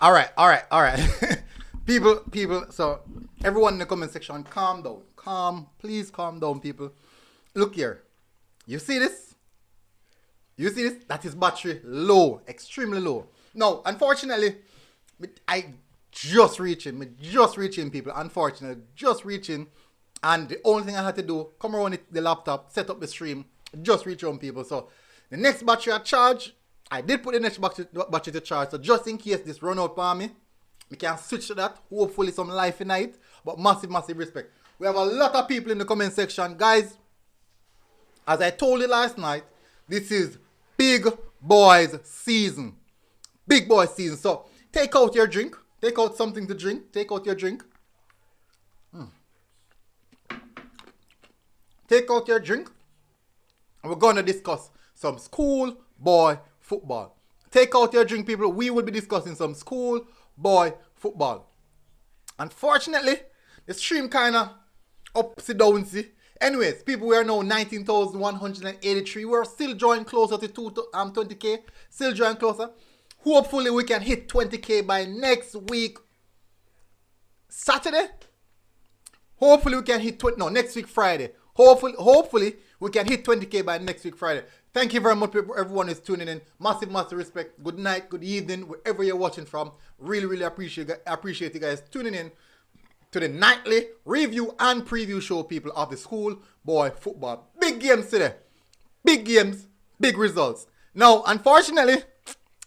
All right. people. So everyone in the comment section, calm down. Please calm down, people. Look here. You see this? That is battery low, extremely low. Now, unfortunately, I just reaching, people. Unfortunately, just reaching, and the only thing I had to do, come around the laptop, set up the stream, just reach home, people. So the next battery I charge, I did put the next battery to charge. So just in case this run out for me, we can switch to that. Hopefully some life in it. But massive respect. We have a lot of people in the comment section, guys. As I told you last night, this is Big Boys season. Big Boys season. So take out your drink. Take out something to drink. Take out your drink. Take out your drink. And we're going to discuss some school boy football. Take out your drink, people. We will be discussing some school boy football. Unfortunately, the stream kind of upsy downsy. Anyways, people, we are now 19,183. We're still drawing closer to 20k. Still drawing closer. Hopefully, we can hit 20k by next week, Saturday. Hopefully, we can hit next week, Friday. Hopefully, we can hit 20k by next week, Friday. Thank you very much, everyone who's tuning in. Massive respect. Good night, good evening, wherever you're watching from. Really appreciate you guys tuning in to the nightly review and preview show, people, of the school boy football. Big games today. Big games, big results. Now, unfortunately,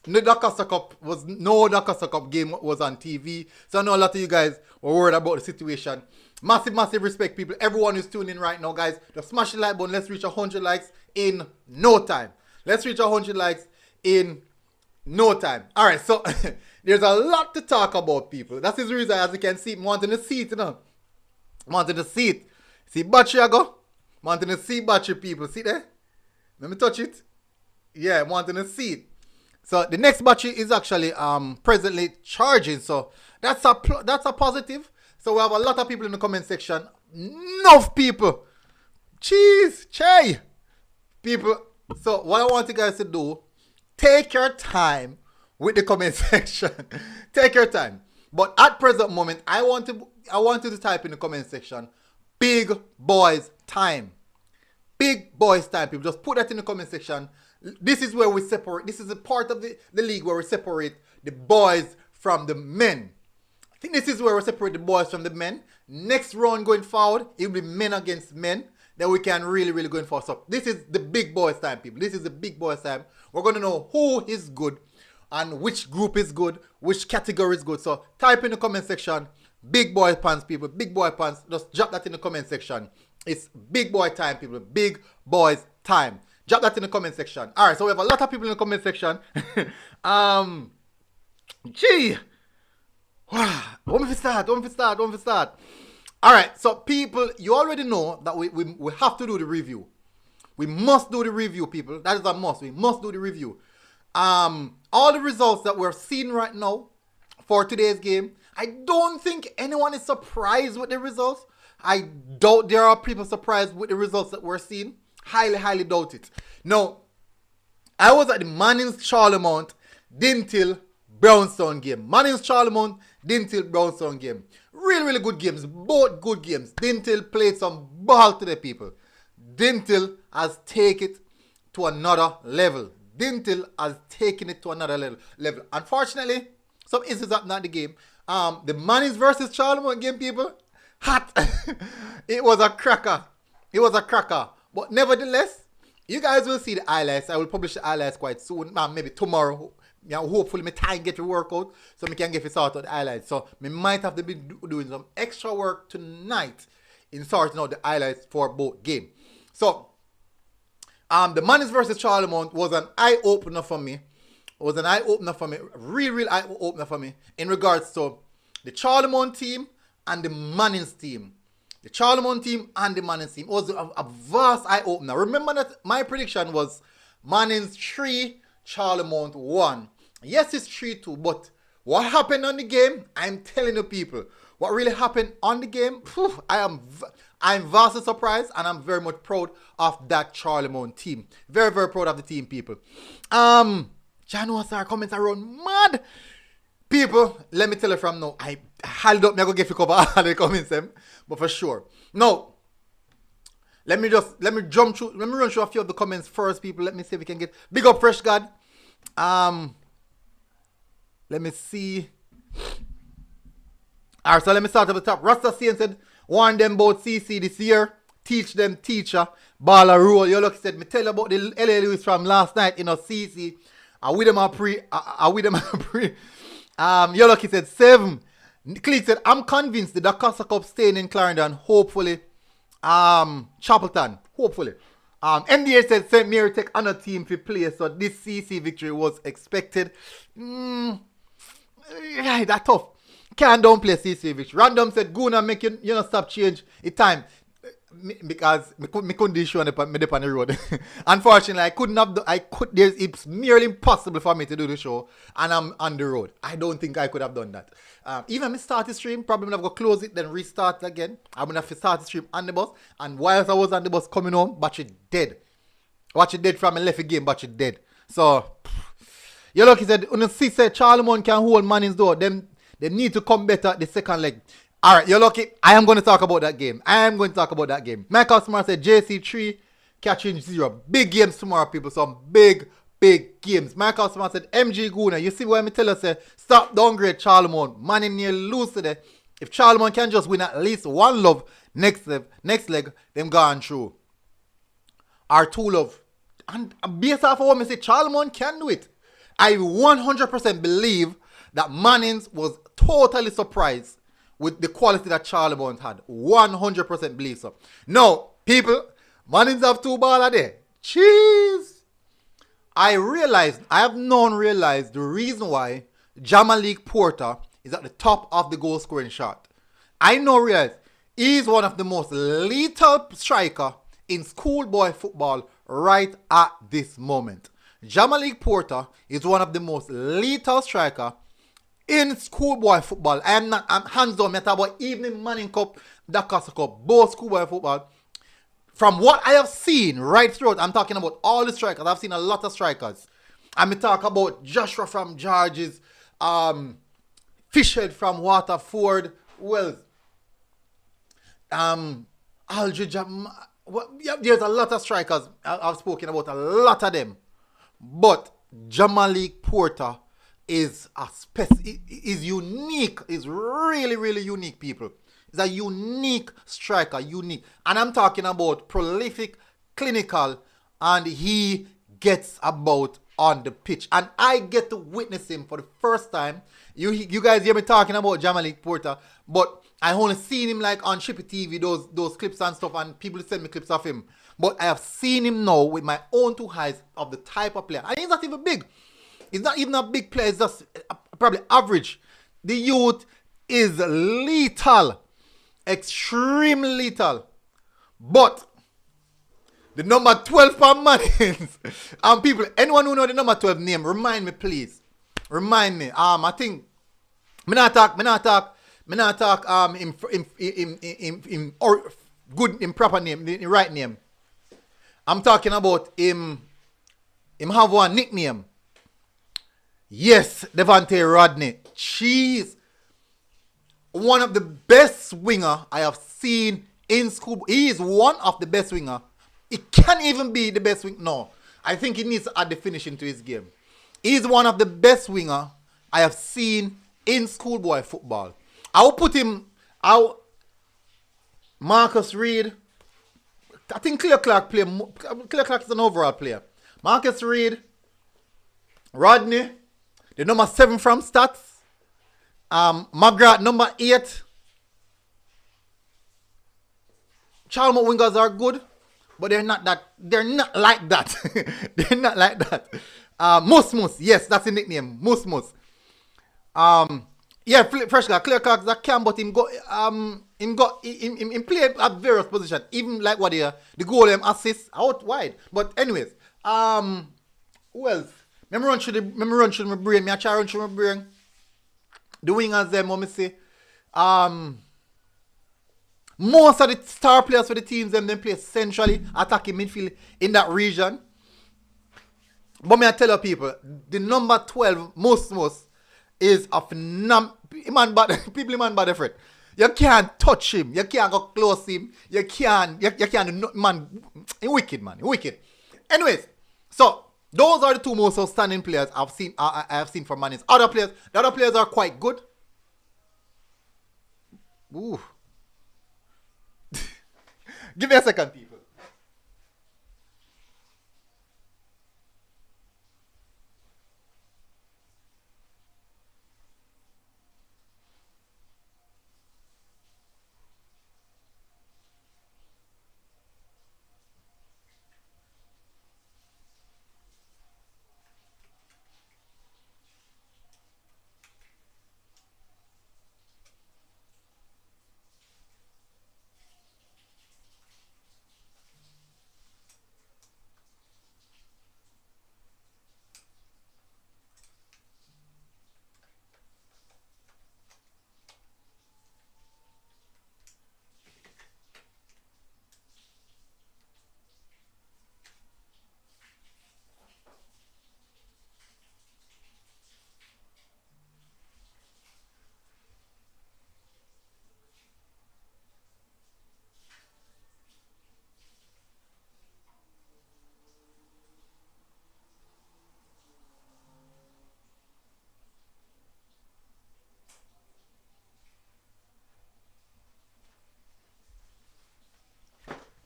no Dacosta Cup game was on TV. So I know a lot of you guys were worried about the situation. Massive respect, people. Everyone who's tuning in right now, guys. Just smash the like button. Let's reach 100 likes in no time. Let's reach 100 likes in no time. All right, so there's a lot to talk about, people. That's the reason, as you can see, I'm wanting to see it, you know. I'm wanting to see it. See battery, I go? I'm wanting to see battery, people. See there? Let me touch it. Yeah, I'm wanting to see it. So the next battery is actually presently charging. So that's a positive. So we have a lot of people in the comment section. Enough people. Cheese. Chai. People. So what I want you guys to do, take your time with the comment section. Take your time. But at present moment, I want you to type in the comment section, Big Boys Time. Big Boys Time, people. Just put that in the comment section. This is where we separate. This is a part of the league where we separate the boys from the men. I think this is where we separate the boys from the men. Next round going forward, it will be men against men. Then we can really go in for. So this is the Big Boys Time, people. This is the Big Boys Time. We're going to know who is good and which group is good, which category is good. So type in the comment section, Big Boy Pants, people. Big Boy Pants. Just drop that in the comment section. It's Big Boy Time, people. Big Boys Time. Drop that in the comment section. All right, so we have a lot of people in the comment section. Gee. When we start. All right, so people, you already know that we have to do the review. We must do the review, people. That is a must. We must do the review. All the results that we're seeing right now for today's game, I don't think anyone is surprised with the results. I doubt there are people surprised with the results that we're seeing. Highly doubt it. Now, I was at the Manning's Charlemont Dinthill Brownstone game. Manning's Charlemont Dinthill Brownstone game. Really good games. Both good games. Dinthill played some ball today, people. Dinthill has taken it to another level. Dinthill has taken it to another level. Unfortunately, some incidents happened at the game. The Manning's versus Charlemont game, people, hot. It was a cracker. But nevertheless, you guys will see the highlights. I will publish the highlights quite soon. Maybe tomorrow. Yeah, hopefully my time get to work out so I can get it sorted out the highlights. So we might have to be doing some extra work tonight in sorting out the highlights for both games. So the Manning's versus Charlemont was an eye-opener for me. Real eye-opener for me in regards to the Charlemont team and the Manning's team. The Charlemont team and the Manning's team. It was a vast eye-opener. Remember that my prediction was Manning's 3, Charlemont 1. Yes, it's 3-2, but what happened on the game? I'm telling you, people, what really happened on the game, I'm vastly surprised, and I'm very much proud of that Charlemont team. Very proud of the team, people. John was our comments around mad. People, let me tell you from now, I held up, me go get you cover all the comments them, but for sure. Now, let me run through a few of the comments first, people. Let me see if we can get big up Fresh God. Let me see. Alright, so let me start at the top. Rasta Saint said, warn them about CC this year. Teach them teacher. Baller rule. Yo look said, me tell you about the LA Lewis from last night, CC. I with them a pre. Yo look, he said 7. Click said, I'm convinced the Dacosta Cup staying in Clarendon, hopefully. Chapelton, hopefully. MDA said St. Mary take another team to play, so this CC victory was expected. Right, that's tough. Can't downplay CC victory. Random said Guna make you know stop change it time. Because me couldn't do show on the road. Unfortunately, it's merely impossible for me to do the show and I'm on the road. I don't think I could have done that. Even me start the stream, probably gonna go close it, then restart again. I'm gonna have to start the stream on the bus, and whilst I was on the bus coming home, battery dead. Battery dead from a left again, battery dead. So you look, he said, when see said Charlemont can hold Manning's door, then they need to come better at the second leg. Alright, you're lucky. I am going to talk about that game. Michael Smart said JC3 catching 0. Big games tomorrow, people. Some big games. Michael Smart said MG Guna. You see why me tell us stop downgrade Charlemont. Manning nearly lose today. If Charlemont can just win at least one love next leg, them gone through. Our 2 love. And based off of what me say, Charlemont can do it. I 100% believe that Mannings was totally surprised with the quality that Charlemont had. 100% believe so. Now, people, Mannings have 2 ball there. Jeez. I have now realized the reason why Jamalik Porter is at the top of the goal scoring chart. I now realize he's one of the most lethal striker in schoolboy football right at this moment. Jamalik Porter is one of the most lethal striker in schoolboy football. I'm hands down. I'm talking about Evening Manning Cup, Dacosta Cup, both schoolboy football. From what I have seen right throughout, I'm talking about all the strikers. I've seen a lot of strikers. I'm talking about Joshua from Georges, Fishhead from Waterford, Wells, Aldridge. There's a lot of strikers. I've spoken about a lot of them. But Jamalik Porter is unique. Is really unique, people. He's a unique striker, unique. And I'm talking about prolific, clinical, and he gets about on the pitch. And I get to witness him for the first time. You guys hear me talking about Jamalik Porter, but I only seen him like on Shippy TV, those clips and stuff, and people send me clips of him. But I have seen him now with my own 2 eyes of the type of player. And he's not even big. He's not even a big player. He's just probably average. The youth is lethal. Extremely lethal. But the number 12 for Mannings. People, anyone who know the number 12 name, remind me, please. Remind me. I think me not talk in proper name, the right name. I'm talking about him have one nickname. Yes, Devante Rodney. Jeez. One of the best winger I have seen in school. He is one of the best winger. He can't even be the best winger. No. I think he needs to add the finishing to his game. He is one of the best winger I have seen in schoolboy football. I will put him out. Marcus Reed. I think Claire Clark is an overall player. Marcus Reed. Rodney. The number 7 from Stats. McGrath, number 8. Charlemont wingers are good, but they're not like that. They're not like that. Mus, yes, that's the nickname. Mus. Yeah, Fresh guy, Clear Clark that can, but him play at various positions. Even like what the goal assist out wide. But anyways, who else? Let me run through my brain. I try to run through my brain. The wingers them, what me say. Most of the star players for the teams them play centrally, attacking midfield in that region. But me I tell you people, the number 12 most is a people man bad effort. You can't touch him. You can't go close him. You can't do nothing, man. He wicked, man. He wicked. Anyways, so those are the two most outstanding players I've seen. I have seen for Man. Other players, the other players are quite good. Ooh. Give me a second, people.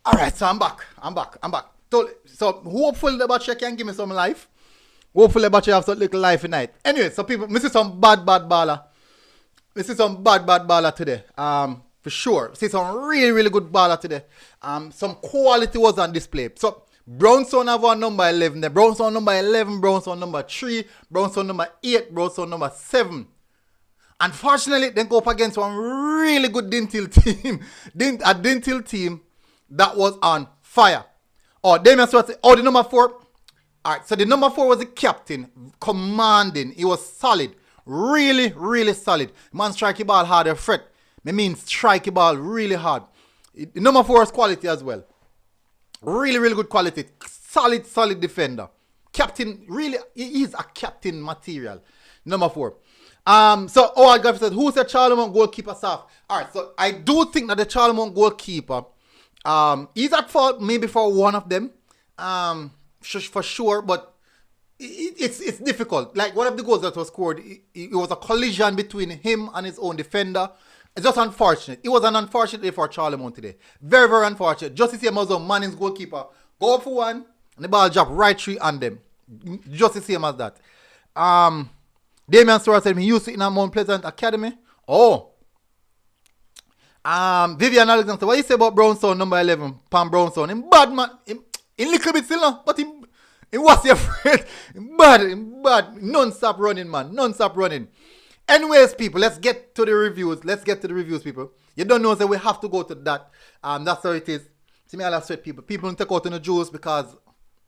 All right, so I'm back. So hopefully the battery can give me some life. Hopefully the battery have some little life tonight. Anyway, so people, this is some bad baller. This is some bad baller today. For sure. See some really good baller today. Some quality was on display. So Brownstone have on number 11. The Brownstone number 11, Brownstone number 3, Brownstone number 8, Brownstone number 7. Unfortunately, they go up against one really good Dinthill team. A Dinthill team that was on fire. Oh, Damian Stewart, the number 4. Alright, so the number 4 was the captain, commanding. He was solid. Really solid. Man strike the ball hard, fret. I mean strike the ball really hard. The number 4 is quality as well. Really good quality. Solid defender. Captain, really, he is a captain material. Number 4. So Howard Gaffey said, who's the Charlemont goalkeeper soft? Alright, so I do think that the Charlemont goalkeeper, he's at fault maybe for one of them. For sure, but it's difficult. Like one of the goals that was scored, it was a collision between him and his own defender. It's just unfortunate. It was an unfortunate day for Charlemont today. Very unfortunate. Just the same as Manning's goalkeeper. Go up for one, and the ball drop right through on them. Just the same as that. Damian Stewart said he used it in a Mount Pleasant Academy. Oh. Vivian Alexander, what you say about Brownstone number 11? Pam Brownstone. Him bad, man. Him little bit still now, but him was your friend. Him bad. Non-stop running, man. Non-stop running. Anyways, people, let's get to the reviews. People. You don't know that we have to go to that. That's how it is. See me all sweat, people. People don't take out in the juice because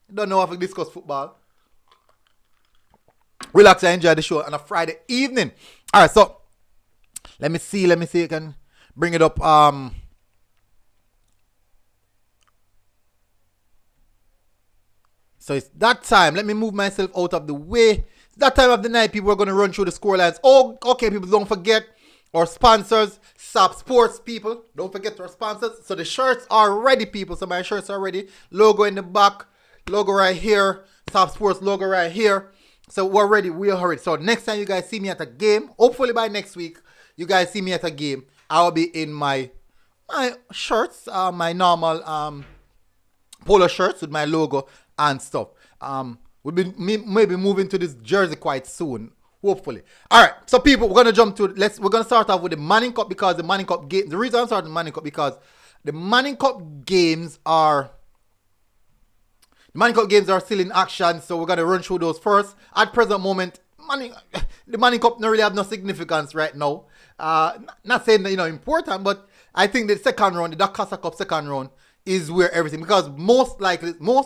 you don't know how to discuss football. Relax and enjoy the show on a Friday evening. Alright, so let me see if I can bring it up. So it's that time. Let me move myself out of the way. It's that time of the night. People are going to run through the score lines. Oh, okay, people, don't forget our sponsors, SAP Sports, people. Don't forget our sponsors. So the shirts are ready, people. So my shirts are ready. Logo in the back. Logo right here. SAP Sports logo right here. So we're ready. We are ready. So next time you guys see me at a game, hopefully by next week, you guys see me at a game, I'll be in my shirts, my normal polo shirts with my logo and stuff. We'll be maybe moving to this jersey quite soon, hopefully. All right, so people, we're gonna jump to we're gonna start off with the Manning Cup because the Manning Cup game. The reason I'm starting the Manning Cup because the Manning Cup games are still in action, so we're gonna run through those first. At present moment, the Manning Cup don't really have no significance right now. Not saying that important, but I think the second round, the Dacosta Cup second round, is where everything, because most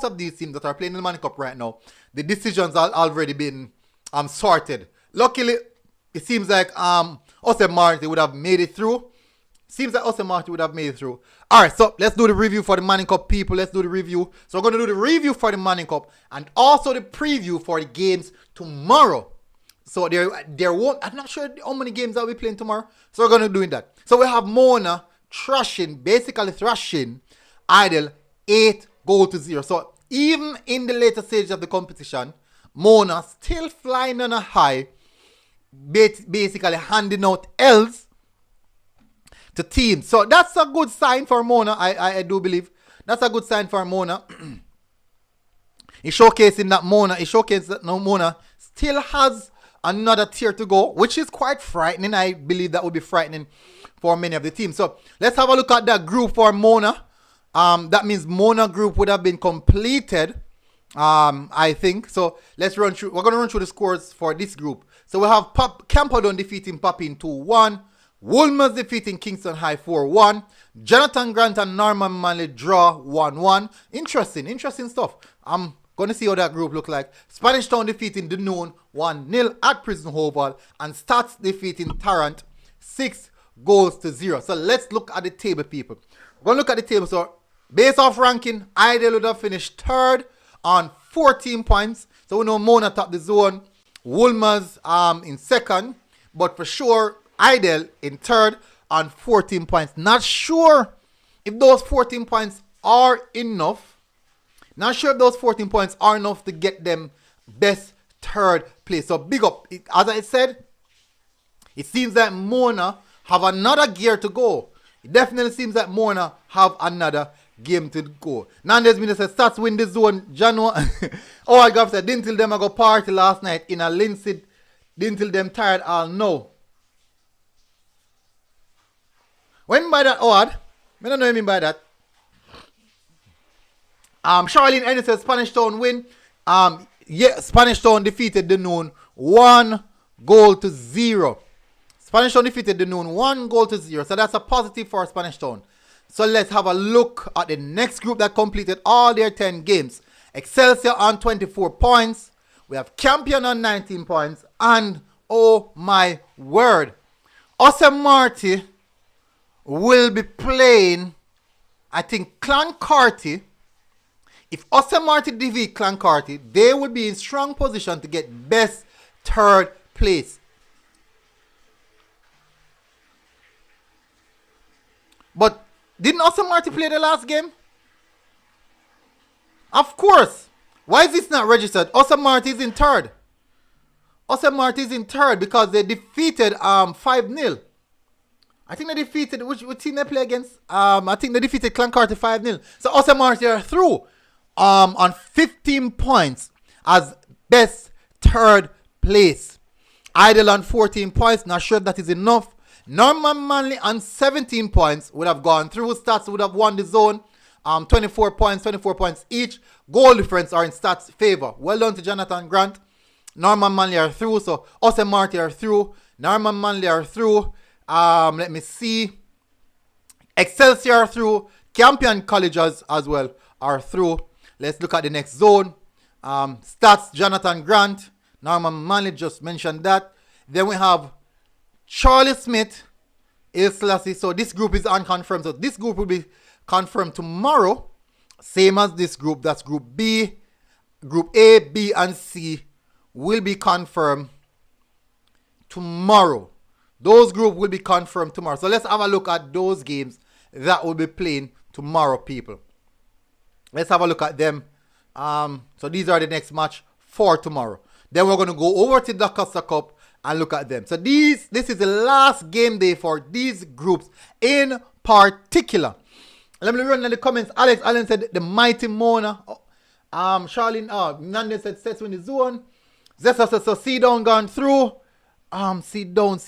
of these teams that are playing in the Manning Cup right now, the decisions are already been sorted. Luckily, it seems like Osem Marty would have made it through. Alright, so let's do the review for the Manning Cup, people. Let's do the review. So we're going to do the review for the Manning Cup and also the preview for the games tomorrow. So there won't. I'm not sure how many games that we playing tomorrow. So we're gonna do that. So we have Mona basically thrashing Idle 8-0. So even in the later stage of the competition, Mona still flying on a high, basically handing out L's to teams. So that's a good sign for Mona. I do believe that's a good sign for Mona. It's showcasing that Mona still has another tier to go, which is quite frightening. I believe that would be frightening for many of the teams. So let's have a look at that group for Mona. That means Mona group would have been completed, I think. So let's run through. We're going to run through the scores for this group. So we have Camperdown defeating Papin 2-1. Wolmer's defeating Kingston High 4-1. Jonathan Grant and Norman Manley draw 1-1. Interesting stuff. I'm going to see how that group look like. Spanish Town defeating Dunoon 1-0 at Prison Oval. And Stats defeating Tarrant 6-0. So let's look at the table, people. We're going to look at the table. So based off ranking, Idle would have finished third on 14 points. So we know Mona top the zone. Wolmer's in second. But for sure, Idle in third on 14 points. Not sure if those 14 points are enough. Not sure if those 14 points are enough to get them best third place. So big up. As I said, it seems that Mona have another gear to go. It definitely seems that Mona have another game to go. Nandez Minister says Stats win the zone. January. Oh, I got said Dinthill them I go party last night in a Lindsay. Dinthill them tired all no. When by that odd, I don't know what I mean by that. Charlene Ennis says Spanish Town win. Yeah, Spanish Town defeated Dunoon 1-0. Spanish Town defeated Dunoon 1-0. So that's a positive for Spanish Town. So let's have a look at the next group that completed all their 10 games. Excelsior on 24 points. We have Campion on 19 points. And oh my word, Osem Marty will be playing, I think, Clancarty. If Osem Marty defeat Clancarty, they will be in strong position to get best third place. But didn't Osem Marty play the last game? Of course. Why is this not registered? Osem Marty is in third. Osem Marty is in third because they defeated 5-0. I think they defeated, which team they play against? I think they defeated Clancarty 5-0. So Osem Marty are through on 15 points as best third place. Idle on 14 points. Not sure if that is enough. Norman Manley on 17 points would have gone through. Stats would have won the zone. 24 points each. Goal difference are in Stats' favor. Well done to Jonathan Grant. Norman Manley are through. So Osem Marty are through. Norman Manley are through. Let me see. Excelsior are through. Campion Colleges as well are through. Let's look at the next zone. Stats, Jonathan Grant. Norman Manley just mentioned that. Then we have Charlie Smith, Il Selassie. So this group is unconfirmed. So this group will be confirmed tomorrow. Same as this group. That's Group B. Group A, B, and C will be confirmed tomorrow. Those groups will be confirmed tomorrow. So let's have a look at those games that will be playing tomorrow, people. Let's have a look at them. So these are the next match for tomorrow. Then we're going to go over to the Dacosta Cup and look at them. So this is the last game day for these groups in particular. Let me run in the comments. Alex Allen said the mighty Mona. Charlene, Nandez said sets in the zone. Zessa said so see down gone through. See down.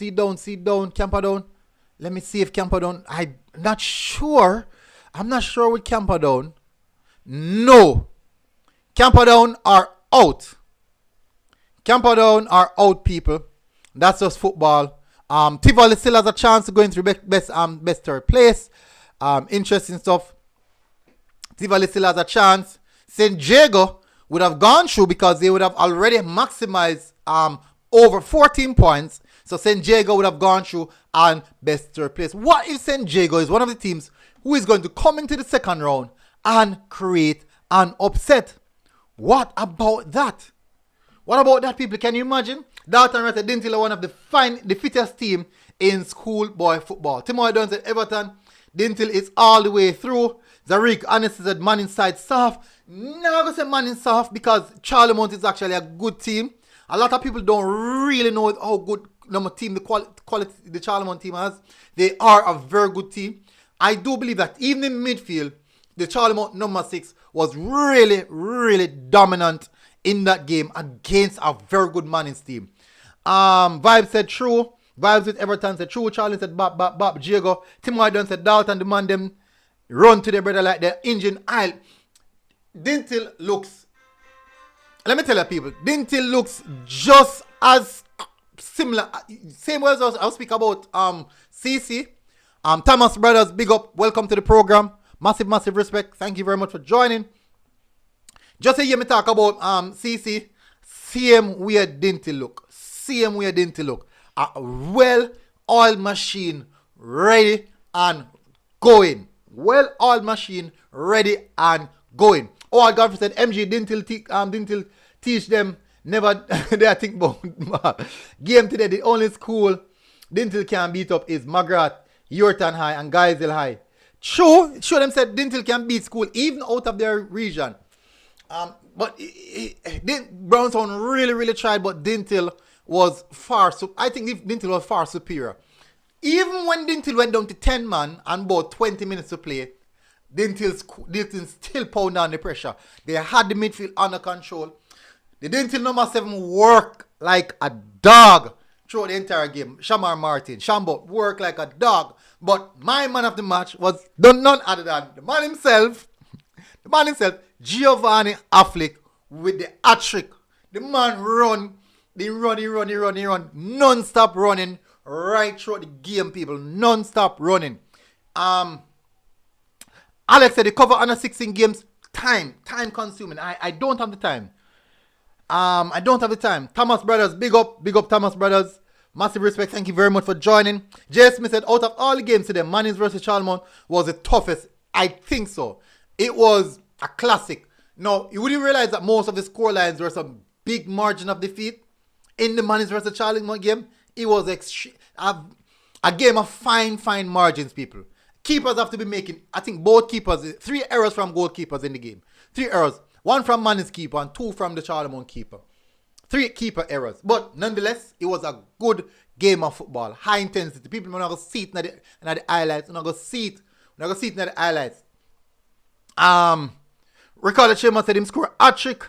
Camperdown. Let me see if Camperdown. I'm not sure. I'm not sure with Camperdown. No. Camperdown are out. Camperdown are out, people. That's just football. Tivoli still has a chance to go into best third place. Interesting stuff. Tivoli still has a chance. St. Jago would have gone through because they would have already maximized over 14 points. So St. Jago would have gone through on best third place. What if St. Jago is one of the teams who is going to come into the second round and create an upset? What about that? What about that, people? Can you imagine? Dalton Wright said Dinthill are one of the fittest team in schoolboy football. Timo Dunn said Everton. Dinthill is all the way through. Zarik honestly said man inside soft. Never gonna say man in soft because Charlemont is actually a good team. A lot of people don't really know how good number team the quality the Charlemont team has. They are a very good team. I do believe that even in midfield, the Charlemont number 6 was really, really dominant in that game against a very good Manning's team. Vibes said true. Vibes with Everton said true. Charlie said Bob, Diego. Tim White said Dalton demand them run to their brother like the engine oil. Dinthill looks, let me tell you people, Dinthill looks just as similar, same way as I'll speak about CC. Thomas Brothers, big up, welcome to the program. Massive respect. Thank you very much for joining. Just to hear me talk about CC, same way Dinthill look. Same way Dinthill look. A well-oiled machine ready and going. Well-oiled machine ready and going. Oh, Godfrey said MG Dinthill teach them never they think about game today. The only school Dinthill can beat up is Magrat, Yorton High and Geisel High. True, them said Dinthill can beat school even out of their region. But Brownstown really tried, but Dinthill was I think Dinthill was far superior. Even when Dinthill went down to 10 man and about 20 minutes to play, Dinthill still pound down the pressure. They had the midfield under control. The Dinthill number 7 worked like a dog throughout the entire game. Shamar Martin, Shambo worked like a dog. But my man of the match was none other than the man himself, Giovanni Affleck with the hat-trick. The man run, non-stop running right throughout the game, people. Non-stop running. Alex said the cover under 16 games, time consuming. I don't have the time. I don't have the time. Thomas Brothers, big up Thomas Brothers. Massive respect. Thank you very much for joining. Jay Smith said out of all the games today, Mannings versus Charlemont was the toughest. I think so. It was a classic. Now, you wouldn't realize that most of the score lines were some big margin of defeat in the Mannings versus Charlemont game. It was a game of fine margins, people. Keepers have to be making, I think both keepers, 3 errors from goalkeepers in the game. 3 errors. 1 from Manning's keeper and 2 from the Charlemont keeper. 3 keeper errors. But nonetheless, it was a good game of football. High intensity. People are not going to see it in the highlights. We're not going to see it in the highlights. Ricardo Chema said him score a trick.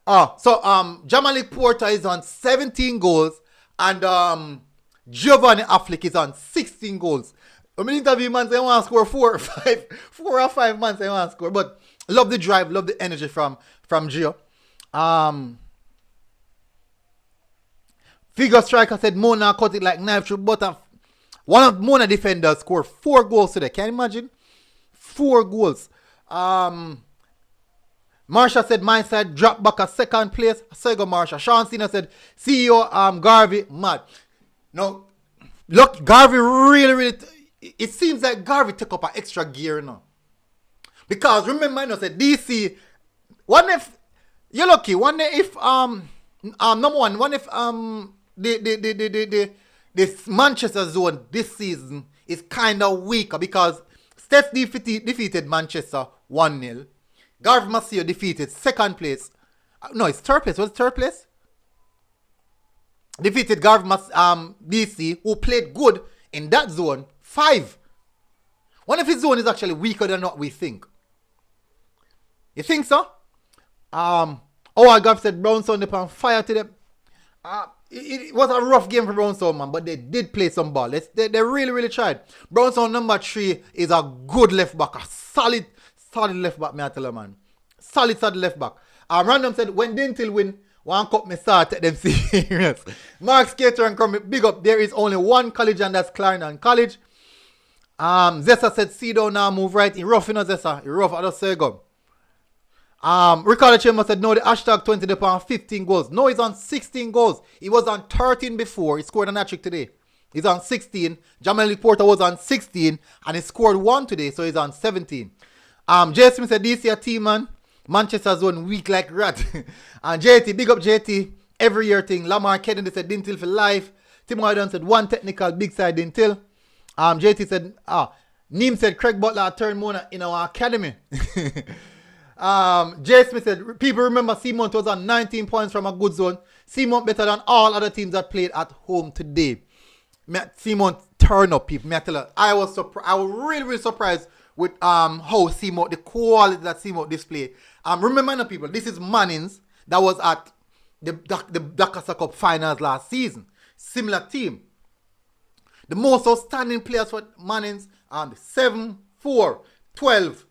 Jamalik Porter is on 17 goals and Giovanni Affleck is on 16 goals. I mean, interview man say I want to score 4 or 5 months I want to score. But love the drive, love the energy from Gio. Figure striker said Mona cut it like knife through butter. One of Mona defenders scored 4 goals today. Can you imagine? 4 goals. Marsha said my side dropped back a second place. So go Marsha. Sean Cena said CEO Garvey mad. No, look, Garvey really it seems like Garvey took up an extra gear now. Because remember I said DC, what if you're lucky, what if number one, what if this Manchester zone this season is kind of weaker because Steph defeated Manchester 1-0. Garvey Massio defeated second place. No, it's third place. What's third place? Defeated Garvey DC, who played good in that zone, 5. What if his zone is actually weaker than what we think? You think so? Garvey said Brownstone upon fire to them. It was a rough game for Brownstone, man, but they did play some ball. They really tried. Brownstone number 3 is a good left back, a solid left back, me I tell you, man. Solid left back. Random said, when Dinthill win, one cup me start take them serious. Mark Skater and Crummy, big up. There is only one college and that's Clarendon College. Zessa said, see down now, move right. He rough, you know, Zessa. He rough, I just say go. Ricardo Chambers said, no, the hashtag 20 upon 15 goals. No, he's on 16 goals. He was on 13 before. He scored a hat-trick today. He's on 16. Jamalik Porter was on 16 and he scored 1 today, so he's on 17. J. Smith said, DC a team, man. Manchester zone weak like rat. And JT, big up JT. every year thing. Lamar Kennedy said Dinthill for life. Tim Wyden said one technical, big side Dinthill. JT said, Neem said Craig Butler turned Mona in our academy. Jay Smith said, people remember Seamount was on 19 points from a good zone. Seamount better than all other teams that played at home today. Seamount turn up, people. I was really, really surprised with how Seamount, the quality that Seamount displayed. Remember now, people, this is Mannings that was at the Dacosta Cup finals last season. Similar team. The most outstanding players for Mannings, 7, 4, 12,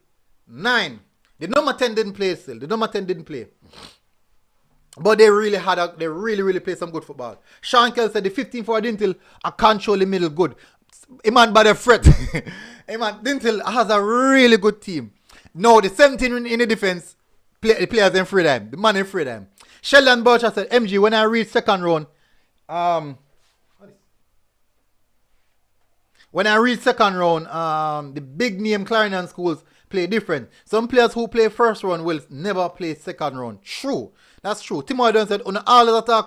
9. The number 10 didn't play still. The number 10 didn't play. But they really played some good football. Sean Kell said the 15 for Dinthill are control the middle good. Iman by the fret. Iman, Dinthill has a really good team. No, the 17 in the defense, the players in freedom. The man in freedom. Sheldon Boucher said, MG, when I reach second round, the big name Clarion schools play different. Some players who play first round will never play second round. True. That's true. Tim Wyden said, on all the attack,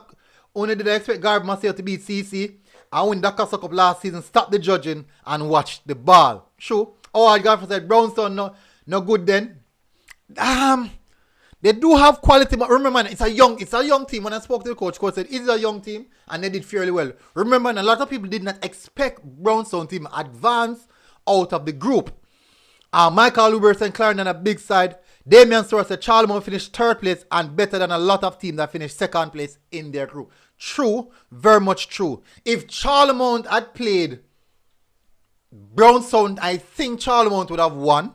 only did I expect Garb Marcel to beat CC. And when Dacosta Cup last season, stop the judging and watch the ball. True. Oh, Garb said, Brownstone no good then. They do have quality, but remember, it's a young team. When I spoke to the coach said it's a young team, and they did fairly well. Remember, a lot of people did not expect Brownstone team advance out of the group. Michael Lubers and Clarendon on a big side. Damian Storr said Charlemont finished third place and better than a lot of teams that finished second place in their group. True, very much true. If Charlemont had played Brownstone, I think Charlemont would have won.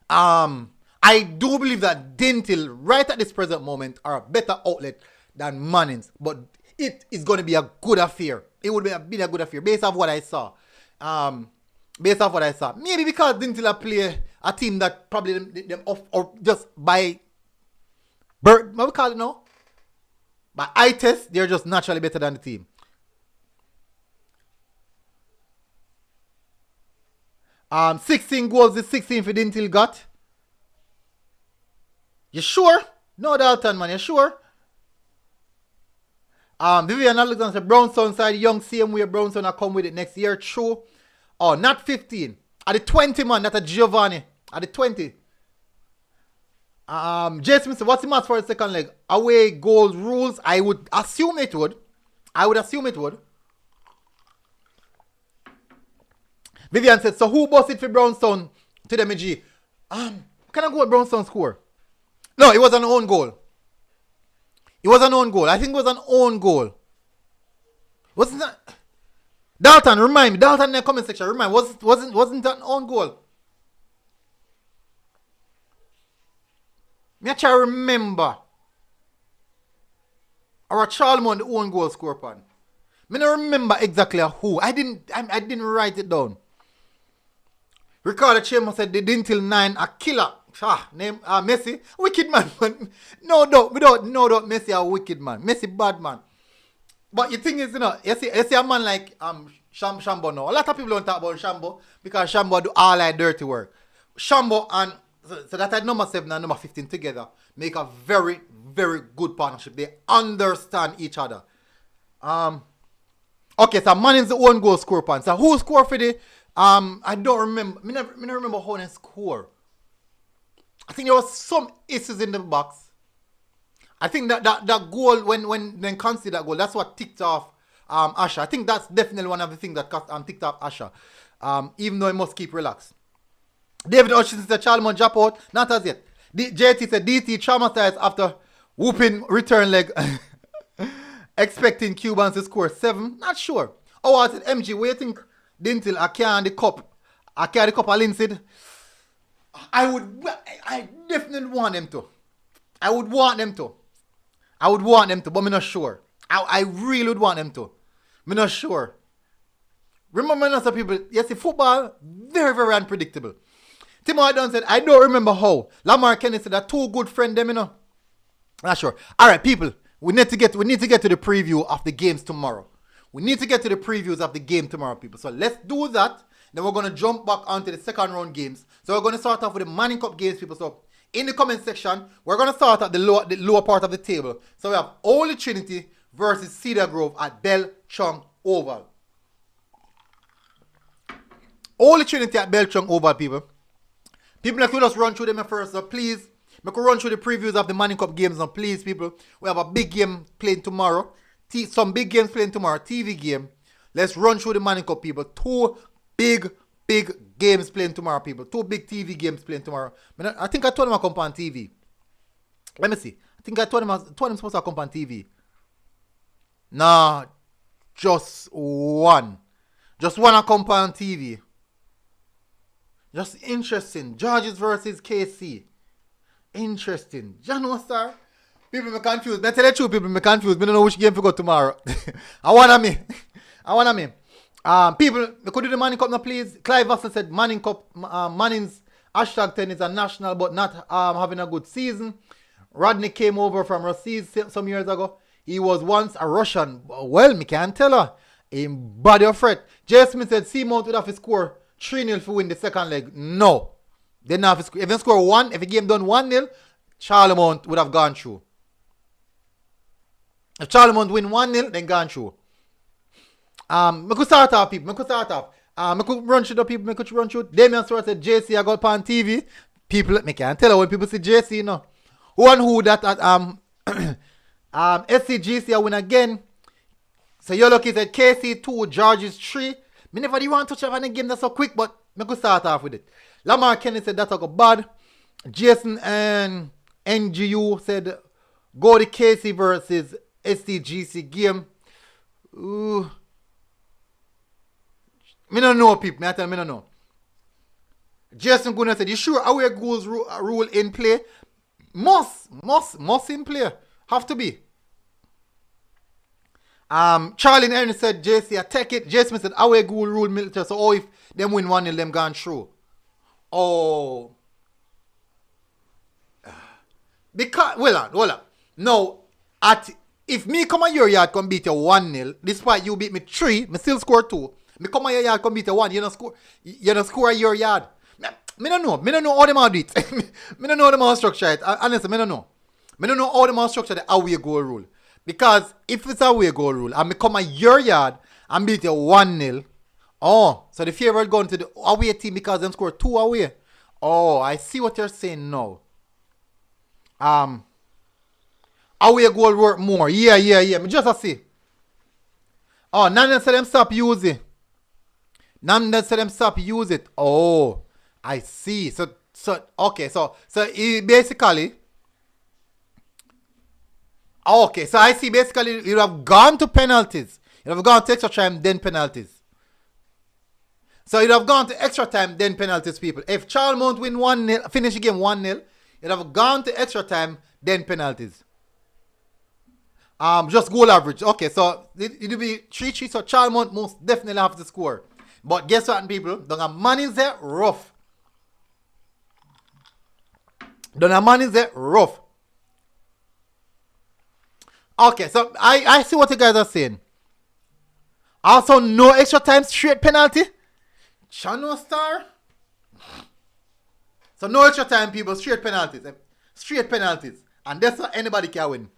I do believe that Dinthill, right at this present moment, are a better outlet than Mannings. But it is going to be a good affair. It would be a good affair based off what I saw. Maybe because Dinthill play a team that probably them off or just by what we call it now? By eye test, they're just naturally better than the team. Um, 16 goals is 16 for Dinthill got. You sure? No, Dalton, man, you sure? Vivian Alexander said Brownstone side, young same way Brownstone will come with it next year. True. Oh, not 15. At the 20, man, that's a Giovanni. At the 20. Jason said, what's the match for the second leg? Away goal rules. I would assume it would. Vivian said, so who bossed it for Brownstone to the MG? Can I go with Brownstone score? No, it was an own goal. I think it was an own goal. Wasn't that? Dalton, remind me. Dalton in the comment section, remind me. Wasn't that an own goal? Me try remember. Or a Charlemont the own goal score pan. Me don't remember exactly who. I didn't write it down. Ricardo Chambers said the Dinthill 9 a killer. Name Messi, wicked man. No doubt, Messi a wicked man. Messi bad man. But the thing is, you see a man like Shambo now. A lot of people don't talk about Shambo because Shambo do all that dirty work. Shambo and so that at number 7 and number 15 together make a very, very good partnership. They understand each other. Okay, so Manning's the own goal score pan. So who scored for the I don't remember. I don't remember how they score. I think there was some aces in the box. I think that goal, when they consider that goal, that's what ticked off Asher. I think that's definitely one of the things that ticked off Asher. Even though he must keep relaxed. David Hutchinson said Charlemont drop out. Not as yet. JT said DT traumatized after whooping return leg. Expecting Cubans to score 7. Not sure. Oh, I said MG, where you think Dinthill I carry the cup? I carry the cup of Lindsay. I definitely want them to. I would want them to, but I'm not sure. I really would want them to. I'm not sure. Remember, some people, you see, football, very, very unpredictable. Tim Wyden said, I don't remember how. Lamar Kennedy said, they're two good friends, them, Not sure. All right, people, we need to get to the preview of the games tomorrow. People. So let's do that. Then we're going to jump back onto the second round games. So we're going to start off with the Manning Cup games, people. So in the comment section. We're going to start at the lower part of the table. So we have Holy Trinity versus Cedar Grove at Belchong Oval. Holy Trinity at Belchong Oval, people. People, like, just run through them first, so please. I can run through the previews of the Manning Cup games now, please, people. We have a big game playing tomorrow. Some big games playing tomorrow. TV game. Let's run through the Manning Cup, people. 2 big games playing tomorrow, people. 2 big TV games playing tomorrow. I think I told them I come on TV. Let me see. I think I told them supposed to come on TV. Nah, just one. Just one I come on TV. Just interesting. Georges versus KC. Interesting. You know, sir? People me confused. I tell the truth, people me confused. I don't know which game to go tomorrow. I want me. People, we could do the Manning Cup now, please. Clive Vassell said Manning Cup, Manning's #10 is a national, but not having a good season. Rodney came over from Russia some years ago. He was once a Russian. Well, me can't tell her. In body of threat. Jay Smith said Seamount would have to score 3-0 to win the second leg. No. They didn't have to score. If they score 1, if the game done 1-0, Charlemont would have gone through. If Charlemont win 1-0, then gone through. I could start off, people. I could run through the people. I could run through. Damian Stewart said JC I got on TV. People, me can't tell when people see JC, you know. Who that at SCGC I win again. So you're lucky said KC 2, Georges 3. Me never want to touch up on the game that's so quick, but I could start off with it. Lamar Kenny said that I got bad. Jason and NGU said go to KC versus SCGC game. Ooh. Me don't know, people. I tell me don't know. Jason Gunnar said, you sure away goals rule in play? Must in play. Have to be. Charlie and Ernest said, JC, I take it. Jason said, away goal rule military. So, if them win 1-0, them gone through. Oh. Because, hold on. No, if me come on your yard come beat you 1-0, despite you beat me 3, me still score 2. Me come on your yard come beat you 1, you don't score at your yard. Me don't know how them all do it. Me don't know how them all structure it. Honestly, me don't know. Me don't know how them all structure the away goal rule. Because if it's away goal rule and me come on your yard and beat you 1-0, oh, so the favorite going to the away team because them score 2 away. Oh, I see what you're saying now. Away goal work more. Yeah. Me just a see. Oh, none said them stop use it. Oh, I see. So okay. So it basically. Okay, so I see basically you have gone to penalties. You have gone to extra time, then penalties. So you'd have gone to extra time, then penalties, people. If Charlemont win 1-0, finish the game 1-0, you'd have gone to extra time, then penalties. Just goal average. Okay, so it'll be 3-3, so Charlemont most definitely have to score. But guess what, people? The man is there rough. Okay, so I see what you guys are saying. Also, no extra time, straight penalty. Channel star. So no extra time, people. Straight penalties. And that's what anybody can win.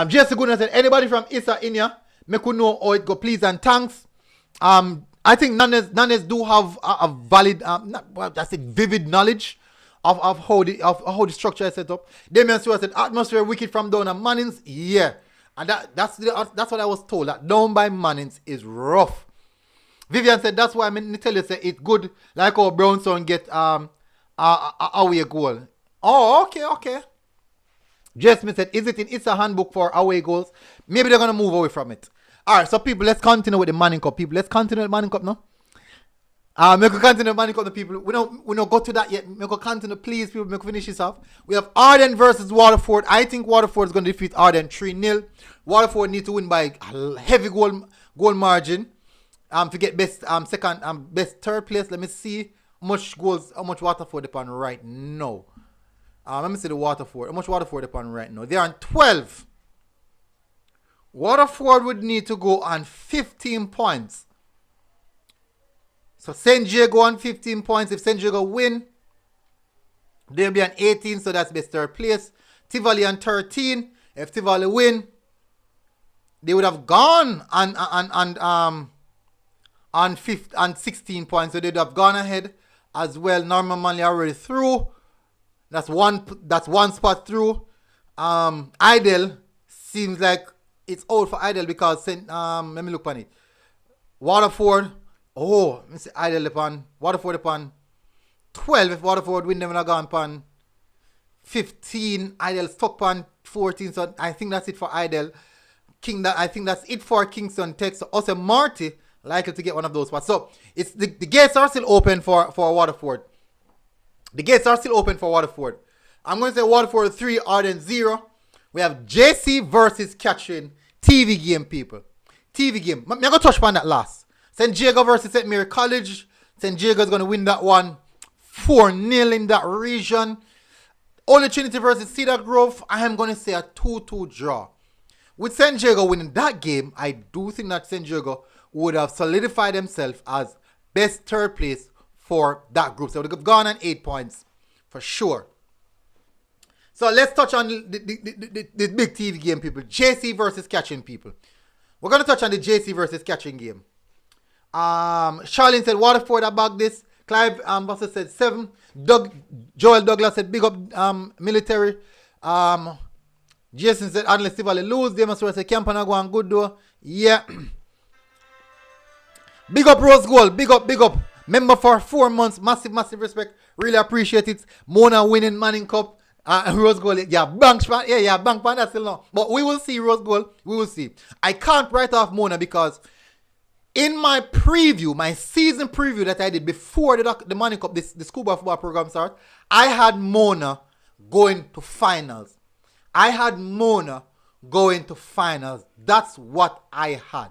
Just to goodness said, anybody from Issa in here, me could know how it go, please and thanks. I think Nanes do have a valid, vivid knowledge of how the structure is set up. Damian Stewart said, atmosphere wicked from down at Mannings. Yeah. And that's what I was told, that down by Mannings is rough. Vivian said, that's why I mean to tell you, say it's good, like how Brownstone get away goal. Oh, okay. Jasmine said, is it in Issa handbook for away goals? Maybe they're going to move away from it. Alright, so people, let's continue with the Manning Cup. People, let's continue with the Manning Cup now. We can continue with Manning Cup, the people. We don't go to that yet. We can continue, please, people. We can finish this off. We have Arden versus Waterford. I think Waterford is going to defeat Arden 3-0. Waterford need to win by a heavy goal margin. To get best third place. Let me see how much Waterford upon right now. Let me see the Waterford. How much Waterford upon right now? They are on 12. Waterford would need to go on 15 points. So St. Jago on 15 points. If St. Jago win, They'll be on 18, so that's best third place. Tivoli on 13. If Tivoli win, they would have gone on 16 points, so they'd have gone ahead as well. Norman Manley already through. That's one spot through. Idle seems like it's old for Idle because let me look on it. Waterford. Oh, let me see Idle upon Waterford upon 12. If Waterford win, them have gone upon 15. Idle stuck upon 14. So I think that's it for Idle. I think that's it for Kingston Tech. So also Marty likely to get one of those spots. So it's the gates are still open for Waterford. The gates are still open for Waterford. I'm going to say Waterford 3, Arden 0. We have JC versus Catherine. TV game, people. TV game. I'm going to touch upon that last. St. Jago versus St. Mary College. St. Jago is going to win that one 4-0 in that region. Holy Trinity versus Cedar Grove. I am going to say a 2-2 draw. With St. Jago winning that game, I do think that St. Jago would have solidified themselves as best third place for that group. So they would have gone on 8 points for sure. So let's touch on the big TV game, people. JC versus Catching, people. We're going to touch on the JC versus Catching game. Charlene said Waterford are back this. Clive Buster said 7. Joel Douglas said big up military. Jason said unless Tivoli lose, they must say Campana go on good though. Yeah. Big up Rose Gold. Big up. Member for 4 months. Massive respect. Really appreciate it. Mona winning Manning Cup. Rose Gold. Yeah, bank pan that's still not. But we will see Rose Gold. We will see. I can't write off Mona because in my preview, my season preview that I did before the Manning Cup, the schoolboy football program started, I had Mona going to finals. That's what I had.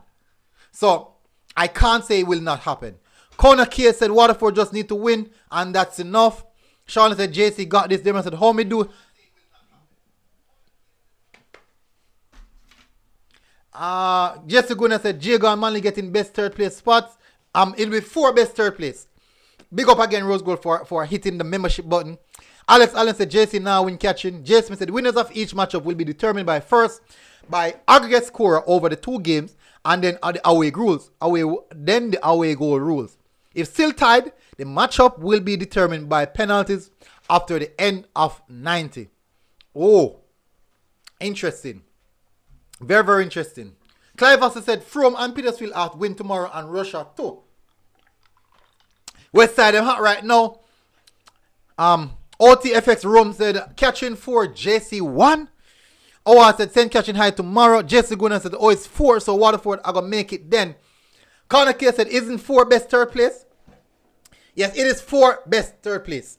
So I can't say it will not happen. Connor K said Waterford just need to win and that's enough. Sean said JC got this. Damon said how me do. Jesse Gunnar said Jago and Manley getting best third place spots. It'll be 4 best third place. Big up again Rose Gold for hitting the membership button. Alex Allen said JC now win Catching. Jason said winners of each matchup will be determined by aggregate score over the 2 games and then the away goal rules. If still tied, the matchup will be determined by penalties after the end of 90. Oh, interesting. Very, very interesting. Clive also said From and Petersfield out win tomorrow and Russia too. West Side them hot right now. OTFX Rome said Catching 4, JC 1. I said send Catching high tomorrow. Jesse Gunnar said it's 4, so Waterford are gonna make it then. Connor K said isn't 4 best third place? Yes, it is 4 best third place.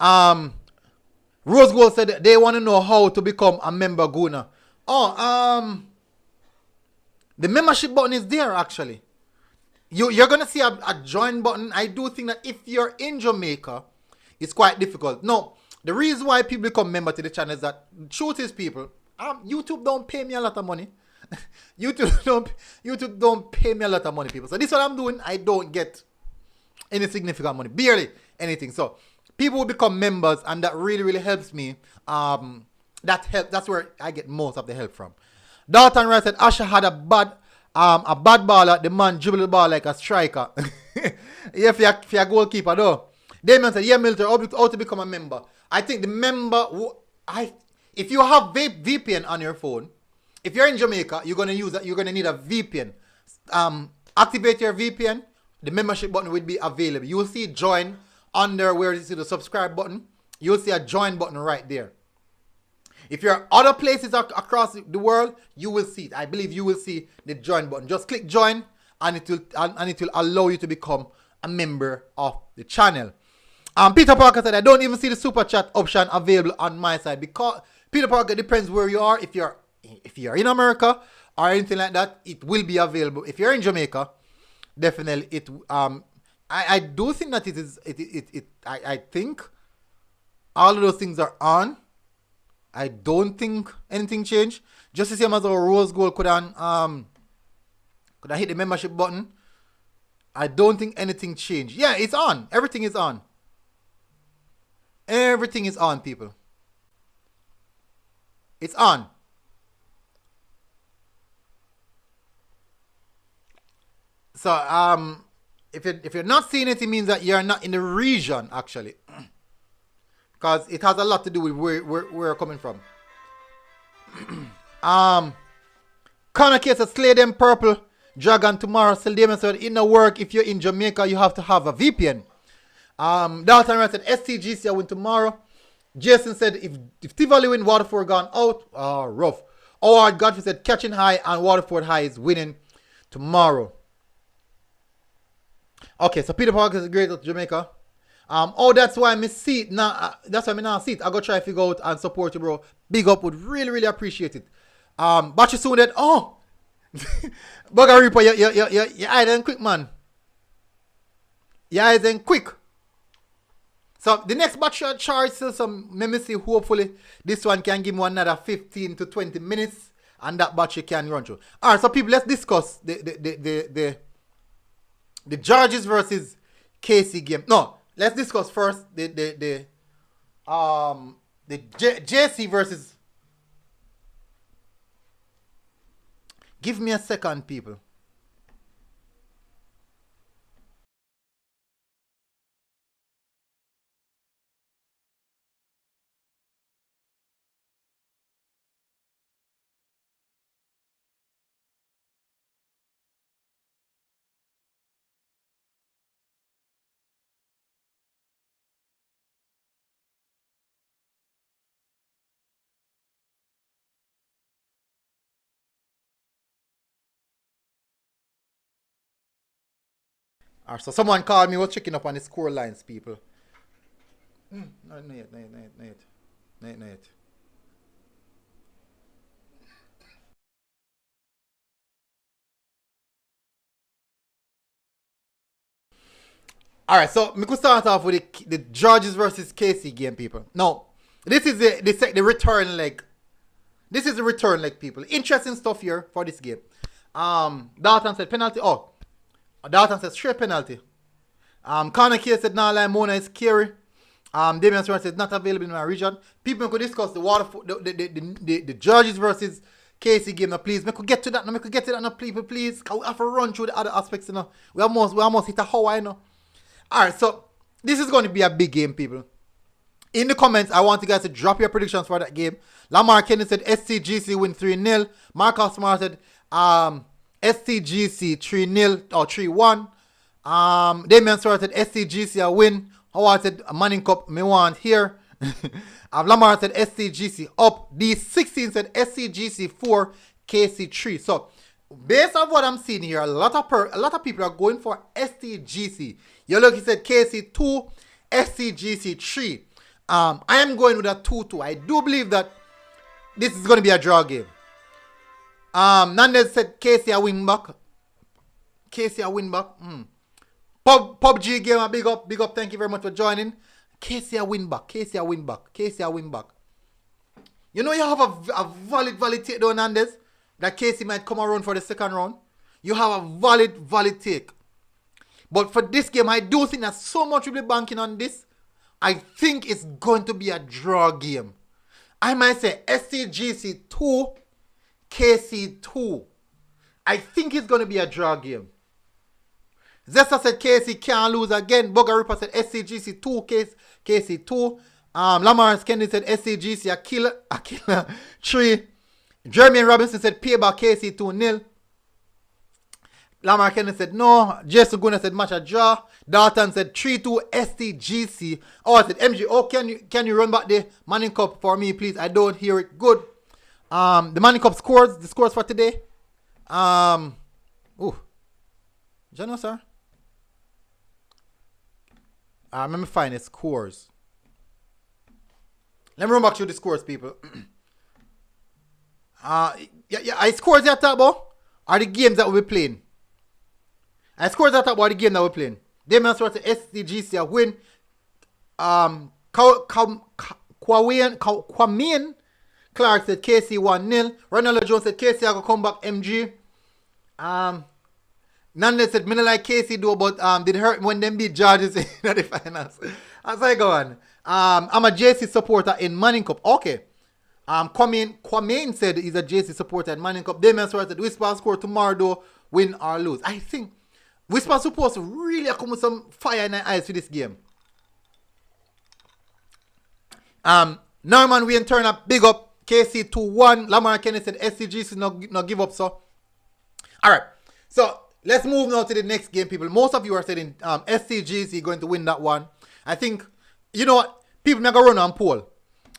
Rose Gold said they want to know how to become a member, Gunnar. The membership button is there actually. You're gonna see a join button. I do think that if you're in Jamaica, it's quite difficult. No, the reason why people become member to the channel is that truth is, people, YouTube don't pay me a lot of money. YouTube don't pay me a lot of money, people. So this is what I'm doing. I don't get any significant money, barely anything. So people will become members, and that really helps me. That's where I get most of the help from. Dalton Rice said Asha had a bad baller. The man dribbled the ball like a striker. Yeah, if you're a goalkeeper though. Damien said, yeah, Milton, how to become a member. I think the member, if you have VPN on your phone, if you're in Jamaica, you're gonna need a VPN. Activate your VPN. The membership button will be available. You will see join under where you see the subscribe button. You will see a join button right there. If you're other places across the world, you will see it. I believe you will see the join button. Just click join, and it will allow you to become a member of the channel. Peter Parker said I don't even see the super chat option available on my side because Peter Parker depends where you are. If you're in America or anything like that, it will be available. If you're in Jamaica, definitely it. I do think that it is. I think all of those things are on. I don't think anything changed. Just the same as our Rose Gold could have hit the membership button. I don't think anything changed. Yeah, it's on. Everything is on. Everything is on, people. It's on. So if you're not seeing it, it means that you're not in the region actually, because it has a lot to do with where we're coming from. Connor Case said, slay them purple dragon tomorrow. Still Damon said, in the work, if you're in Jamaica, you have to have a VPN. Dalton Wright said, STGC I win tomorrow. Jason said, if Tivoli win, Waterford gone out. Rough. Howard Godfrey said, catching high and Waterford high is winning tomorrow. Okay, so Peter Parker is great at Jamaica. That's why I see it now. That's why I not see it. I go try to figure out and support you, bro. Big up, would really, really appreciate it. But you soon that Bugger Reaper, your eyes ain't quick, man. Your eyes ain't quick. So the next batch of charge still some, let me see, hopefully this one can give me another 15 to 20 minutes and that batch you can run through. Alright, so people, let's discuss the Georges versus Casey game. No, let's discuss first the JC versus. Give me a second, people. Alright, so someone called me, was checking up on the score lines, people. No yet. Alright, so we could start off with the Georges versus Casey game, people. Now, this is the return leg. This is the return leg, people. Interesting stuff here for this game. Dalton said penalty. Dalton said straight penalty. Connor Case said nah, like Mona is scary. Damian Stewart said not available in my region. People could discuss the Georges versus Casey game now, please. We could get to that now, people, please. We have to run through the other aspects, you know. We almost hit a Hawaii, you know. Alright, so this is going to be a big game, people. In the comments, I want you guys to drop your predictions for that game. Lamar Kennedy said SCGC win 3-0. Marcus Smart said SCGC 3-0 or 3-1. Damian Stewart said SCGC a win. Howard said Manning Cup me want here. Lamar said SCGC up. D16 said SCGC 4, KC 3. So based on what I'm seeing here, a lot of people are going for SCGC. You look, he said KC 2, SCGC 3. I am going with a 2-2. I do believe that this is going to be a draw game. Nandez said KC a win back. PUBG game a big up. Thank you very much for joining. KC a win back. You know you have a valid takedown, Nandez, that KC might come around for the second round. You have a valid take. But for this game, I do think that so much will be banking on this. I think it's going to be a draw game. I might say SCGC 2, KC 2. I think it's going to be a draw game. Zesta said KC can't lose again. Bugger Ripper said SCGC 2, KC 2. Lamar Kennedy said SCGC a killer 3. Jeremy Robinson said payback KC 2-0. Lamar Kennedy said no. Jason Gunnar said match a draw. Dalton said 3-2 STGC. I said MG, can you run back the Manning Cup for me, please? I don't hear it good. The Manning Cup scores, the scores for today. Do you know, sir? Let me find the scores. Let me run back to the scores, people. I scores that about are the games that we'll be playing. I scores that about the game that we're playing. Damian Stewart said SDGC a win. Kwame Clark said KC 1-0. Ronaldo Jones said KC I go come back MG. Nandez said, me not like KC do, but did hurt when them beat Georges in the finals. As I go on. I'm a JC supporter in Manning Cup. Okay. Kwame said he's a JC supporter in Manning Cup. Damian Suarez said Whisper score tomorrow though, win or lose. I think Whisper's supposed to really come with some fire in the eyes for this game. Norman Wayne turn up, big up. KC 2-1. Lamar Kennedy said SCGC no give up, so. Alright. So let's move now to the next game, people. Most of you are saying SCGC going to win that one. I think, you know what? People are going to run on poll.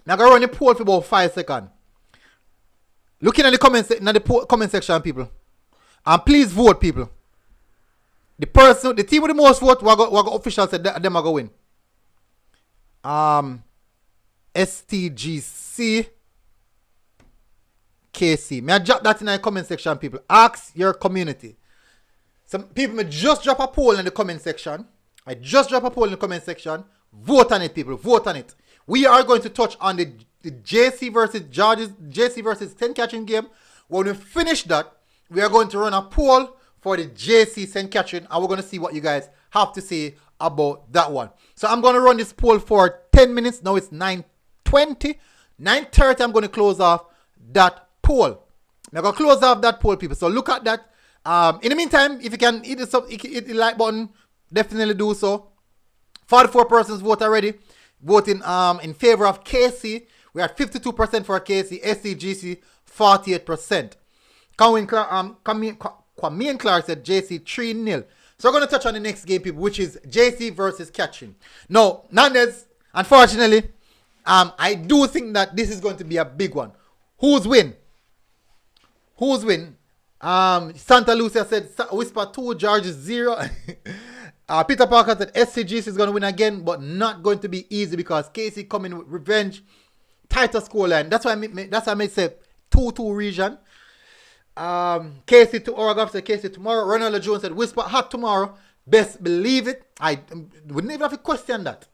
I'm going to run the poll for about 5 seconds. Looking at the comment section, people. And please vote, people. The team with the most vote, what official said them are going to win. STGC KC. May I drop that in the comment section, people? Ask your community. Some people may just drop a poll in the comment section. I just drop a poll in the comment section. Vote on it, people. Vote on it. We are going to touch on the JC versus George's JC versus 10 catching game. When we finish that, we are going to run a poll for the JC St. Catherine, and we're going to see what you guys have to say about that one. So I'm going to run this poll for 10 minutes. Now it's 9:20. 9:30, I'm going to close off that poll. I'm going to close off that poll, people. So look at that. In the meantime, if you can hit the like button, definitely do so. 44 persons vote already. Voting in favor of KC. We are 52% for KC. SCGC 48%. Kwame Clark said JC 3-0. So we're going to touch on the next game, people, which is JC versus Catching. Now, Nandez, unfortunately, I do think that this is going to be a big one. Who's win? Santa Lucia said Whisper 2, George 0. Peter Parker said SCGC is going to win again, but not going to be easy because KC coming with revenge. Tighter scoreline. That's why I may say 2-2 region. KC to Oregon said KC tomorrow. Ronald Jones said Whisper hot tomorrow. Best believe it. I wouldn't even have to question that.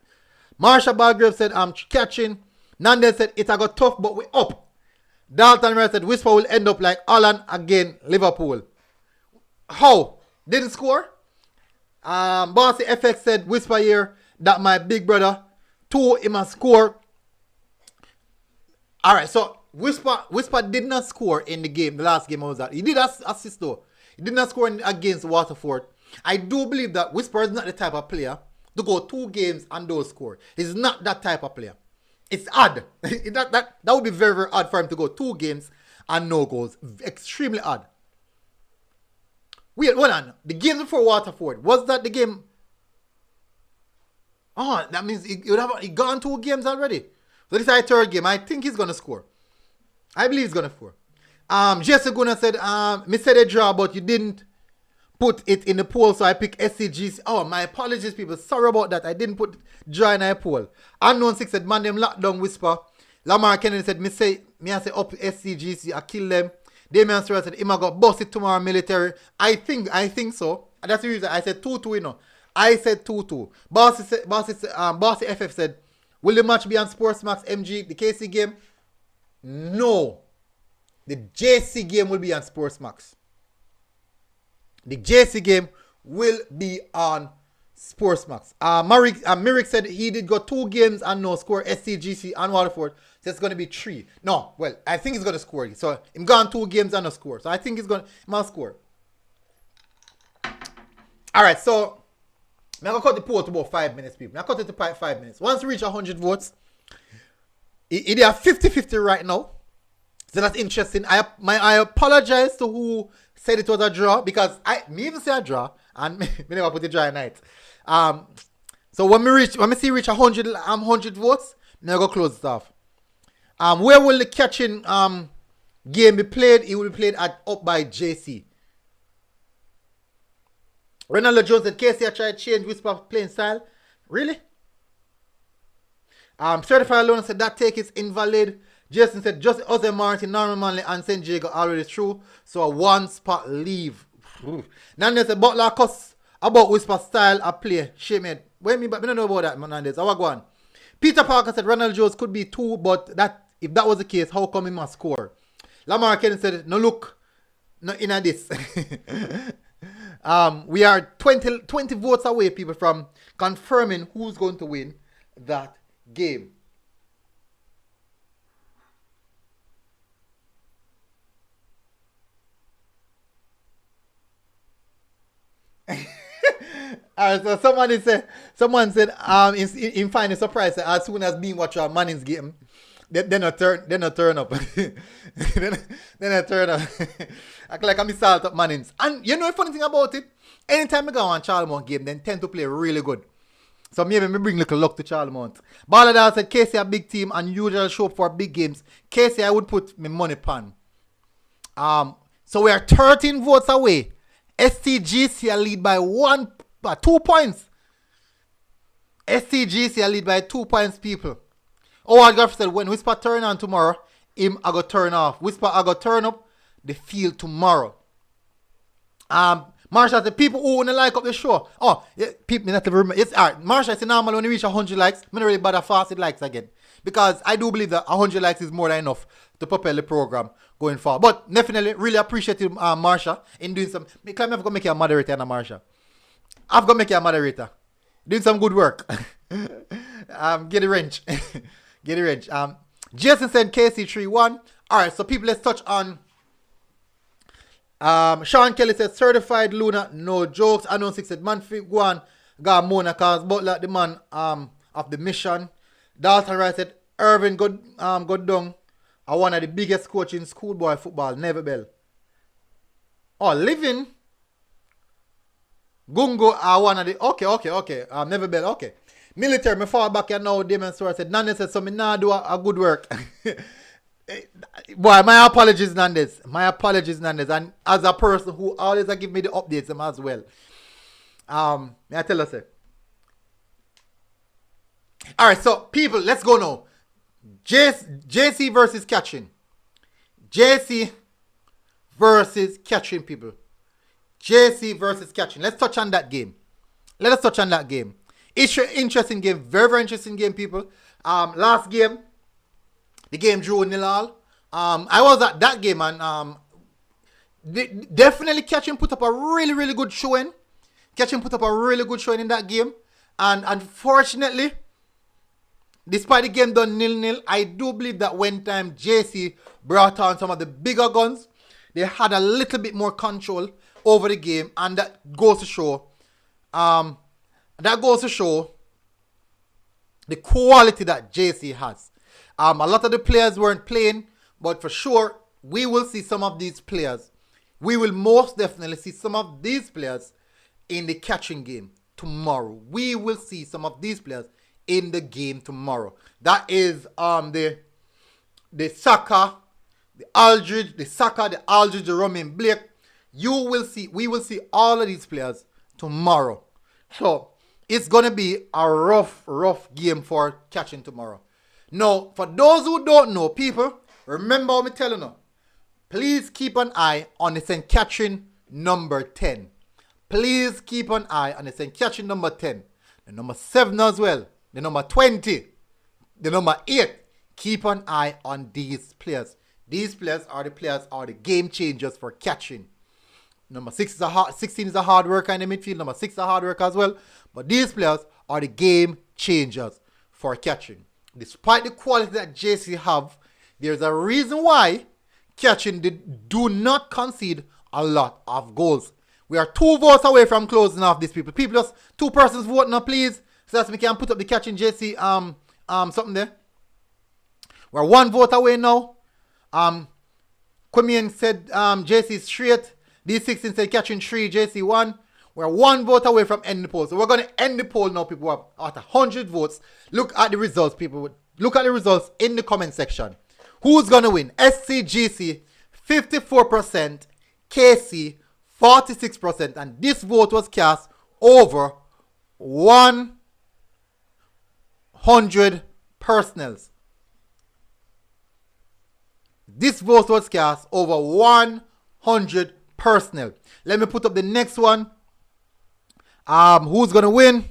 Marsha Balgrave said Catching. Nandez said it got tough, but we up. Dalton Ray said Whisper will end up like Holland again, Liverpool. How? Didn't score? Bossy FX said Whisper here that my big brother 2 him a score. Alright, so Whisper did not score in the game, the last game I was at. He did assist though. He did not score against Waterford. I do believe that Whisper is not the type of player to go 2 games and don't score. He's not that type of player. It's odd. that would be very, very odd for him to go 2 games and no goals. Extremely odd. Wait, hold on. The game before Waterford, was that the game? Oh, that means he gone 2 games already. So this is our 3rd game. I think he's going to score. I believe he's going to score. Jesse Guna said, me said a draw, but you didn't put it in the poll, so I picked SCGC. Oh, my apologies, people. Sorry about that. I didn't put draw in a poll. Unknown 6 said, man, them lockdown Whisper. Lamar Kennedy said, me say up SCGC, I kill them. Damian Suarez said, him I got busted tomorrow military. I think so. And that's the reason I said 2-2, you know. I said 2-2. Bossy FF said, will the match be on Sportsmax MG, the KC game? No. The JC game will be on Sportsmax. The JC game will be on Sportsmax. Merrick said he did go 2 games and no score. SCGC and Waterford. So it's going to be 3. No, well, I think he's going to score. So he's gone 2 games and no score. So I think he must score. Alright, so I'm going to cut the poll to about 5 minutes, people. I'm going to cut it to 5 minutes. Once we reach 100 votes, it are 50-50 right now. So that's interesting. I apologize to who said it was a draw because me even say a draw and me never put a draw in it. So when we reach 100 votes, I'm gonna close it off. Where will the Catching game be played? It will be played up by JC. Ronald Jones said KC tried to change Whisper playing style. Really? Certified Alone said that take is invalid. Jason said just Jose Martin, Norman Manley, and St. Jago already through. So a 1 spot leave. Nandez said Butler cuss about Whisper style of play. Shame it. What me, but I don't know about that, Nandez. How go on? Peter Parker said Ronald Jones could be 2, but that if that was the case, how come he must score? Lamar Kennedy said no look, no in this. We are 20 votes away, people, from confirming who's going to win that game. Alright, so someone said in finding surprise that as soon as being watch our Manning's game, they not turn up. They not turn up. Act like I'm salt up Manning's. And you know the funny thing about it? Anytime I go on Charlemont game, they tend to play really good. So maybe me bring little luck to Charlemont. Balladar said KC a big team and usually show up for big games. KC I would put my money pan. So we are 13 votes away. STGC are lead by 2 points. STGC are lead by 2 points, people. Howard Gaff said when Whisper turn on tomorrow, him I go turn off. Whisper I go turn up the field tomorrow. Marsha said people who wanna like up the show. Oh, yeah, people not remember. It's alright. Marsha said normally when you reach 100 likes, I'm not really bother fasted likes again. Because I do believe that 100 likes is more than enough to propel the program going forward. But definitely really appreciate you, Marsha, in doing some. I've got to make you a moderator, Anna Marsha. I've got to make you a moderator. Doing some good work. Get the wrench. Get the wrench. Jason said KC 3-1. Alright, so people, let's touch on. Sean Kelly said certified Luna, no jokes. I know 6 said man fit go on. Got Mona cause but like the man of the mission. Dalton Rice said Irvin got down. Are one of the biggest coach in schoolboy football, Never Bell. Oh, Living. Gungo are one of the okay. Never Bell, okay. Military, me fall back here now, Damon Stewart said Nandes said so me nah do a good work. Boy, my apologies, Nandes. And as a person who always give me the updates as well. I tell us it. Alright, so people, let's go now. JC versus catching. JC versus catching, people. JC versus catching. Let's touch on that game. Let us touch on that game. It's an interesting game. Very, very interesting game, people. Last game, the game drew 0-0. I was at that game and definitely Catching put up a really, really good showing. Catching put up a really good showing in that game. And unfortunately, despite the game done 0-0, I do believe that when time JC brought on some of the bigger guns, they had a little bit more control over the game, and that goes to show the quality that JC has. A lot of the players weren't playing, but for sure, we will see some of these players. We will most definitely see some of these players in the catching game tomorrow. We will see some of these players in the game tomorrow. That is the Saka, the Aldridge, the Romain Blake. We will see all of these players tomorrow. So it's gonna be a rough game for Catching tomorrow. Now, for those who don't know, people, remember what I'm telling you. Please keep an eye on the St. Catherine number 10. Please keep an eye on the St. Catherine number 10. The number 7 as well. The number 20. The number 8. Keep an eye on these players. These players are the game changers for Catching. Number 16 is a hard worker in the midfield. Number 6 is a hard worker as well. But these players are the game changers for Catching. Despite the quality that JC have, there's a reason why Catching do not concede a lot of goals. We are 2 votes away from closing off these people. People, just 2 persons vote now, please. So that we can put up the Catching JC something there. We're 1 vote away now. Quimian said JC straight. D16 said Catching 3, JC 1. We're 1 vote away from ending the poll. So we're going to end the poll now, people. We're at 100 votes. Look at the results, people. Look at the results in the comment section. Who's going to win? SCGC, 54%. KC, 46%. And this vote was cast over 100 personals. This vote was cast over 100 personnel. Let me put up the next one. Who's gonna win?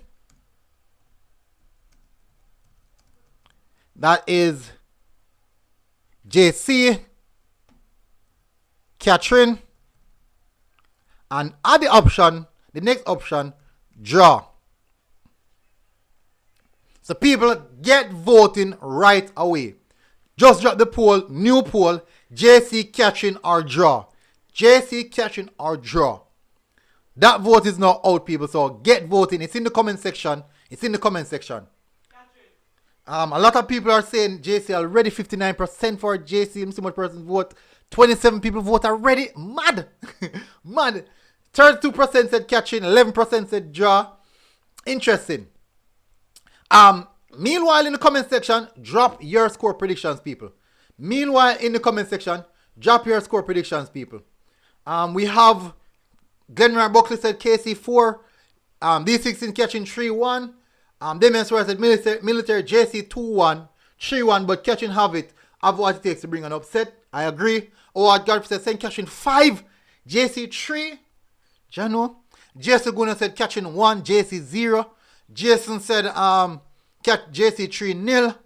That is JC, Catherine, and add the next option, draw. So people get voting right away. Just drop the poll, new poll, JC catching or draw. JC catching or draw. That vote is now out, people. So get voting. It's in the comment section. It's in the comment section. A lot of people are saying JC already 59% for JC. So much person vote. 27 people vote already. Mad. Mad. 32% said catching. 11% said draw. Interesting. Meanwhile, in the comment section, drop your score predictions, people. Meanwhile, in the comment section, drop your score predictions, people. We have Glenroy Buckley said KC 4. D16 catching 3-1. Damian Suarez said military JC 2-1. 3-1, but catching have it. Have what it takes to bring an upset. I agree. Howard Garf said St. catching 5. JC 3. Jano. Jason Guna said catching 1. JC 0. Jason said catch JC 3-0.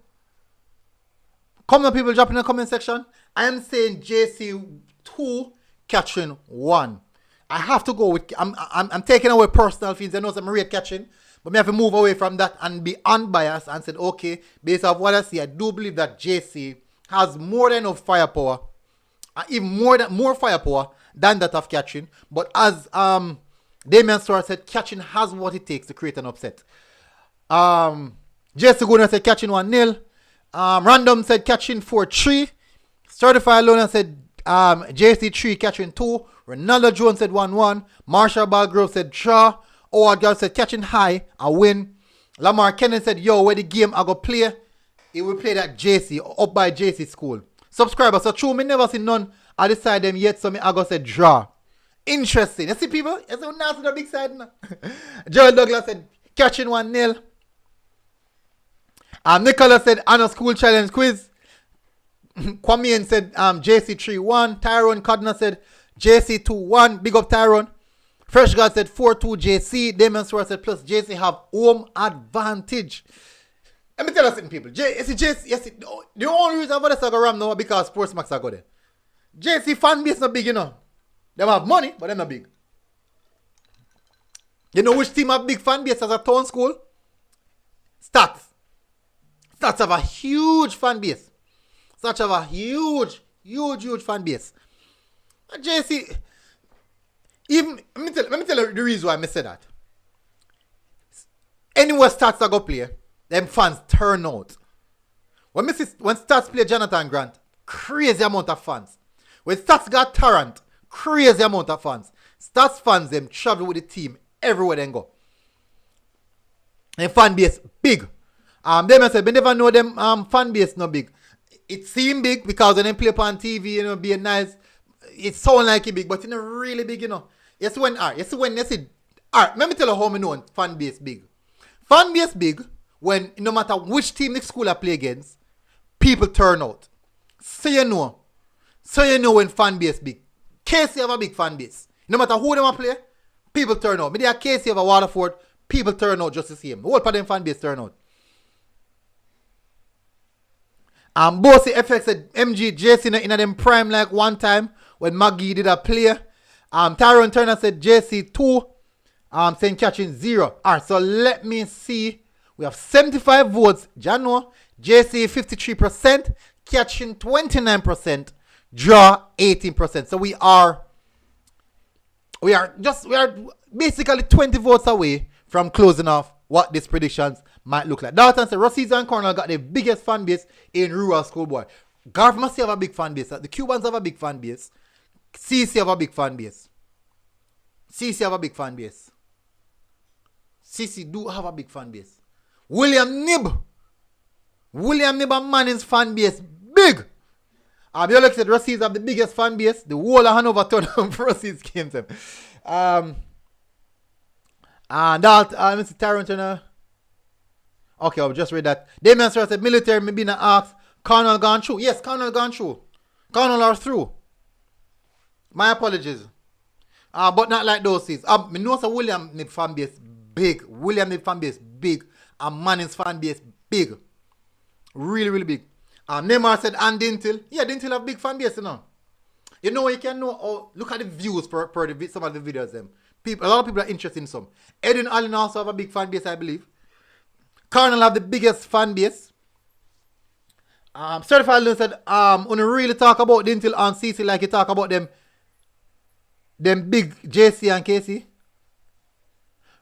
Come on, people, drop in the comment section. I am saying JC 2 catching 1. I have to go with I'm taking away personal feelings. I know some rate catching, but I have to move away from that and be unbiased and said, okay, based on what I see, I do believe that JC has more than enough firepower, even more firepower than that of catching. But as Damian Suarez said, catching has what it takes to create an upset. Jesse Guna said catching 1-0. Random said catching 4-3. Certified Lona said JC 3 catching 2. Ronaldo Jones said 1-1. Marshall Balgrove said draw. Howard Garf said catching high, a win. Lamar Kennedy said, yo, where the game I go play? He will play that JC, up by JC school. Subscribers, so true, me never see none. I decide them yet, so me I go say draw. Interesting. You see people? You see now to the big side now. Joel Douglas said catching 1-0. Nicholas said Anna School Challenge Quiz. Kwame said JC 3-1. Tyrone Codner said JC 2-1. Big up Tyrone. Fresh God said 4-2 JC. Damon Suarez said plus JC have home advantage. Let me tell you something, people. The only reason I'm going to go around now because Sports Max are good there. JC fan base not big, you know. They have money, but they're not big. You know which team have big fan base as a town school? Stats. Stats have a huge fan base. Stats have a huge fan base. And JC, even let me tell you the reason why I say that. Anywhere Stats are go play, them fans turn out. When Stats play Jonathan Grant, crazy amount of fans. When Stats got Tarrant, crazy amount of fans. Stats fans them travel with the team everywhere they go. And fan base big. Them said, we never know them fan base no big. It seem big because when they play up on TV, you know, being nice, it sound like it big, but it's not really big, you know. Let me tell you how I know fan base big. Fan base big when no matter which team the school I play against, people turn out. So you know when fan base big. KC have a big fan base. No matter who them play, people turn out. Maybe a KC have a Waterford, people turn out just to see him. The whole part of them fan base turn out. Bossy FX said MG JC in them prime like one time when Maggie did a play. Tyrone Turner said JC 2. Saying catching 0. Alright, so let me see. We have 75 votes. Jano, JC 53%, catching 29%, draw 18%. So we are basically 20 votes away from closing off what these predictions might look like. Dalton said Rossies and Cornell got the biggest fan base in rural schoolboy. Garf must have a big fan base. The Cubans have a big fan base. CC have a big fan base. CC have a big fan base. CC do have a big fan base. William Nib and Manning's fan base big. You look at Rossies have the biggest fan base. The whole of Hanover turn up for Rossies came to them. And that, Mr. Tarrant, okay, I'll just read that. Damian Suarez said military maybe not asked. Colonel gone through. Yes, Colonel gone through. Colonel are through. My apologies. But not like those things. I know so William Nib fan base big. William Nib fan base big. And Manning's fan base big. Really, really big. Neymar said and Dinthill. Yeah, Dinthill have big fan base, you know. You know, you can know, look at the views per some of the videos. A lot of people are interested in some. Edwin Allen also have a big fan base, I believe. Cardinal have the biggest fan base. Certified Lynn said, when you really talk about Dinthill and CC like you talk about them big JC and KC.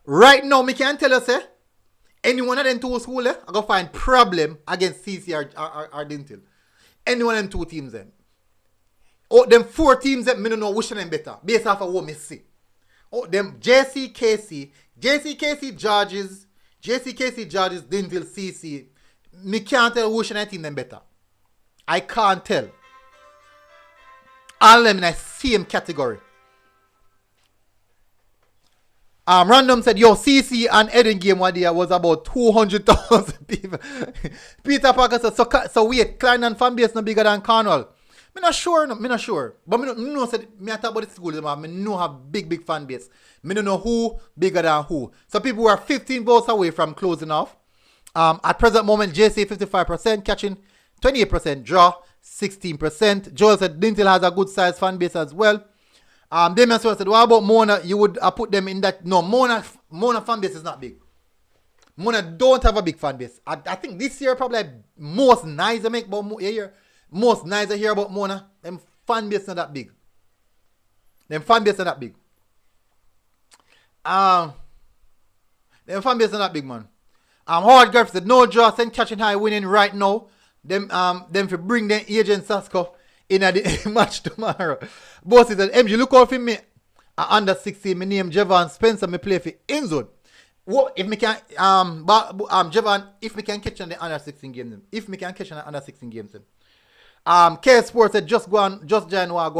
Right now, me can tell you, say, any one of them two schools, I go find problem against CC or Dinthill. Any one of them two teams, them. Oh, them four teams, them, me don't know which of them better, based off of what me see. Oh, them JC, KC, Georges, Dinthill, CC. Me can't tell which of them team them better. I can't tell. All of them in the same category. Random said, yo, CC and Eden game one day was about 200,000 people. Peter Parker said, so wait, Clarendon fan base no bigger than Cornwall. Me not sure. But me know said, me talk about the school, me know have big fan base. Me don't know who bigger than who. So people were 15 votes away from closing off. At present moment, JC 55%, catching 28%, draw 16%. Joel said, Dinthill has a good size fan base as well. Damien said, what about Mona? You would put them in that. No, Mona fan base is not big. Mona don't have a big fan base. I think this year probably most nice I make about year. Most nice I hear about Mona. Them fan base not that big. Them fan base not that big. Them fan base not that big, man. Howard Griff said, no draw, St. Catching High winning right now. Them for bring them agent Sasko in the match tomorrow. Boss said, MG, look out for me. Under 16, my name Jevan Spencer, me play for Inzone. What if me can Jevan, if me can catch on the under 16 games, if me can catch on the under 16 games, K Sports said just join what go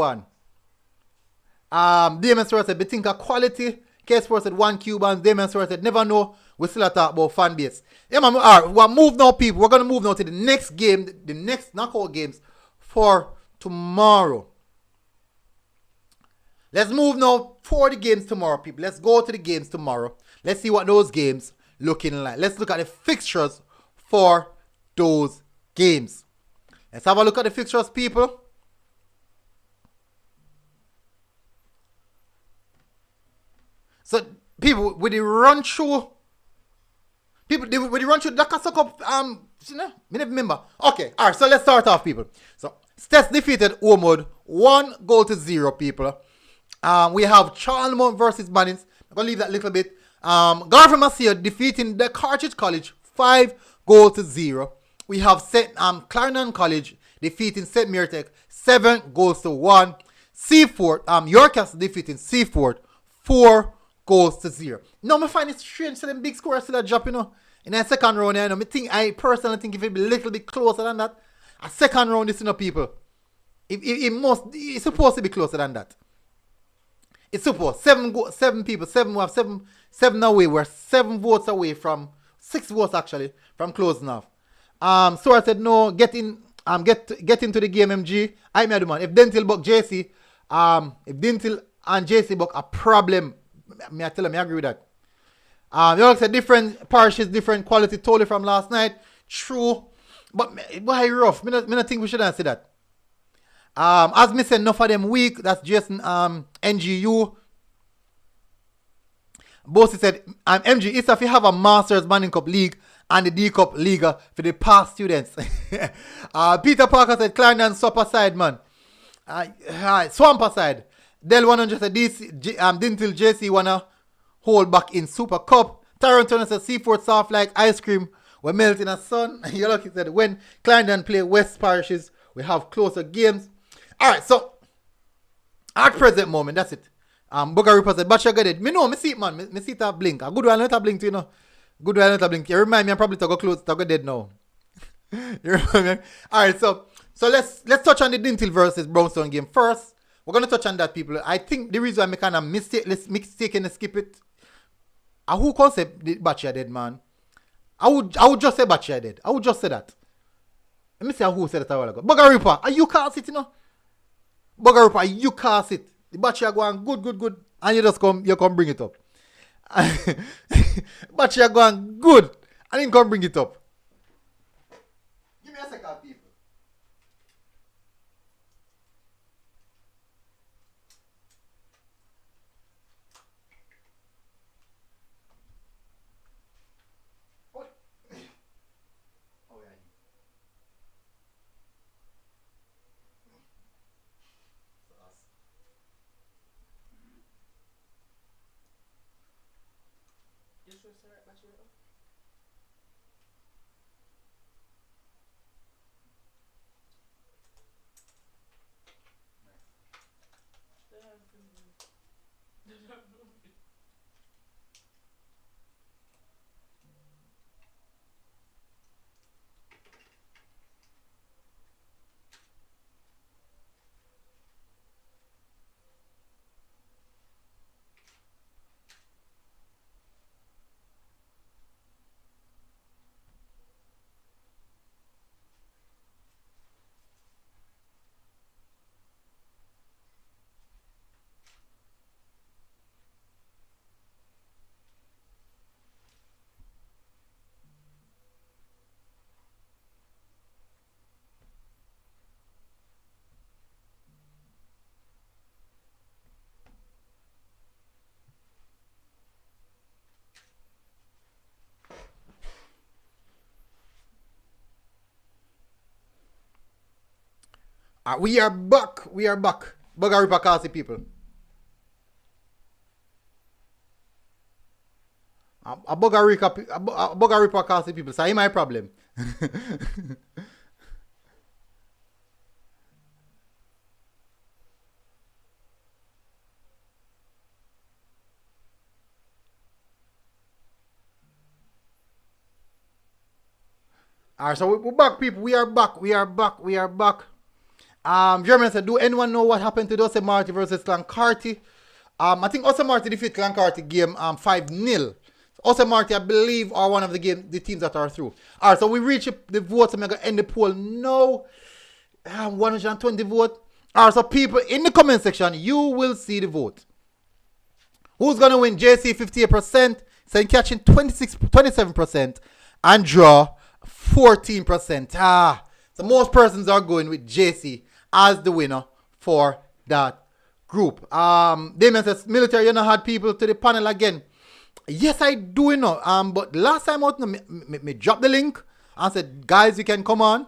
on. Damon Stewart said, think of quality. K Sports said 1 Cubans. Damon Stewart said, never know. We still talk about fan base. Yeah, man, all right, we'll move now, people. We're gonna move now to the next game, the next knockout games for tomorrow. Let's move now for the games tomorrow, people. Let's go to the games tomorrow. Let's see what those games looking like. Let's look at the fixtures for those games. Let's have a look at the fixtures, people. So, people, with the run through, with the run through Dacosta Cup, you know, me never remember. Okay, all right, so let's start off, people. So, Stets defeated Ormond 1-0, people. We have Charlemont versus Bannings. I'm going to leave that a little bit. Garfield Massey defeating the Cartridge College 5-0. We have Clarendon College defeating St. Mary 7-1. Seaford, Yorkcastle defeating Seaford 4-0. Now, I find it strange, so them big scores still a drop, you know, in the second round. You know, I personally think if it be a little bit closer than that, a second round is, you know, people. It's supposed to be closer than that. It's supposed. Seven away. We're 7 votes away from 6 votes actually from closing off. So I said no. Get into the game, MG. I made man. If Dinthill buck JC, if Dinthill and JC buck a problem, I tell them I agree with that. You know, said different parishes, different quality totally from last night. True, but why rough? Me not think we shouldn't say that. As me said, enough of them weak. That's Jason NGU. Bossy said, MG, it's if you have a Masters Manning Cup League and the D Cup League for the past students. Peter Parker said, Clarendon Supper side, man. Swamper side. Del 100 said, Dinthill JC wanna hold back in Super Cup. Taranton said, Seaford soft like ice cream. We melt in the sun. Yoloki said, when Clarendon play West Parishes, we have closer games. Alright, so at present moment, that's it. Booger Ripper said, Batcha got it. Me know, me see it, man. Me see it blink. A good one, let it blink, you know. Good one, let it blink. You remind me, I'm probably to go close, to go dead now. You remind me? Alright, so let's touch on the Dinthill versus Brownstone game first. We're gonna touch on that, people. I think the reason why I kind of mistaken to skip it. Who concept the Batcha dead, man? I would just say Batcha dead. I would just say that. Let me see who said it a while ago. Booger Ripper, you can't sit, you know. Booger Ripper, you can't sit. The battery are going good. And you come bring it up. Battery are going good. And you come bring it up. Give me a second, people. We are back. We are back. Bugger Ripper Kasi people. A Bugger Ripper Kasi people. So, my problem. Alright, so we're back, people. We are back. We are back. We are back. Jeremy said, do anyone know what happened to Ose Marty versus Clancarty? I think Ose Marty defeated Clancarty game 5-0. Ose Marty, I believe, are one of the teams that are through. Alright, so we reach the votes. I'm going to end the poll now. 120 votes. Alright, so people, in the comment section, you will see the vote. Who's going to win? JC 58%, St. Catching 27%, and Draw 14%. So most persons are going with JC as the winner for that group. Damien says, military, you know, had people to the panel again. Yes, I do, you know. But last time out, me dropped the link and said, guys, you can come on.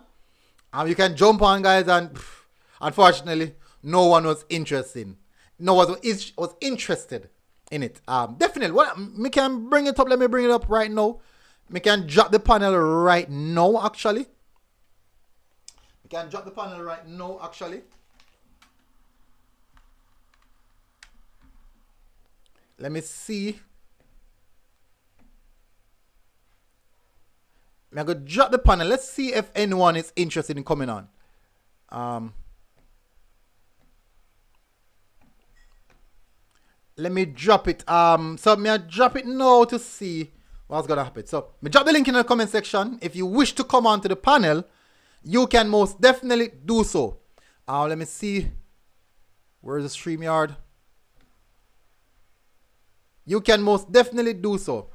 You can jump on, guys. And unfortunately, no one was interested. No one was interested in it. Definitely. Well, me can bring it up. Let me bring it up right now. Me can drop the panel right now, actually. We can drop the panel right now, actually. Let me see. I'm going to drop the panel. Let's see if anyone is interested in coming on. Let me drop it. So me drop it now to see what's going to happen. So me drop the link in the comment section. If you wish to come on to the panel, you can most definitely do so. Let me see. Where's the StreamYard? You can most definitely do so.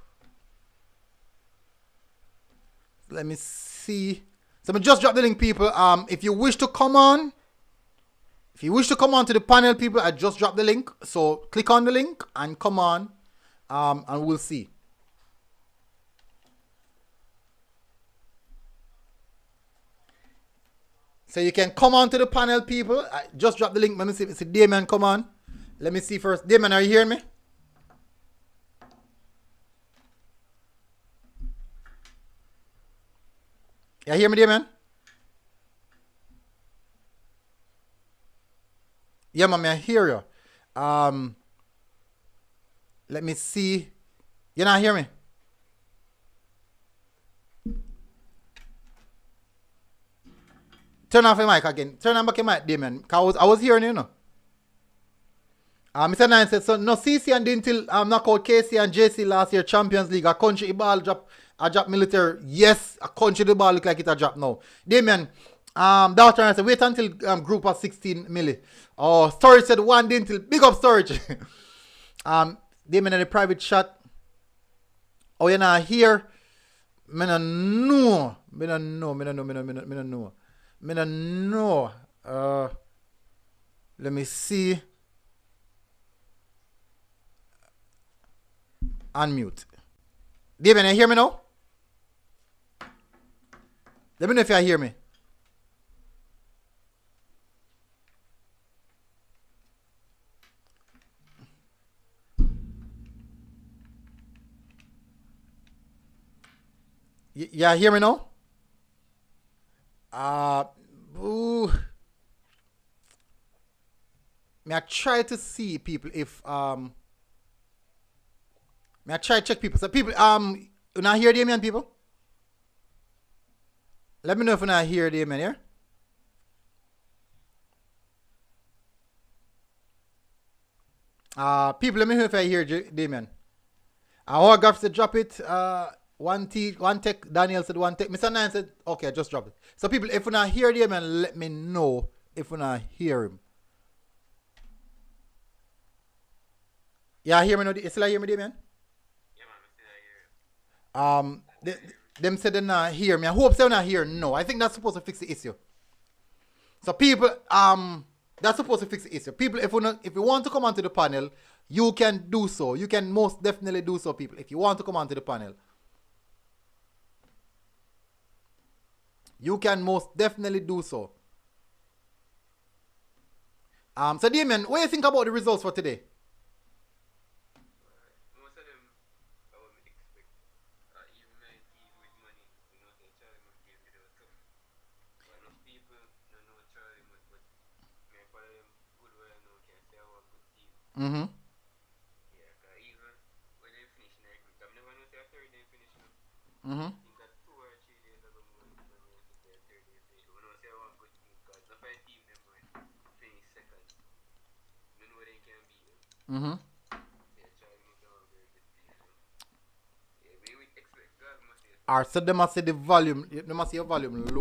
Let me see. So I just drop the link, people. If you wish to come on, to the panel, people, I just dropped the link. So click on the link and come on, and we'll see. So you can come on to the panel, people. I just dropped the link. Let me see if it's a Damien. Come on. Let me see first. Damien, are you hearing me? You hear me, Damien? Yeah, man, I hear you. Let me see. You not hear me? Turn off your mic again. Turn on back your mic, Damien. Cause I was hearing you, know. Mr. Nine said, so no CC and Dinthill knock out KC and JC last year Champions League. A country ball drop. I drop military. Yes, a country the ball look like it a drop now. Damien, Doctor said, wait until group of 16 milli. Oh, Storage said one Dinthill. Big up Storage. Damien in the private chat. Oh, you're not here. Me no know. Let me see. Unmute. Damien, you hear me now? Let me know if you hear me. Yeah, hear me now? May I try to see people if may I try to check people. So people you not hear Damien, people? Let me know if you not hear Damien here. People, let me know if I hear Damien. Holograph said drop it. One tech. Daniel said one tech. Mr. Nine said okay, just drop it. So people, if you not hear Damien, let me know if you not hear him. Yeah, hear me now. You still hear me, Damien? Yeah, man, I still hear you. Them said they not hear me. I hope they're not here. No, I think that's supposed to fix the issue. So people, that's supposed to fix the issue. People, if you want to come onto the panel, you can do so. You can most definitely do so, people. If you want to come onto the panel, you can most definitely do so. So Damien, what do you think about the results for today? Most of them, I would expect. Even my team with money, say Charlemont game they were tough. But enough people don't know Charlemont, but me follow them good well I know can say I was a good team. Mm-hmm. Yeah, cause even when they finish next week, I never know say a third day finish now. Mm-hmm. I think that 2 or 3 days ago, man, I know say a third day finish. We know say I was a good team, cause not my team them man finish second. You know they can beat them. Mm-hmm. Yeah, Charlemont are a very good team. So. Yeah, we would expect God must say Alright, so they must say the volume. They must say your volume low. the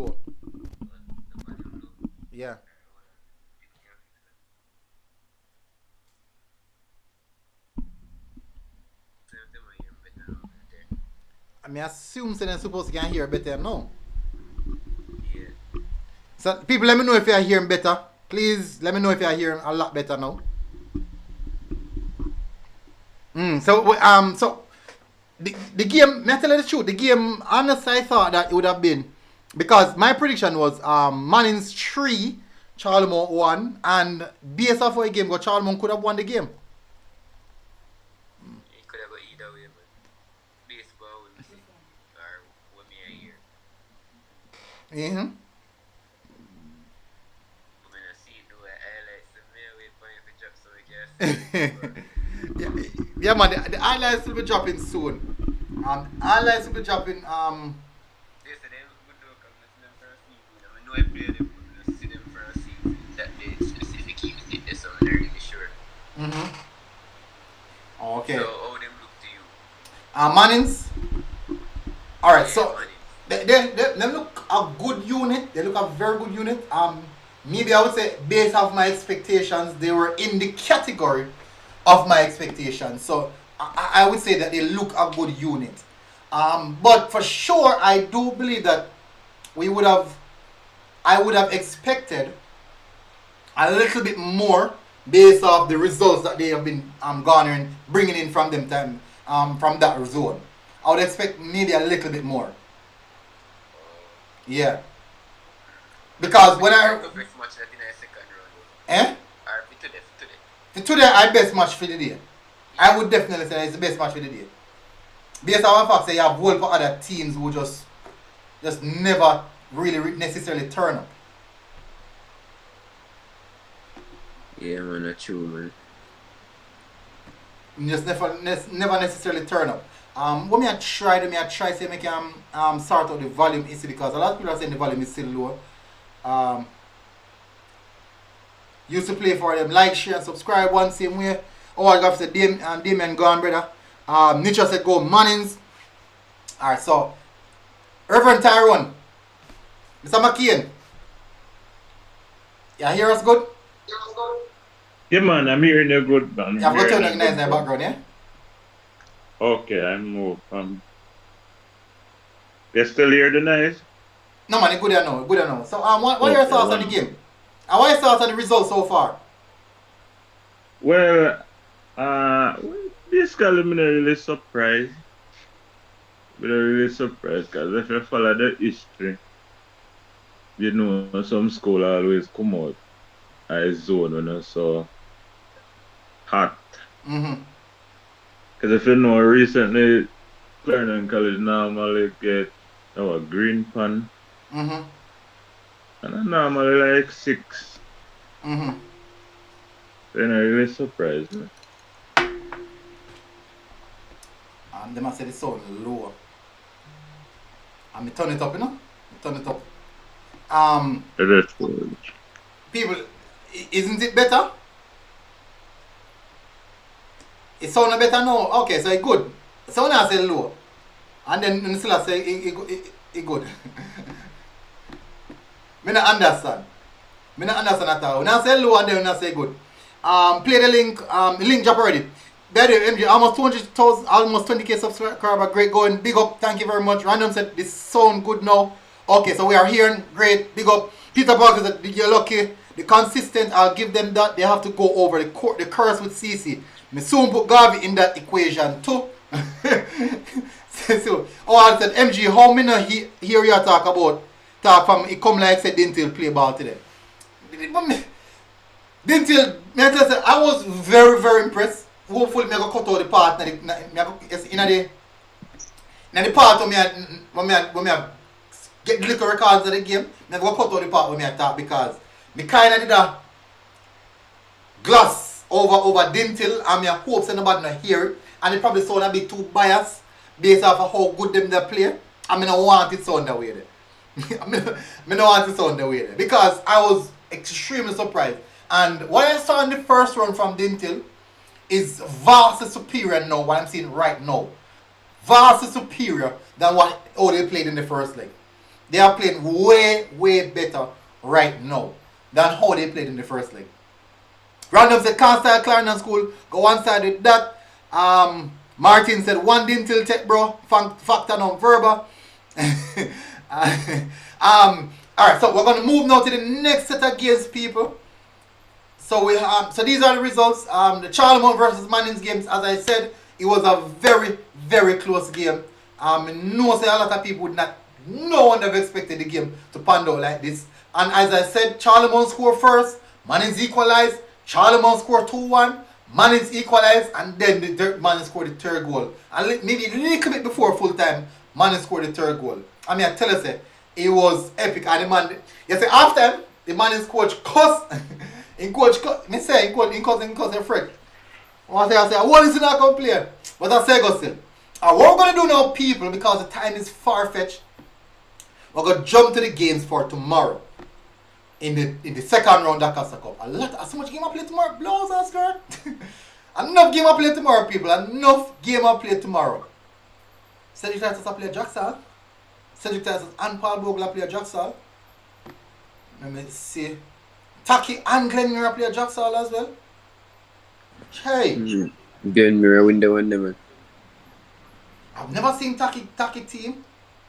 volume low. Yeah. If you can fix that. So if them are hearing better now, okay. I mean, I assume so they're supposed to can hear better now. Yeah. So people, let me know if you are hearing better. Please let me know if you are hearing a lot better now. So the game, may I tell you the truth, the game, honestly, I thought that it would have been, because my prediction was Manning's 3, Charlemont 1, and based off of the game, Charlemont could have won the game. It could have got either way, man. Baseball, we see. Or what me I hear. Mm-hmm. I'm gonna see do a highlights and me wait for him to drop so we can see. Yeah, man, the highlights will be dropping soon. Highlights will be dropping, They say they look good though, because I see them for a season. I know I play them, but I see them for a season. That they specifically did this, so I'm not really sure. Okay. So how them look to you? Mannings. Alright, Yeah, so money. they look a good unit. They look a very good unit. Maybe I would say based off my expectations, they were in the category of my expectations. So I would say that they look a good unit. But for sure, I do believe that I would have expected a little bit more based off the results that they have been garnering, bringing in from them time, from that zone. I would expect maybe a little bit more. Yeah. Because when I Best match that in a second round. eh? Or for today. Today I best match for the day. I would definitely say it's the best match for the day. Based on the fact that you have world for other teams who just never really necessarily turn up. Yeah, man, that's true, man. Just never necessarily turn up. What me I try say make sort out the volume issue, because a lot of people are saying the volume is still low. Used to play for them. Like, share, and subscribe one same way. Oh, I got to say Damien gone, brother. Nietzsche said go Mannings. Alright, so Reverend Tyrone, Mr. McKean, you hear us good? Yeah, man, I'm hearing you good, man. You have got to turn nice in the background, yeah? Okay, I move. You still hear the noise? No, man, it's good now. So, what are your thoughts on the game? And what are your thoughts on the results so far? Well, basically, I'm not really surprised. I'm not really surprised, because if you follow the history, you know, some school always come out as zone when it's so hot. Mm-hmm. Because if you know, recently, Clarendon College normally get our green pan. Mm-hmm. And I normally like 6. Mm-hmm. Then I really surprised me. And they must say the sound low. And me turn it up, you know? Turn it up. People, isn't it better? It sound better now. Okay, so it good. So now I say low. And then still I say it good. Me not understand. At all. When I say low and then when I say good. Play the link. The link drop already. By the way, MJ, almost 200,000, almost 20k subscriber. Great going. Big up. Thank you very much. Random said this sound good now. Okay, so we are hearing. Great. Big up. Peter Parker said you're lucky. The consistent, I'll give them that. They have to go over the curse with CC. Me soon put Garvey in that equation too. So, I said, MG, how many hear you talk from it come like said Dinthill play ball today? Dinthill, I was very, very impressed. Hopefully, I go cut out the part in the part when I get the little records of the game. I go cut out the part when I talk because me kind of did a gloss over Dinthill and I hope that nobody not hear it. And it probably sound a bit too biased based off of how good them they play. I mean, I want it sound that way there. I don't want it sound that way there. Because I was extremely surprised. And what I saw in the first round from Dinthill is vastly superior now, what I'm seeing right now. Vastly superior than how they played in the first leg. They are playing way, way better right now than how they played in the first leg. Random said, can't start Clarendon School, go one side with that. Martin said, one Dinthill tech, bro, factor non verbal. Alright, so we're going to move now to the next set of games, people. So we have, so these are the results. The Charlemont versus Manning's games, as I said, it was a very, very close game. I know say a lot of people would not, no one have expected the game to pan out like this. And as I said, Charlemont scored first, Manning's equalized, Charlemont scored 2-1, Manning's equalized, and then Manning scored the third goal. And maybe a little bit before full time, Manning scored the third goal. I mean, I tell you, say, it was epic. And the man, you say, after the Manning's coach cussed. In coach, me say, in coach, Fred. I say, what is it not going to play? But I say, go still. What we're going to do now, people, because the time is far-fetched, we're going to jump to the games for tomorrow. In the second round of Dacosta Cup. So much game I play tomorrow. Blows us, girl. Enough game I play tomorrow, people. Enough game I play tomorrow. Cedric Titus play Jackson. Cedric Titus and Paul Bogle play Jackson. Let me see. Taki and Glenn Mirror play Jackson as well. Hey. Glenn Mirror win the one, man. I've never seen Taki team.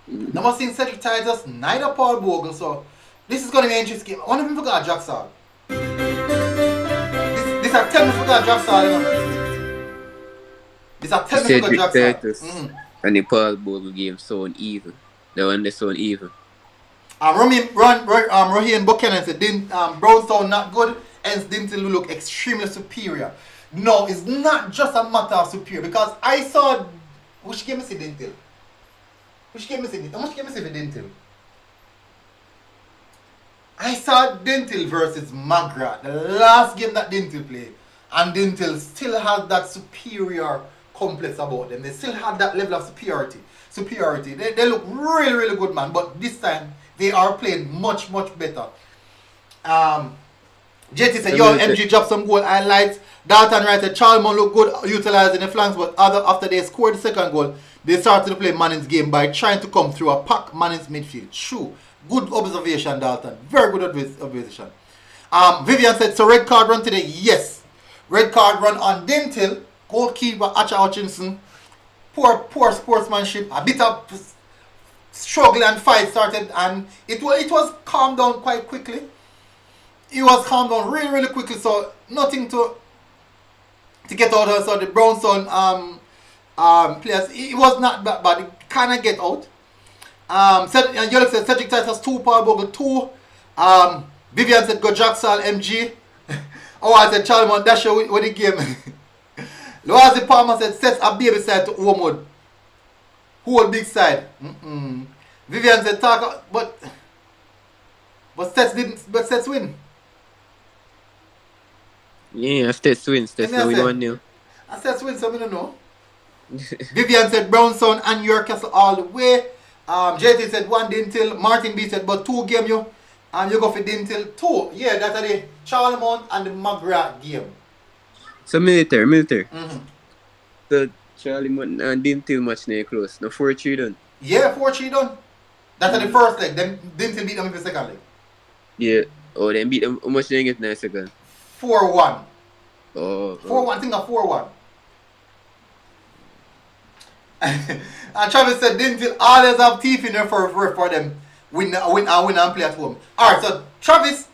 Never seen Cedric Titus, neither Paul Bogle, so this is going to be an interesting game. I wonder if we forgot Jackson. This are 10 we forgot Jackson, you know. This are 10 we forgot Jackson. And the Paul Bogle game so uneven. The one that's so uneven. Raheem Buchanan said Brownstown not good, hence Dinthill look extremely superior. No, it's not just a matter of superior because I saw which game is it Dinthill? Which game is it? How much game is it for Dinthill? I saw Dinthill versus Magra, the last game that Dinthill played, and Dinthill still had that superior complex about them. They still had that level of superiority. They look really, really good, man. But this time they are playing much, much better. JT said, yo, MG dropped some goal highlights. Dalton Wright said, Charlemont look good utilizing the flanks, but after they scored the second goal, they started to play Manning's game by trying to come through a pack Manning's midfield. True. Good observation, Dalton. Very good observation. Vivian said, so red card run today? Yes. Red card run on Dinthill. Goalkeeper Acha Hutchinson. Poor sportsmanship. A bit of struggle and fight started, and it was calmed down quite quickly. It was calmed down really, really quickly, so nothing to get out of. So the Brownstone players, it was not that bad. It kind of get out. Yolik said Cedric Titus 2, Paul Bogle 2. Vivian said go Jackson MG. I said Charlemont Dasher with the game. Loazi Palmer said sets a baby side to Wormwood. Whole big side. Vivian said talk, but Sets win. Yeah, Sets win. Sets win 1-0. Sets win, so I don't know. Vivian said Brownstone and Newcastle all the way. JT said 1 Dinthill. Martin B said but 2 game you go for Dinthill 2. Yeah, that's the Charlemont and the Magra game. So military. So Charlemont and Dinthill match near close. No 4-3 done. Yeah, 4-3 done. That's the first leg. Then Dinthill beat them in the second leg. Yeah. Oh, then beat them. How much they get in the second? 4-1. Oh. 4-1. I think of 4-1. And Travis said Dinthill always have teeth in there for them win and play at home. Alright, so Travis,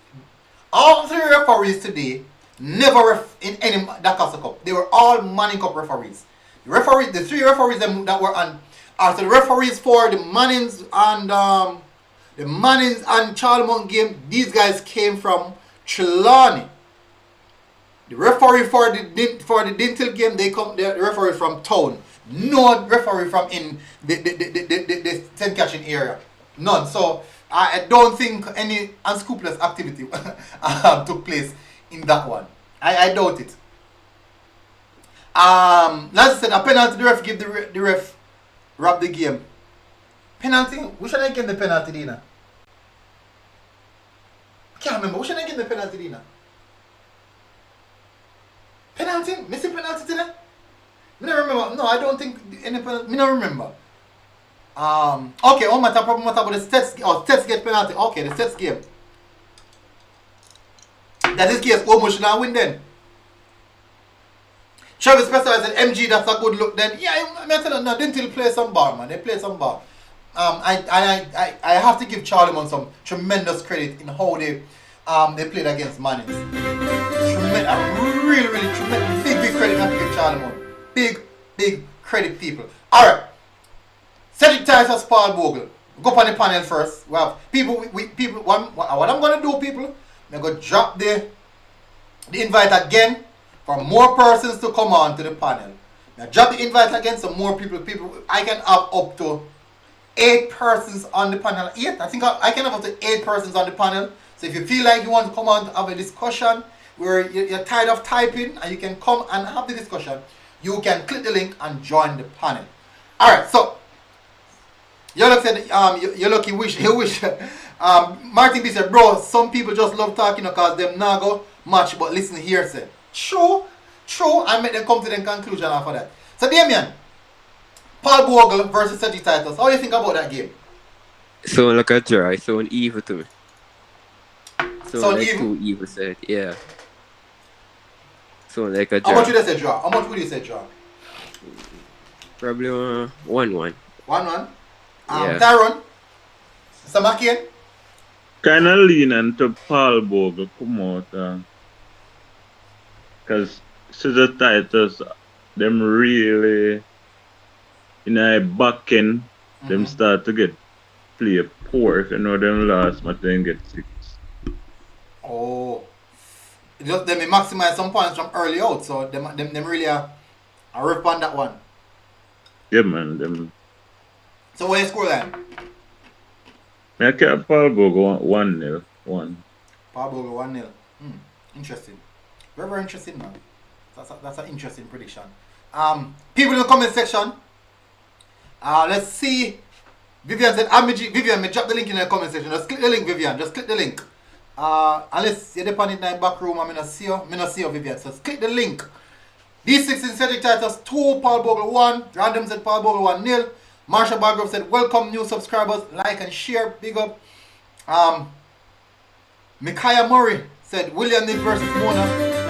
all 3 referees today never ref in any Dacosta Cup. They were all Manning Cup referees. The 3 referees that were on are the referees for the Mannings and Charlemont game. These guys came from Trelawney. The referee for the Dinthill game, the referee from town. No referee from in the St. Catherine area. None. So I don't think any unscrupulous activity took place in that one. I doubt it. Like I said, a penalty, the ref give the ref wrap the game. Penalty? Who should I get the penalty, Dina? I can't remember. Who should I get the penalty, Dina? Penalty? Missing penalty today? I don't remember. No, I don't think any penalty. I don't remember. Okay, all my problem about the Stats get penalty. Okay, the Stats game. That is case almost should not win then. Travis Spencer said MG, that's a good look then. Yeah, I'm telling you, no, Dinthill play some ball, man. They play some ball. I have to give Charlemont some tremendous credit in how they played against Mannings. Really tremendous, big credit have to give Charlemont. Big credit, people. Alright. Cedric Titus, Paul Bogle. Go up on the panel first. We have people, what I'm going to do, people, I'm going to drop the invite again for more persons to come on to the panel. Now drop the invite again so more people, I can have up to 8 persons on the panel. 8? I think I can have up to 8 persons on the panel. So if you feel like you want to come on to have a discussion where you're tired of typing and you can come and have the discussion, you can click the link and join the panel. Alright, so Yolok said, Yolok, he wish Martin B said, bro, some people just love talking because them not go much but listen here, say. True, I make them come to the conclusion after that. So Damien, Paul Bogle versus Cedric Titus, how do you think about that game? Sound like a draw, it sound evil to me. Sound like evil? 2 evil said, yeah. Sound like a draw. How much would you say draw? How much would you say draw? Probably 1-1. 1-1? Yeah. Tyron? Mr. McCain? Kind of lean into Paul Bogle come out. Because Cedric Titus, them really, in a back end, them start to get play poor. If you know them last match, then get 6. Oh. Just them maximize some points from early out, so them really are rip on that one. Yeah, man. Them. So what is score line? I can't Paul Bogle 1-0. 1. Paul Bogle 1-0. Interesting. Very interesting, man. That's an interesting prediction. People in the comment section. Let's see. Vivian said, Vivian, drop the link in the comment section. Just click the link, Vivian. Just click the link. Unless you're depending in the back room, I'm not see you, Vivian. So click the link. D6 in Cedric Titus 2, Paul Bogle 1. Random said Paul Bogle 1-0. Marsha Bargrove said, welcome new subscribers. Like and share. Big up. Micaiah Murray said, William Nick versus Mona.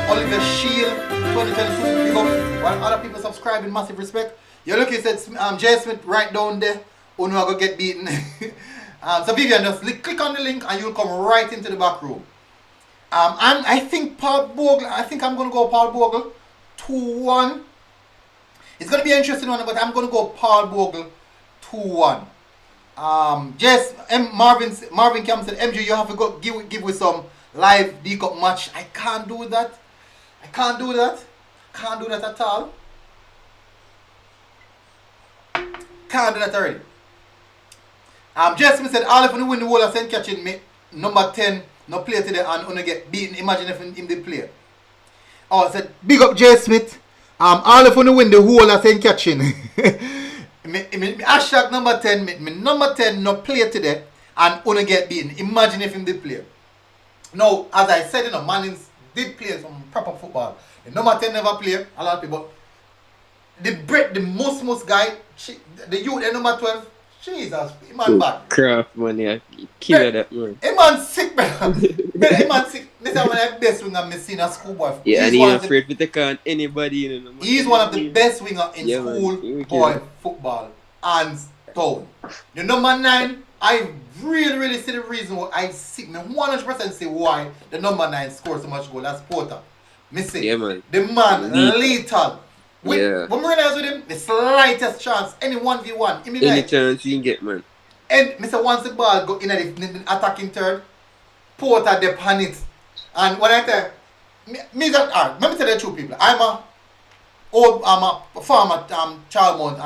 Oliver Shield 2022. Big up. While other people subscribing, massive respect. You're looking, said Jay Smith right down there. Uno are going to get beaten. So Vivian, just click on the link and you'll come right into the back room. And I think Paul Bogle, I'm going to go Paul Bogle 2-1. It's going to be an interesting one, but I'm going to go Paul Bogle 2-1. Marvin Camp said, MG, you have to go give with some live D-Cup match. I can't do that. Can't do that at all. Can't do that already. Jasmine said, all if you win the whole of St. Catherine, me number 10 no play today and only get beaten. Imagine if him did play. Oh, I said, big up Jay Smith. All if you win the whole of St. Catherine. me hashtag number 10, me number 10 no play today and only get beaten. Imagine if him did play. Now, as I said, you know, Mannings did play some proper football. The number 10 never play, a lot of people. The most guy, the youth, the number 12, Jesus, man bad. Craft, man, yeah. Kill that, man. A man sick, man. A man sick. This is one of the best winger I've seen a schoolboy. Yeah, and he's afraid to take on anybody in the He's one of the best winger in schoolboy football. Hands down. The number 9, I really see the reason why I see, me 100% say why the number 9 scored so much goal. That's Porter. Me say, yeah, man. the man, lethal. Yeah. When we realize with him, the slightest chance, any 1v1, any chance you can get, man. And Mr. Once the ball go in the attacking third, Porter dip on it. And when I tell Let me tell you the truth, people. I'm a former Charlemont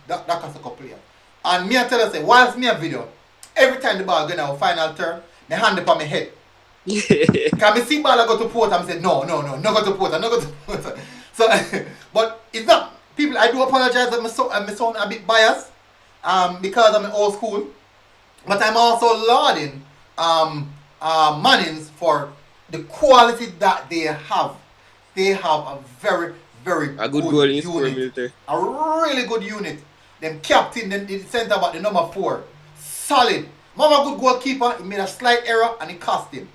Dacosta player. And me I tell you say, whilst me a video, every time the ball going out final turn, me hand upon my head. Can me see ball I go to port and say no go to port, no go to port. So but it's not people. I do apologize that I sound a bit biased because I'm old school, but I'm also lauding Mannings for the quality that they have. They have a very a good goal in score, unit, Milter. a really good unit. Them captain, then the centre back, the number 4, solid. Mama good goalkeeper. He made a slight error and it cost him.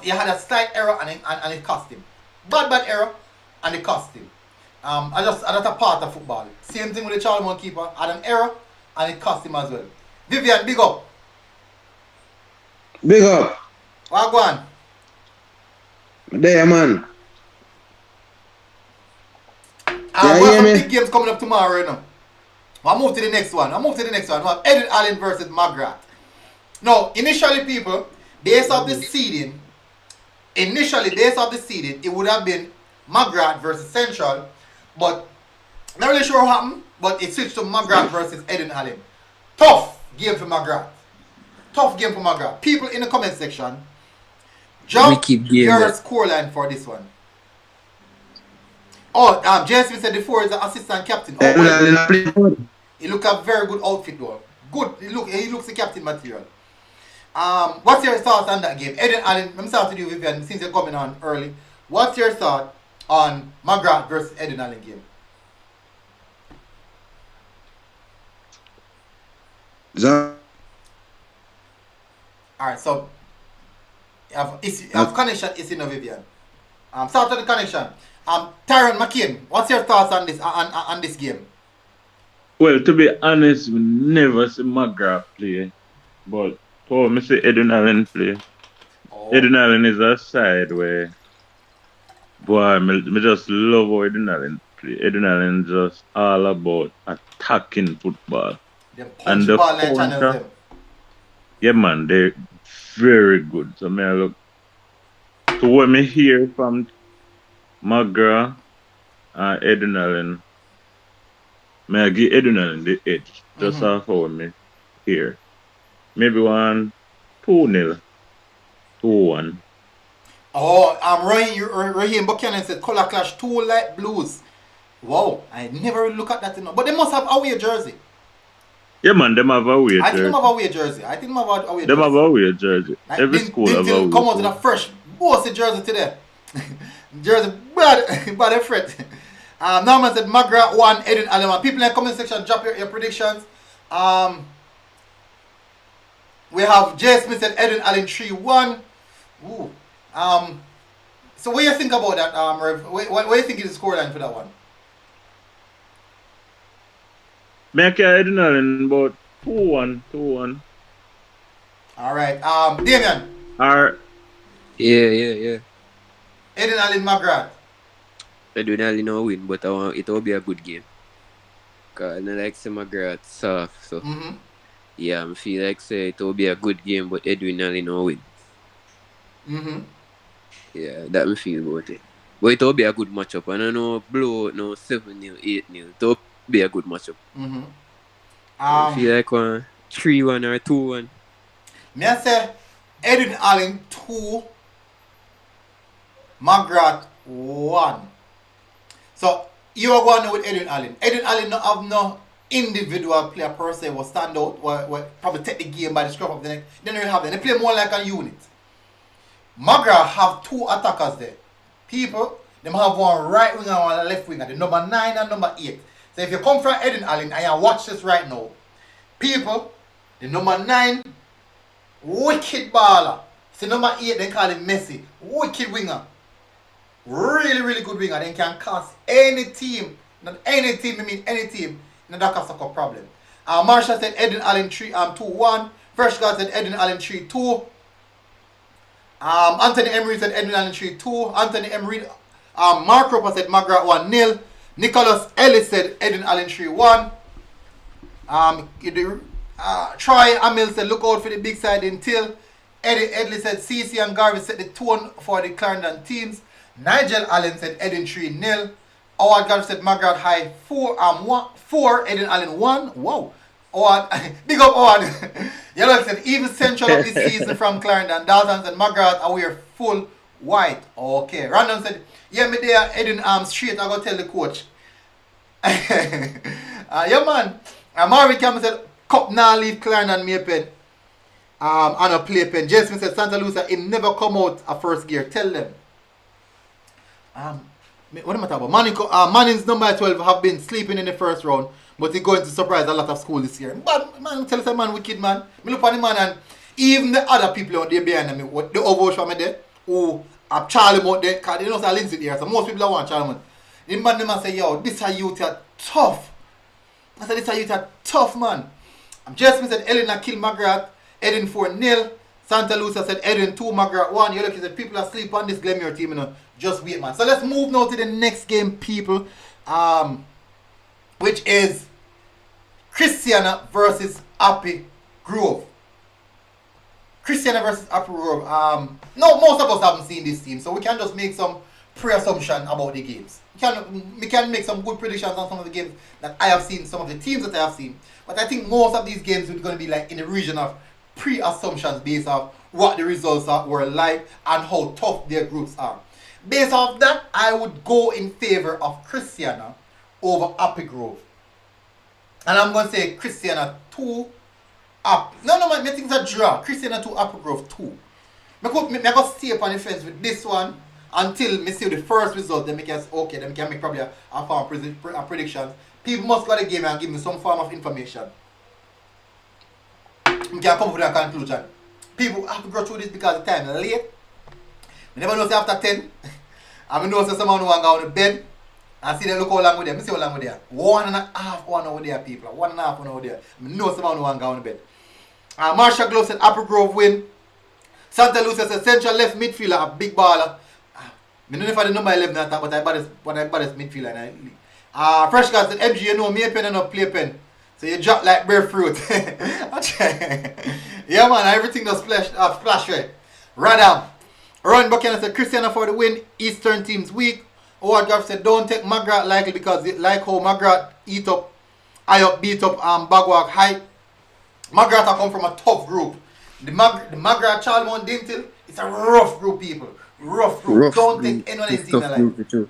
He had a slight error and it cost him. Bad error and it cost him. That's a part of football. Same thing with the Charlemont keeper. Had an error and it cost him as well. Vivian, big up. Big up. What go on? There, man. We have some big games coming up tomorrow, you know. We'll move to the next one. We have Edwin Allen versus Magrat. Now, initially, people, based off the seeding, it would have been Magrat versus Central, but not really sure what happened, but it switched to Magrat versus Edwin Allen. Tough game for Magrat. People in the comment section, drop your scoreline for this one. Oh, Jason said before is the assistant captain. Oh, well, he look a very good outfit though. Good. He looks the captain material. What's your thoughts on that game? Edwin Allen, let me start with you, Vivian, since you're coming on early. What's your thought on Magrat versus Edwin Allen game? Alright, so you have connection is in Vivian. Start with the connection. Tyron McCain, what's your thoughts on this game? Well, to be honest, we never see Magrat play. But for me see Edwin Allen play. Oh. Edwin Allen is a side where boy, me just love how Edwin Allen play. Edwin Allen just all about attacking football. And the counter, yeah man, they're very good. So me I look to what me hear from Magrat and Edwin Allen, may I give Edwin Allen the edge, just off how me hear. Maybe 1-2-0, 2-1. Oh, Raheem Buchanan said color clash 2 light blues. Wow, I never look at that, but they must have away jersey. Yeah man, them have away jersey. I think them have away jersey. Them have away jersey. Like every school have away. Come out in a fresh bossy jersey today. Jersey bad fret. Norman said Magrat 1, Edwin Allen. People in the comment section, drop your predictions. We have Jay Smith said Edwin Allen 3-1. Ooh. So what do you think about that, Rev? What do you think is the scoreline for that one? Make Edwin Allen about 2-1. Alright. Damian. Yeah. Edwin Allen Magrat. Edwin Allen no win, but it will be a good game. Cause I like say Magrat soft, so yeah, I feel like say it will be a good game, but Edwin Allen no win. Yeah, that me feel about it. But it will be a good matchup. And I know blow no 7-0, 8-0. It will be a good matchup. I feel like 3-1 or 2-1. Me I say Edwin Allen 2, Magrat 1. So you are going with Edwin Allen. Edwin Allen no have no individual player per se will stand out or probably take the game by the scruff of the neck. They don't have them. They play more like a unit. Magrat have 2 attackers there. People, them have one right winger and one left winger. The number 9 and number 8. So if you come from Edwin Allen and you watch this right now, people, the number 9, wicked baller. So number 8, they call him Messi. Wicked winger. Really, really good winger. They can cast any team. Not any team, I mean any team. In the Dacosta Cup problem. Marshall said Edwin Allen 2-1. Fresh God said Edwin Allen 3-2. Anthony Emery said Edwin Allen 3-2. Anthony Emery. Mark Roper said Magrat 1-0. Nicholas Ellis said Edwin Allen 3-1. Troy Amil said look out for the big side Dinthill. Eddie Edley said CC and Garvey set the tone for the Clarendon teams. Nigel Allen said Eden 3-0. Howard Garvey said Margaret High 4, Eden Allen 1. Wow. Howard, big up Howard. Yellow said even Central of this season from Clarendon. Dalton said Margaret are wear full white. Okay. Random said, yeah, me there Eden straight. I go tell the coach. Yeah man. Marvin Campbell said Cup now leave Clarendon Maypen. On a playpen. Jasmine said Santa Lucia him never come out a first gear. Tell them. What am I talking about? Manning's number 12 have been sleeping in the first round, but he's going to surprise a lot of school this year. But man, tell us a man wicked man. Me look on the man and even the other people out there behind me, what the overwatch from me there, who have Charlemont there, because they know say Lindsay there, so most people don't want Charlemont. The man them say, yo, this are youth are tough. I said, this are youth are tough, man. Jasmine said Elena kill Margaret. Eden 4-0. Santa Lucia said Eden 2, Margaret 1. You look, he said people are asleep on this Glenmuir team, you know. Just wait, man. So let's move now to the next game, people. Which is Christiana versus Happy Grove. Christiana versus Happy Grove. No, most of us haven't seen this team, so we can just make some pre-assumption about the games. We can make some good predictions on some of the games that I have seen, some of the teams that I have seen. But I think most of these games are going to be like in the region of pre-assumptions based off what the results were like and how tough their groups are. Based off that, I would go in favor of Christiana over Happy Grove. And I'm going to say Christiana 2 up. No, man, I think it's a draw. Christiana 2, Happy Grove 2. I go stay up on the fence with this one until I see the first result. Then I can okay, then I can make probably a form of prediction. People must go to the game and give me some form of information. We can come up with a conclusion. People have to go through this because the time is late. We never know say after 10. I know say someone who want to go on the bed and see them look how long with them. I see how long with them. 1.5 hour there, people. 1.5 hour there. I know someone who want to go on the bed. Marsha Glove said Apple Grove win. Santa Lucia said Central left midfielder, a big baller. I don't know if I the number 11 at that, but I baddest midfielder in the league. Fresh guy said MG, you know, me pen and not play pen. So you drop like bare fruit. Yeah man, everything does splash right. Radam. Ron Buchanan said Christiana for the win. Eastern teams weak. Howard Gaff said don't take Margaret likely because it like how Margaret beat up Bagwag High. Margaret have come from a tough group. The Margaret Charlemont Dinthill, it's a rough group, people. Rough group. Don't take anyone in the like.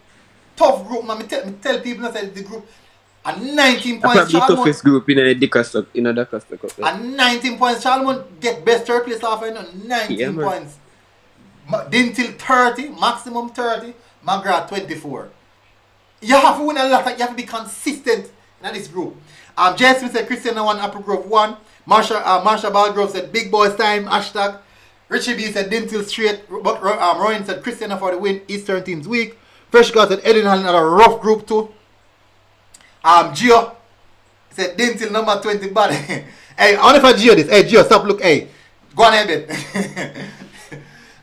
Tough group, man. Me tell people that the group. And 19 points Charlemont. Probably toughest group in the Dacosta Cup. And 19 points Charlemont get best third place off. 19 points. Dinthill 30, maximum 30. Margaret 24. You have to win a lot. You have to be consistent in this group. Jasmine said Christiana 1, Apple Grove 1. Marsha Balgrove said Big Boys time. Hashtag. Richie B said Dinthill straight. Ryan said Christiana for the win. Eastern teams weak. Fresh guy said Eden had a rough group too. Gio said Dinthill number 20 bad. Hey, I wonder if I Gio this. Hey Gio, stop look. Hey, go on ahead.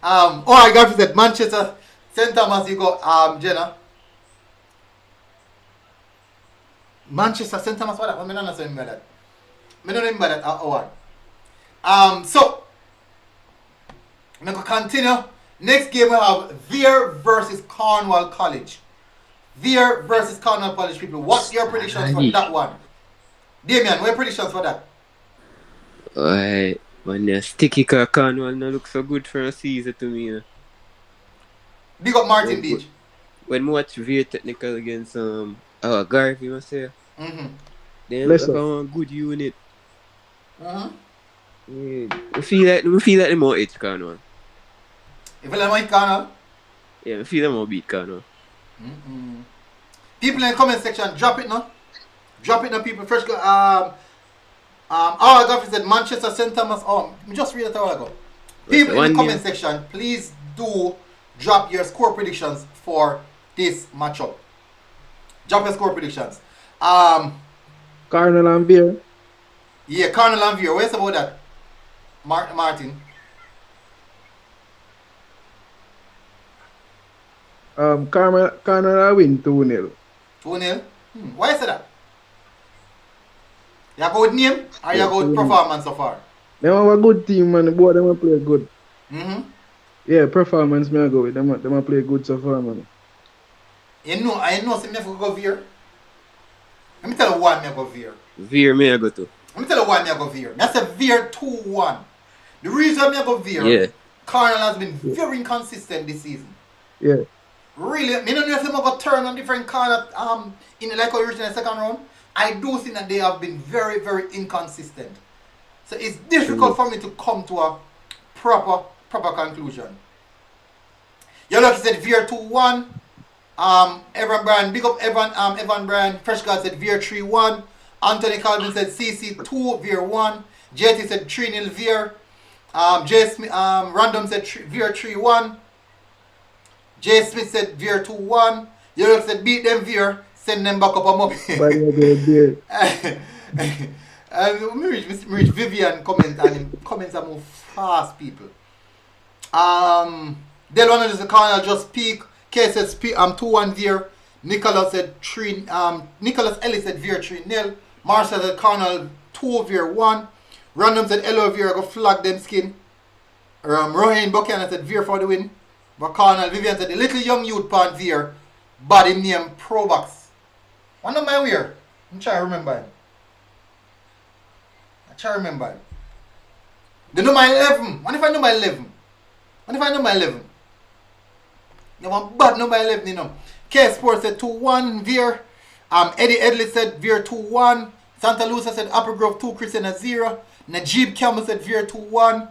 Alright, Garfield said Manchester, St. Thomas, you got Jenna. Manchester, St. Thomas, what that? I don't remember that. I don't remember that award. So I'm going to continue. Next game we have Veer versus Cornwall College. Veer versus Cornwall College, people. What's your predictions for that one? Damien, what are your predictions for that? Alright, when the sticky Cornwall now look so good for a season to me. Big up Martin Beach. When we watch Veer technical against Garvey, you must say. They Bless look like a good unit. Uh-huh. Yeah, we feel like they more edge Cornwall. You feel like Cornwall? Yeah, we feel them more beat Cornwall. People in the comment section, drop it now. Drop it now, people. First, our Garfield said Manchester, St. Thomas. Oh, just read it a while ago. People in the comment section, please do drop your score predictions for this matchup. Drop your score predictions. Cardinal and Veer. Yeah, Cardinal and Veer. What's about that? Martin. Cardinal win 2-0. 2-0? Why is that? You go with name or you go with performance so far? They have a good team, man. Both of them play good. Mm-hmm. Yeah, performance me I go with them. Them a play good so far, man. I know, see me have to go Veer. Let me tell you why me I go Veer. Veer me I go to. Let me tell you why me I go Veer. That's a Veer 2-1. The reason me I go Veer, Yeah. Carnal has been very inconsistent this season. Yeah. Really, me don't know if them have turn on different corner in like original second round. I do think that they have been very, very inconsistent. So it's difficult for me to come to a proper conclusion. You look, he said Veer 2-1. Evan Bryan, big up Evan Bryan. Fresh God said Veer 3-1. Anthony Calvin said CC 2, Veer 1. JT said 3-0 Veer. J Smith, Random said Veer 3-1. Jay Smith said Veer 2-1. You look said beat them Veer, send them back up a mob. And reach Vivian comment and him comments are more fast people. Delwan is the Carnal just peak. K said 2-1 Veer. Nicholas said 3 Nicholas Ellis said Veer 3-0. Marshall said Carnal 2 Veer 1. Random said Elo Veer go flag them skin. Rohan Buchanan said Veer for the win. But Carnal Vivian said the little young youth pan Veer, body name Probox. One of my weird. I'm trying to remember him. The number 11. What if I know my 11? You want bad number 11, you know. K Sports said 2-1 Veer. Eddie Edley said Veer 2-1. Santa Lucia said Upper Grove 2, Christian 0. Najib Campbell said Veer 2-1.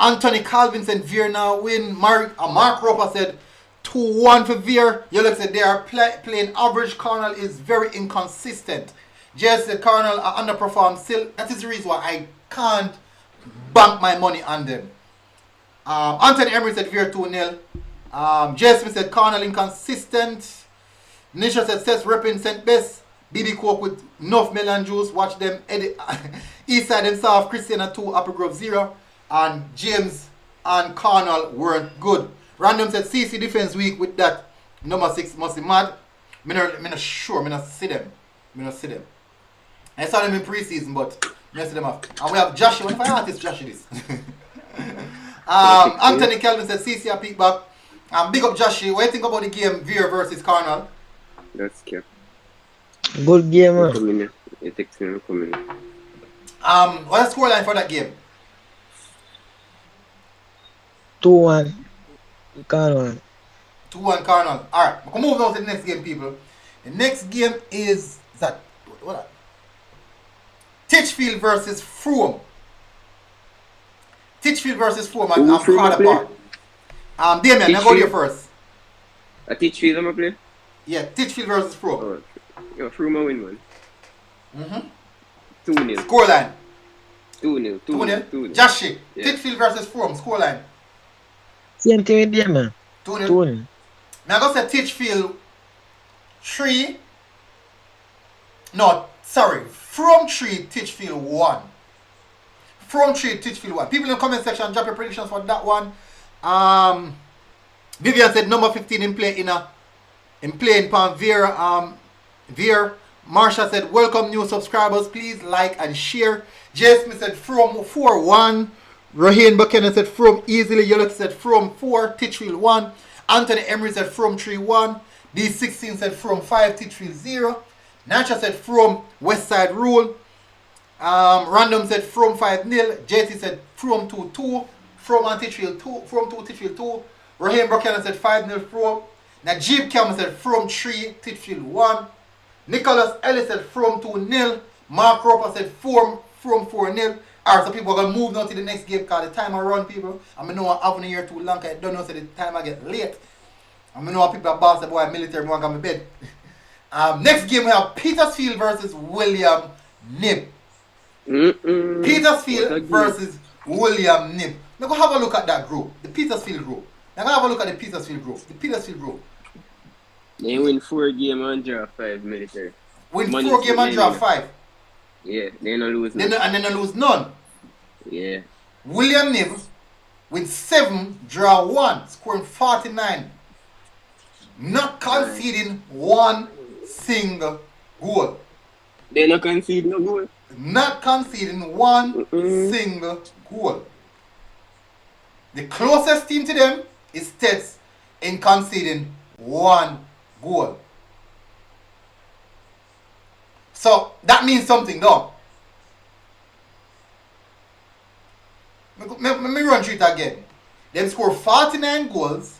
Anthony Calvin said Veer now win. Mark Roper said 2-1 for Veer. You look said they are playing average. Carnal is very inconsistent. Just the Carnal are underperformed still. That is the reason why I can't bank my money on them. Anthony Emery said Veer 2-0. Jay Smith said Carnal inconsistent. Nisha said Seth repping St. Best. BB Coke with enough melon juice. Watch them. Eastside and South. Christiana 2. Upper Grove 0. And James and Carnal weren't good. Random said CC defense week with that number 6 must be mad. Me not sure. Me not see them. I saw them in preseason, but I see them off. And we have Joshua. What if I artist Joshua this? Anthony Kelvin said CC a peek back. Big up Joshua. What do you think about the game Veer versus Carnal? That's cute. Good game, man. Come in. You text me, come in. What's the scoreline for that game? 2-1. Carnal. 2-1 Carnal. Alright, we can move on to the next game, people. The next game is that what? Titchfield versus Frome. I'm proud apart. Damien, I go to you first. A Titchfield I'm a play? Yeah, Titchfield versus Frome. Oh, Frome a win, man. 2-0. Scoreline. 2-0. 2-0. Jashi. Yeah. Titchfield versus Frome. Scoreline. Same thing with them, man. 2-0. 2-0. Now I go say Titchfield 3. No, sorry. From 3, Titchfield 1. From 3, Titchfield 1. People in the comment section, drop your predictions for that one. Vivian said number 15 in playing Pan Veer. Marsha said welcome new subscribers. Please like and share. Jay Smith said from 4-1. Raheem Buchanan said from easily. Yellow said from 4. Titchfield 1. Anthony Emery said from 3-1. D16 said from 5. Titchfield 0. Nacha said from Westside Rule. Random said from 5-0. JT said from 2-2. From and Titchfield 2. From 2 Titchfield 2. Raheem Buchanan said 5-0 from. Najib Campbell said from 3. Titchfield 1. Nicholas Ellis said from 2-0. Mark Roper said from 4-0. Alright, so people are going to move now to the next game because the time I run, people. I know I'm having a year too long. I don't know so the time I get late. I know people are boss, boy, military, I want to go to bed. Next game we have Petersfield versus William Nib. Petersfield versus William Nib. Now go have a look at that group. The Petersfield group. Now go have a look at the Petersfield group. They win 4 games and draw 5 military. Win 4 games and draw 5. Yeah, they don't lose none. And then lose none. Yeah. William Nib with 7, draw 1, scoring 49. Not conceding one single goal. They not concede no goal. not conceding one single goal. The closest team to them is Tets in conceding one goal. So that means something, though. Let me run through it again. They score 49 goals,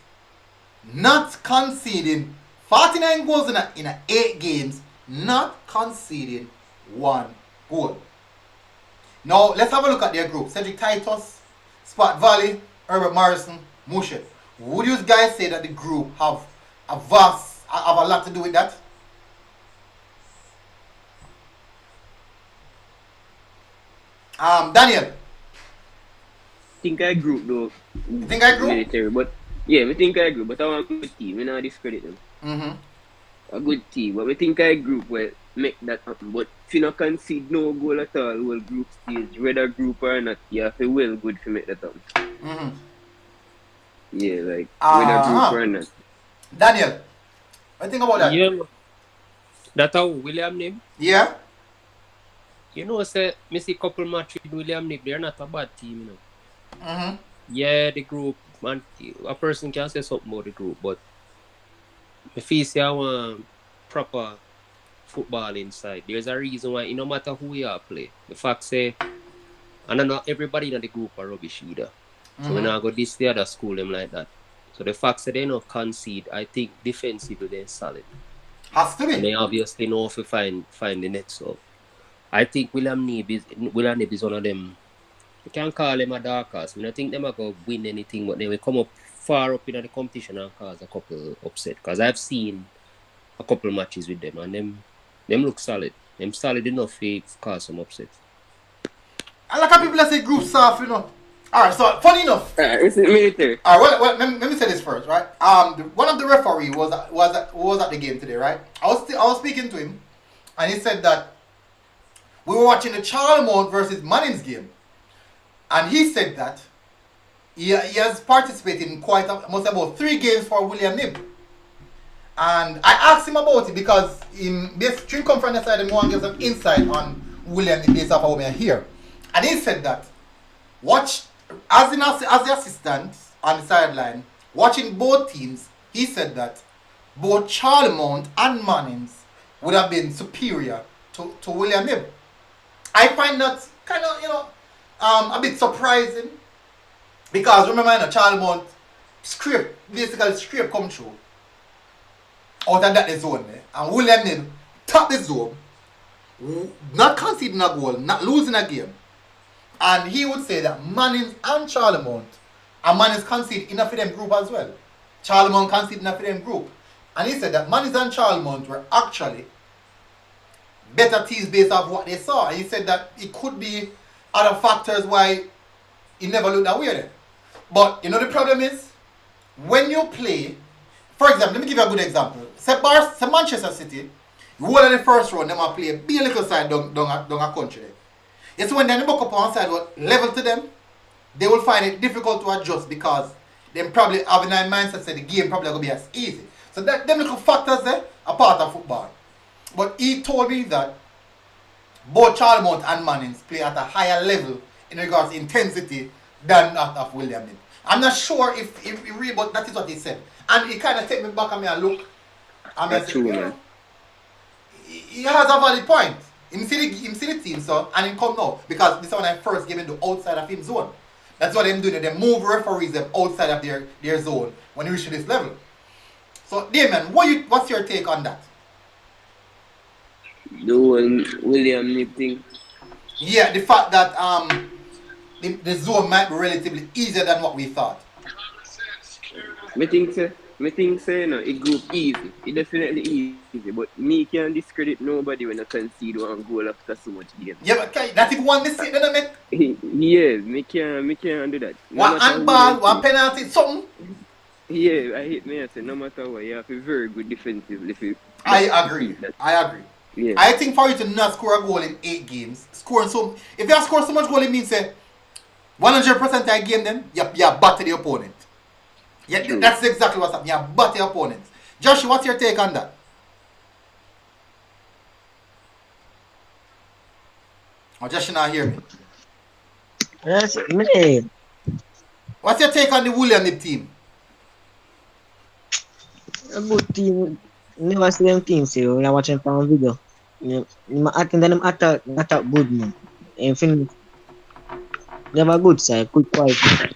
not conceding 49 goals in a 8 games, not conceding one goal. Now let's have a look at their group. Cedric Titus, Spot Valley, Herbert Morrison, Mushet. Would you guys say that the group have a lot to do with that? Daniel. Think I group though. You think I group? Military, but yeah, we think I group, but I want a good team. We not discredit them. A good team, but we think I group will make that happen. But if you not concede no goal at all, whole group stage, whether group or not, you have to well good to make that happen. Yeah, like whether group or not. Daniel, what do you think about that? Yeah, that's how William name. Yeah. You know, say me see couple match with William Nick, they're not a bad team, you know. Yeah, the group, man, a person can say something about the group, but I feel say I want proper football inside. There's a reason why, no matter who you are play, the fact say, and not everybody in the group are rubbish either. So when I go this the other school them like that. So the fact that they not concede, I think defensively they're solid. Has to be. And they obviously know if you find the net. So I think William Nib is one of them. You can't call them a dark horse. I don't think they're going to win anything, but they will come up far up in the competition and cause a couple upset. Because I've seen a couple matches with them and them look solid. Them solid enough to cause some upset. I like how people that say group soft, you know. Alright, so funny enough. It's military. Alright, well, let me say this first, right? One of the referee was at the game today, right? I was speaking to him, and he said that we were watching the Charlemont versus Manning's game, and he said that he has participated in must about 3 games for William Nib. And I asked him about it because this string come from the side and want to get some insight on William Nib based off of what I hear. And he said that as the assistant on the sideline, watching both teams, he said that both Charlemont and Manning's would have been superior to William Nib. I find that kind of, a bit surprising because remember, Charlemont scrape come through out of that zone there, and William Nib top the zone, not conceding a goal, not losing a game. And he would say that Manning's and Charlemont, and Manning's conceded enough for them group as well. Charlemont conceded enough for them group. And he said that Manning's and Charlemont were actually better teams based off what they saw. And he said that it could be other factors why he never looked that way then. But the problem is, when you play, for example, let me give you a good example. Say Manchester City, whole of the first round, they might play a big little side down a country there. It's when they buck up on side what level to them, they will find it difficult to adjust because they probably have in their mindset that the game probably going to be as easy. So them little factors there are part of football. But he told me that both Charlemont and Manning's play at a higher level in regards to intensity than that of William Nib. I'm not sure if he read, but that is what he said. And he kind of take me back at me and look. And That's true, man. He has a valid point. Him see the team, so, and him come now. Because this is when I first gave him the outside of his zone. That's what them do. They move referees them outside of their zone when you reach to this level. So, Damien, what's your take on that? The whole William Nib thing. Yeah, the fact that the zone might be relatively easier than what we thought. I think so, it group easy. It definitely easy. But me can't discredit nobody when I concede one goal after so much game. Yeah, but that's if one mistake then I make. Yes, me can't do that. One handball, one penalty, something. Yeah, I hate me. I say no matter what, you have a very good defensively. I agree. Yeah. I think for you to not score a goal in 8 games, if you have scored so much goal, it means 100% of the game then you batter the opponent. Yeah, that's exactly what's happening. You batter your opponent. Joshua, what's your take on that? Or just you not hear me? That's me. What's your take on the William Nib team? A good team. Never see them team say when I watching from video. I think them attack good man. And finish. They have a good side, good quality.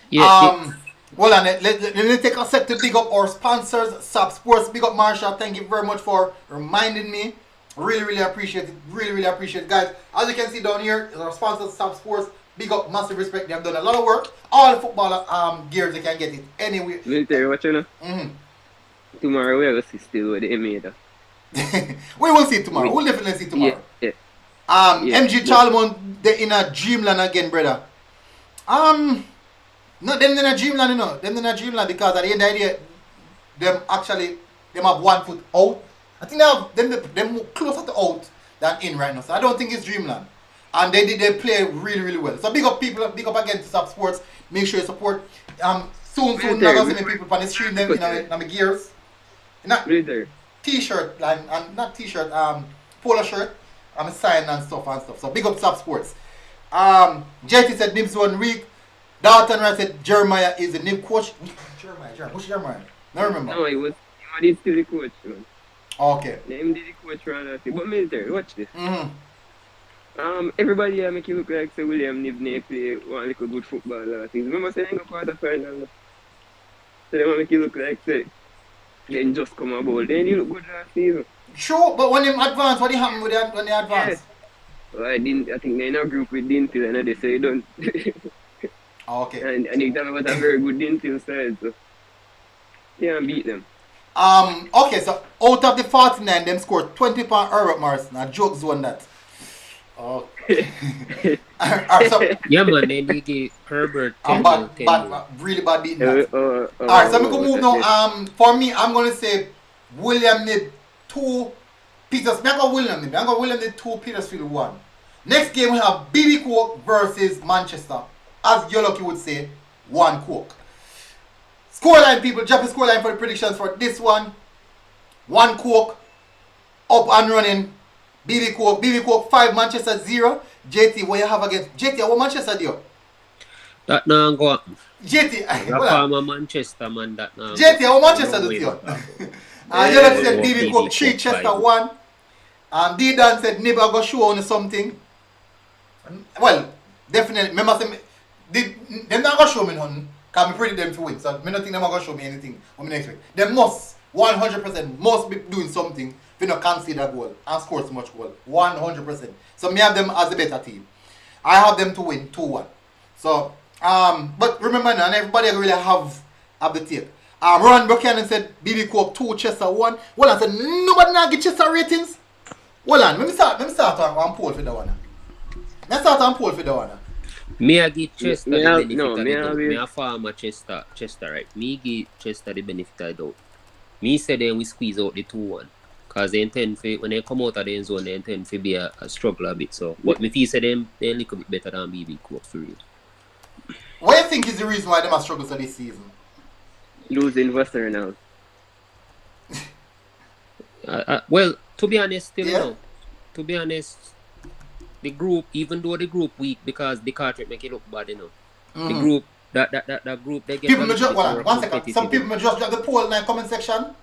Yeah, Hold on, let me take a sec to big up our sponsors, Sub Sports. Big up Marshall. Thank you very much for reminding me. Really appreciate it. Really appreciate it, guys. As you can see down here, our sponsors, Sub Sports. Big up, massive respect. They have done a lot of work. All the football gears, they can get it anywhere. Military, what you know? Tomorrow we will see still what they made. We will see tomorrow. We'll definitely see tomorrow. Yeah. MG Charlemont, they're in a dreamland again, brother. No, them in a dreamland, you know. Them in a dreamland because at the end of the day, them have 1 foot out. I think they have them closer to out than in right now. So I don't think it's dreamland. And they play really well. So big up people, big up again to Sub Sports. Make sure you support. Soon not gonna see me people on the stream them in my gears. Not t-shirt and not t-shirt, polo shirt. I'm signing and stuff. So big up Sub Sports. JT said Nibs 1 week. Dalton Wright said Jeremiah is the Nib coach. Jeremiah. Who's Jeremiah? I remember. No, he was still the coach, man. Okay. Him did the coach rather. But military, watch this. Everybody here make you look like say William Nib play one little good football things. Remember saying go quarter final. So they make you look like say then just come about. Then you look good last season. Sure, but when them advance, what happened with them when they advance? Yeah. Well, I think they're in a group with Dinthill and they say don't. Okay. And they talk about a very good Dinthill side, so can't beat them. Okay, so out of the 49, them scored 20 points Herbert Morrison. A joke zone that. Okay. yeah, man, they give Herbert 10 really bad beating that. Alright, so I'm going to move now. For me, I'm going to say William Nib 2, Petersfield. I'm going William Nib 2, Petersfield 1. Next game we have BB Coke versus Manchester. As Yoloki would say, 1 Coke. Scoreline, people, drop the scoreline for the predictions for this one. 1 Coke, up and running. BB Coke 5, Manchester 0. JT, what you have against JT? What Manchester do? That now go up. JT, well, Manchester man. That now. JT, what Manchester do? Yoloki said BB Coke 3, Chester 1. D-Dan said Nib I go show on something. Well, definitely. Remember, them not gonna show me nothing. Cause I predict them to win. So I don't think they're gonna show me anything what me expect. They must 100% must be doing something if you not concede a goal and score so much goal. 100%. So me have them as a better team. I have them to win 2-1. So but remember now, everybody really have the tape. Ron Buchanan said BB Coke 2, Chester 1. Well, I said nobody now get Chester ratings. Hold on, let me start on poll for that one. Let's start on poll for that one. Me I give Chester the benefit of the doubt. Me a farmer Chester right. Me give Chester the benefit of the doubt. Me say then we squeeze out the 2-1. Because they intend for, when they come out of the end zone, they intend to be a struggle a bit. So, but me feel say them they a little bit better than BB Coke for real. What do you think is the reason why they must struggle this season? Losing Western now. Well, to be honest, still no. To be honest, the group, even though the group weak because the cartridge make it look bad, you know. The group, that group, they get people may just, one second. Some people may just drop the poll in the comment section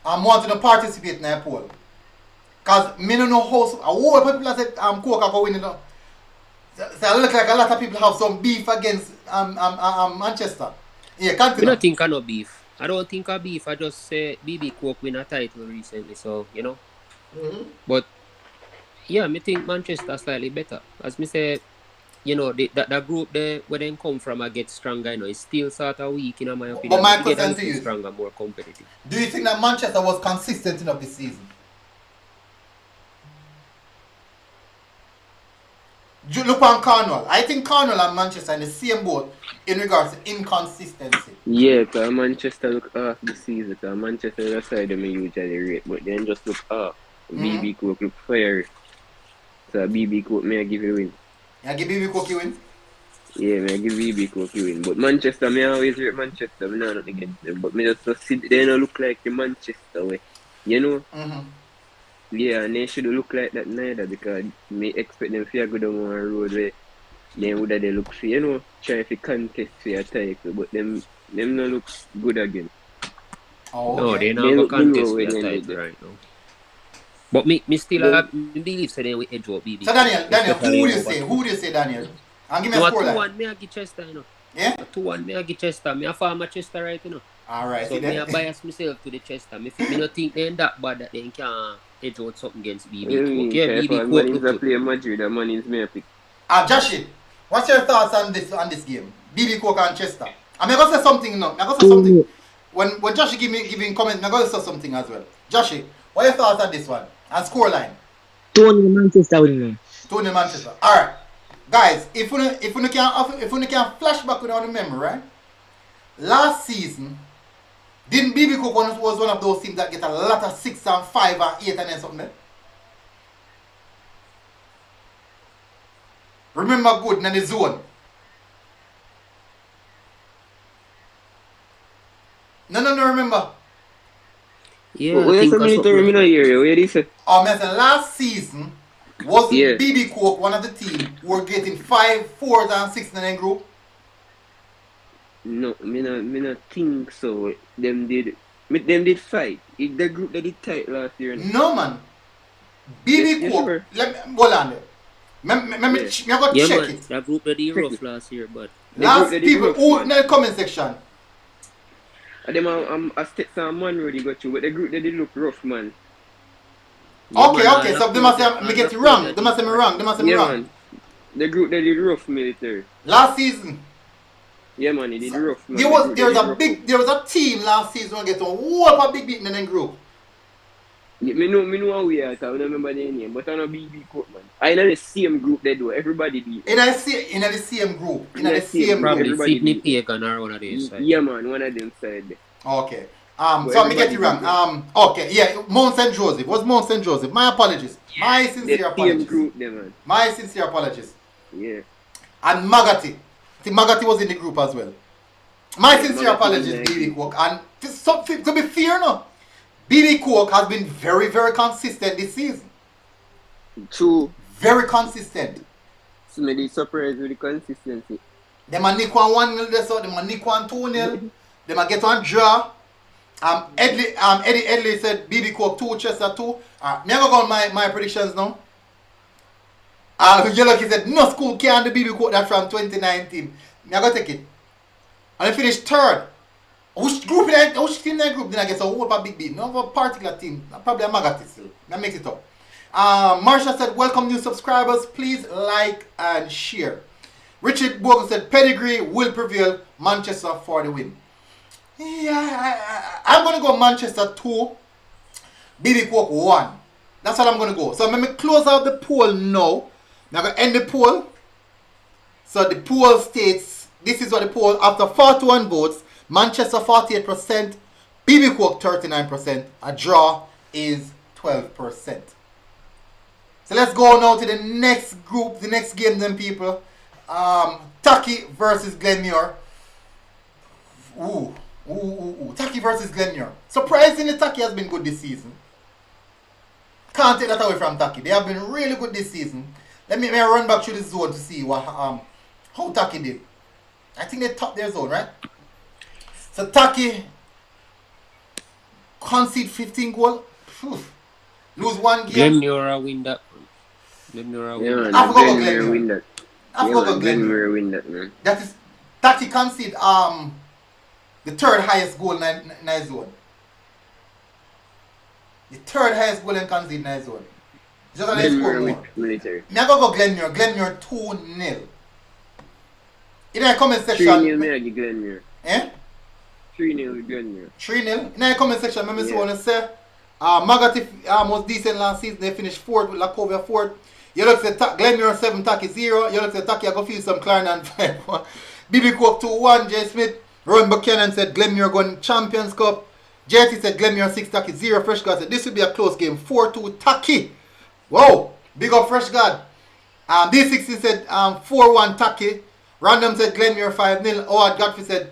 and want to participate in the poll. Because me don't know how, a whole people said Coke go win, you know. So it looks like a lot of people have some beef against Manchester. Yeah, continue. I don't think I no beef. I don't think I beef. I just say BB Coke win a title recently, so, you know. But yeah, me think Manchester slightly better. As me say, you know, that group there where they come from I get stronger, you know, it's still sort of weak in my opinion. But my question to you, stronger, more competitive. Do you think that Manchester was consistent enough this season? Look on Cornwall. I think Cornwall and Manchester in the same boat in regards to inconsistency. Yeah, because Manchester look off this season. Because Manchester is a side they usually rate, but then just look off. BB Coke look fiery. So BB Coke may I give you win. You give BB Coke you win? Yeah, may I give BB Coke you win. But Manchester, me always rate Manchester. Me not against them. But me just see they don't look like the Manchester way. You know? Yeah, and they should look like that neither because me expect them to go down one road where then would they look for, try to contest for a title, but them no look good again. Oh, No, okay. they They not look go contest good for when a they title did. right now. But me still have believe so they will edge out BB. So Daniel, Especially who would you over say? two. Who would you say, Daniel? And give me No, a a score 2-1 line. me a give Chester, Yeah? A 2-1 me a give Chester. Me a farmer Chester right, Alright, So see me a that? bias myself to the Chester. Me no think they ain't that bad that they can edge out something against BB You Coke. mean, Yeah, if BB Coke man is look a good. play Madrid, the man is me a pick. Joshi, what's your thoughts on this game? BB Coke and Chester. I'm gonna say something now. I'm gonna say something. When Joshi giving comment, I'm gonna say something as well. Joshi, what are your thoughts on this one? And scoreline? 2-1 Manchester winning. 2-0 Manchester. Alright. Guys, if we can flash back with our memory, right? Last season, didn't BB Coke was one of those teams that get a lot of 6 and 5 and 8 and then something? Remember good in the zone. No, remember. Yeah, What I you think say me to me no hear you? What you say? I said last season, wasn't Yeah. BB Coke one of the team who were getting 5, 4 and 6 in the group? No, me not think so. Them did fight. If the group that did tight last year. No, man. BB You Coke. sure? Let me hold on there. Me go Yeah, check man. it. That group that they Check rough it. last year, but Last they did people rough, who man. in the comment section. And them I stick some man already got you, but the group they did look rough, man. yeah, Okay, man, okay. all So of they those must that- say me all get of it those wrong. that They must say me wrong. They must say me Yeah, wrong. man. The group they did rough military. Last season, Yeah, man, it did rough, man. there The was group they did rough. there was a team last season who get a whole of a big beating in the group. Yeah, me know how we are, I don't remember their name, but I know BB Court, man. I know the same group they do. Everybody beat. In the same group. In the same group. probably everybody Sydney beat. Pagan or one of these side. Yeah, man, one of them side there. Okay. But So me get it everybody wrong. Okay, yeah, Mount St. Joseph. Was Mount St. Joseph. My apologies. My The sincere same apologies. group there, man. My sincere apologies. Yeah. And Magati. I think Magati was in the group as well. My Yeah, sincere Magati apologies, in the BB Coke. And to be fair, no, BB Coke has been very, very consistent this season. True. Very consistent. So me surprised with the consistency. Them a nick 1-0 this out, them a nick 2-0. Them a get one draw. Eddie Edley said BB Coke 2, Chester 2. Me I go on my predictions now. Yellow Kid said no school can the BB Coke that from 2019. Me I go take it. And I finished third. Which team in that group then I get a whole big beat? No a particular team. Probably a Magati still. That makes it up. Marsha said welcome new subscribers. Please like and share. Richard Bogle said pedigree will prevail. Manchester for the win. Yeah, I'm going to go Manchester 2, BB Coke 1. That's what I'm going to go. So let me close out the poll now. Now I'm going to end the poll. So the poll states, this is what the poll, after 41 votes, Manchester 48%, BB Coke 39%, a draw is 12%. So let's go now to the next group, the next game then people. Taki versus Glenmuir. Taki versus Glenmuir. Surprisingly, Taki has been good this season. Can't take that away from Taki. They have been really good this season. Let me run back through the zone to see what how Taki did. I think they topped their zone, right? So Taki concede 15 goals. Lose one game. Glenmuir win that one. Glenmuir Yeah, win man. that. I forgot about Glenmuir Glenmuir. win that. I Yeah, forgot man. about Glenmuir. Glenmuir win that, man. That is Taki concede the third highest goal in his zone. The third highest goal in concede in his zone. Just on his score Glenmuir more. with military. Me I go Glenmuir. Glenmuir 2-0. In the comment 3-0 section. me I give Glenmuir. 3-0 with Glenmuir. 3-0. In the comment section, let me see Yeah. what I say. Magati was decent last season. They finished 4th with Lacovia 4th. You look at Glenmuir 7, Taki 0. You look at Taki, I go feel some Clarendon 5. BB Coke 2-1. Jay Smith. Rowan Buchanan said Glenmuir going Champions Cup. JT said Glenmuir 6, Taki 0. Fresh God said this will be a close game. 4-2 Taki. Whoa. Big up Fresh God. D60 said 4-1 Taki. Random said Glenmuir 5-0. Howard Godfrey said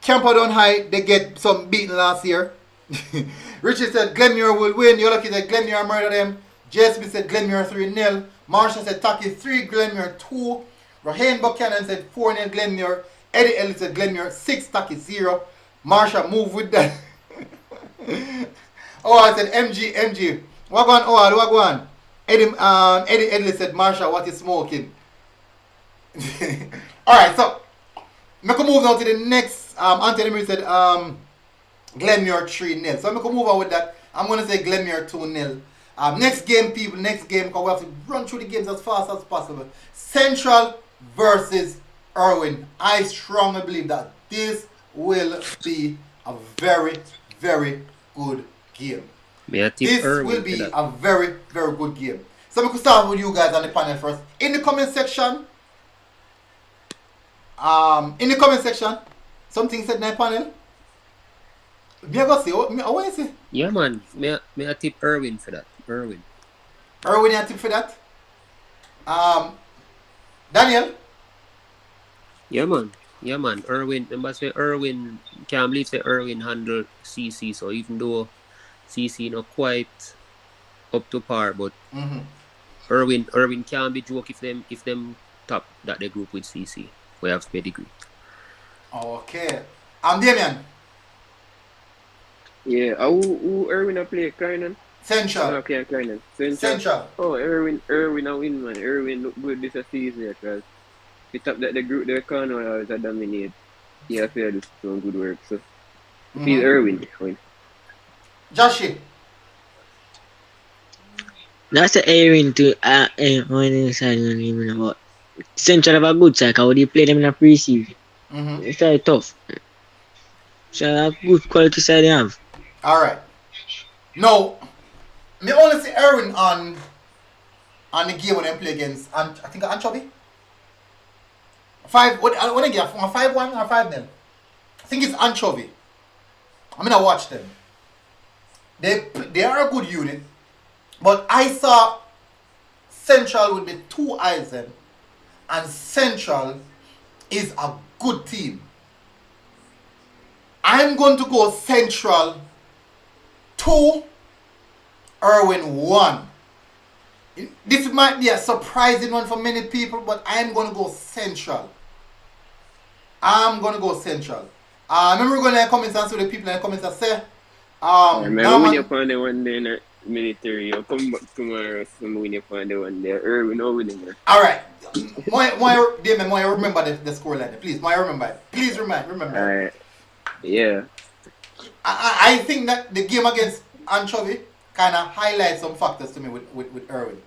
Camperdown High, they get some beaten last year. Richie said Glenmuir will win. You're lucky that Glenmuir murder them. J. Smith said Glenmuir 3-0. Marshall said Taki 3, Glenmuir 2. Raheem Buchanan said 4-0 Glenmuir. Eddie Ellis said Glenmuir 6, Taki 0. Marshall move with that. Oh, I said MG. What going on? What going on? Eddie Ellis said Marshall, what is smoking? Alright, so I'm going to move now to the next. Anthony Emery said Glenmuir 3-0. So I'm going to move on with that. I'm going to say Glenmuir 2-0. Next game, people, next game, because we have to run through the games as fast as possible. Central versus Irwin. I strongly believe that this will be a very, very good game. This will be a very, very good game. So we could start with you guys on the panel first. In the comment section, something said in the panel. Me I go see. What you say? Yeah, man. Me I tip Irwin for that. Irwin, you tip for that? Daniel? Yeah, man. Irwin, remember say Irwin, can't believe say Irwin handle CC, so even though CC not quite up to par, but Irwin can't be joke if them top that they group with CC. We have pedigree. Okay. Damian? Yeah, who Irwin a play? Kynan? Central. Okay, Kynan. Central. Oh, Irwin a win, man. Irwin look good this season because he top that the group the corner is a dominate. Yeah, fair do some good work. So he's Irwin win. Joshi? That's the Irwin to when you say about Central have a good side. How do you play them in a pre-season? It's very tough. So a good quality side they have. Alright. No. Me only see Irwin on the game when they play against I think Anchovy. 5 what they get 5-1 or 5-0? I think it's Anchovy. I'm gonna watch them. They are a good unit. But I saw Central with the 2 eyes then. And Central is a good team. I'm going to go Central 2, Irwin 1. This might be a surprising one for many people, but I'm going to go Central. Remember we're going to comments and see the people in the comments that say, remember when you find the one day in the military, you'll come back tomorrow, so when you find the one there, Irwin or winning. Alright. Damon, remember the score line. Please, remember it. Please remember. Alright. Yeah. I think that the game against Anchovy kind of highlights some factors to me with Irwin.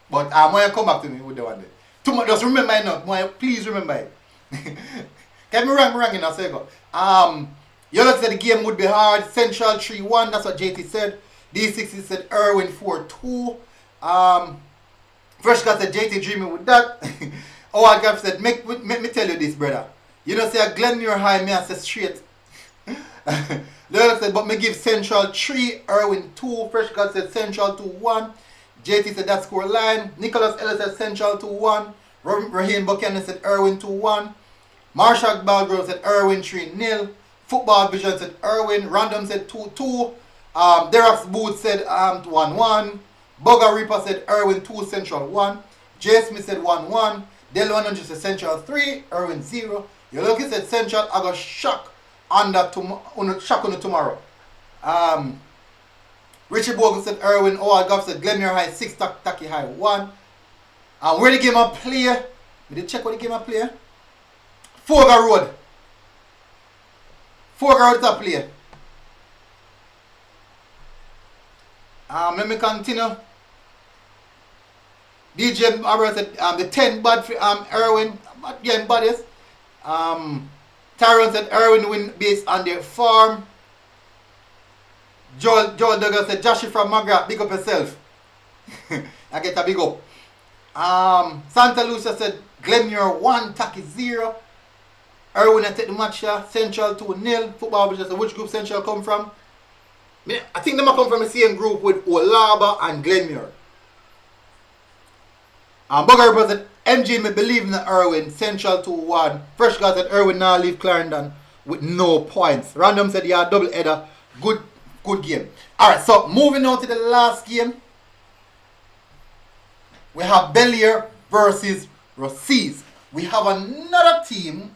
But when you come back to me with the one day. Just remember it now. Please remember it. Get me wrong in a second. You look said the game would be hard. Central 3-1. That's what JT said. D60 said Irwin 4-2. Fresh got said JT dreaming with that. Howard Gaff said, make me tell you this, brother. You know, say a Glenmuir high, me I say straight. Lola said, but me give Central 3, Irwin 2. Fresh God said Central 2-1. JT said that score line. Nicholas Ellis said Central 2-1. Raheem Buchanan said Irwin 2-1. Marshall Balgrove said Irwin 3-0. Football Vision said Irwin. Random said 2-2. Derek's Booth said 1-1. Bugger Reaper said Irwin 2, Central 1. J. Smith said 1-1. Del 100 said Central 3, Irwin 0. You look said Central, I got shock on that tomorrow. Richie Bogle said Irwin. Howard Goff said Glenmuir High 6, Taki High 1. Where the game I play? We did check what the game I play. Fogar Road is a play. Let me continue. DJ Albert said the 10 bad for Irwin. Again, bodies. Tyron said Irwin win based on their farm. Joel Douglas said Joshi from Magra, big up yourself. I get a big up. Santa Lucia said Glenmuir 1, Taki 0. Irwin I take the match here. Central 2-0. Football said which group Central come from? I think they might come from the same group with Olaba and Glenmuir. Bugger said MG may believe in the Irwin. Central 2-1. Fresh guy said Irwin now leave Clarendon with no points. Random said yeah, double header. Good Good game. Alright, so moving on to the last game. We have Bellier versus Rossies. We have another team.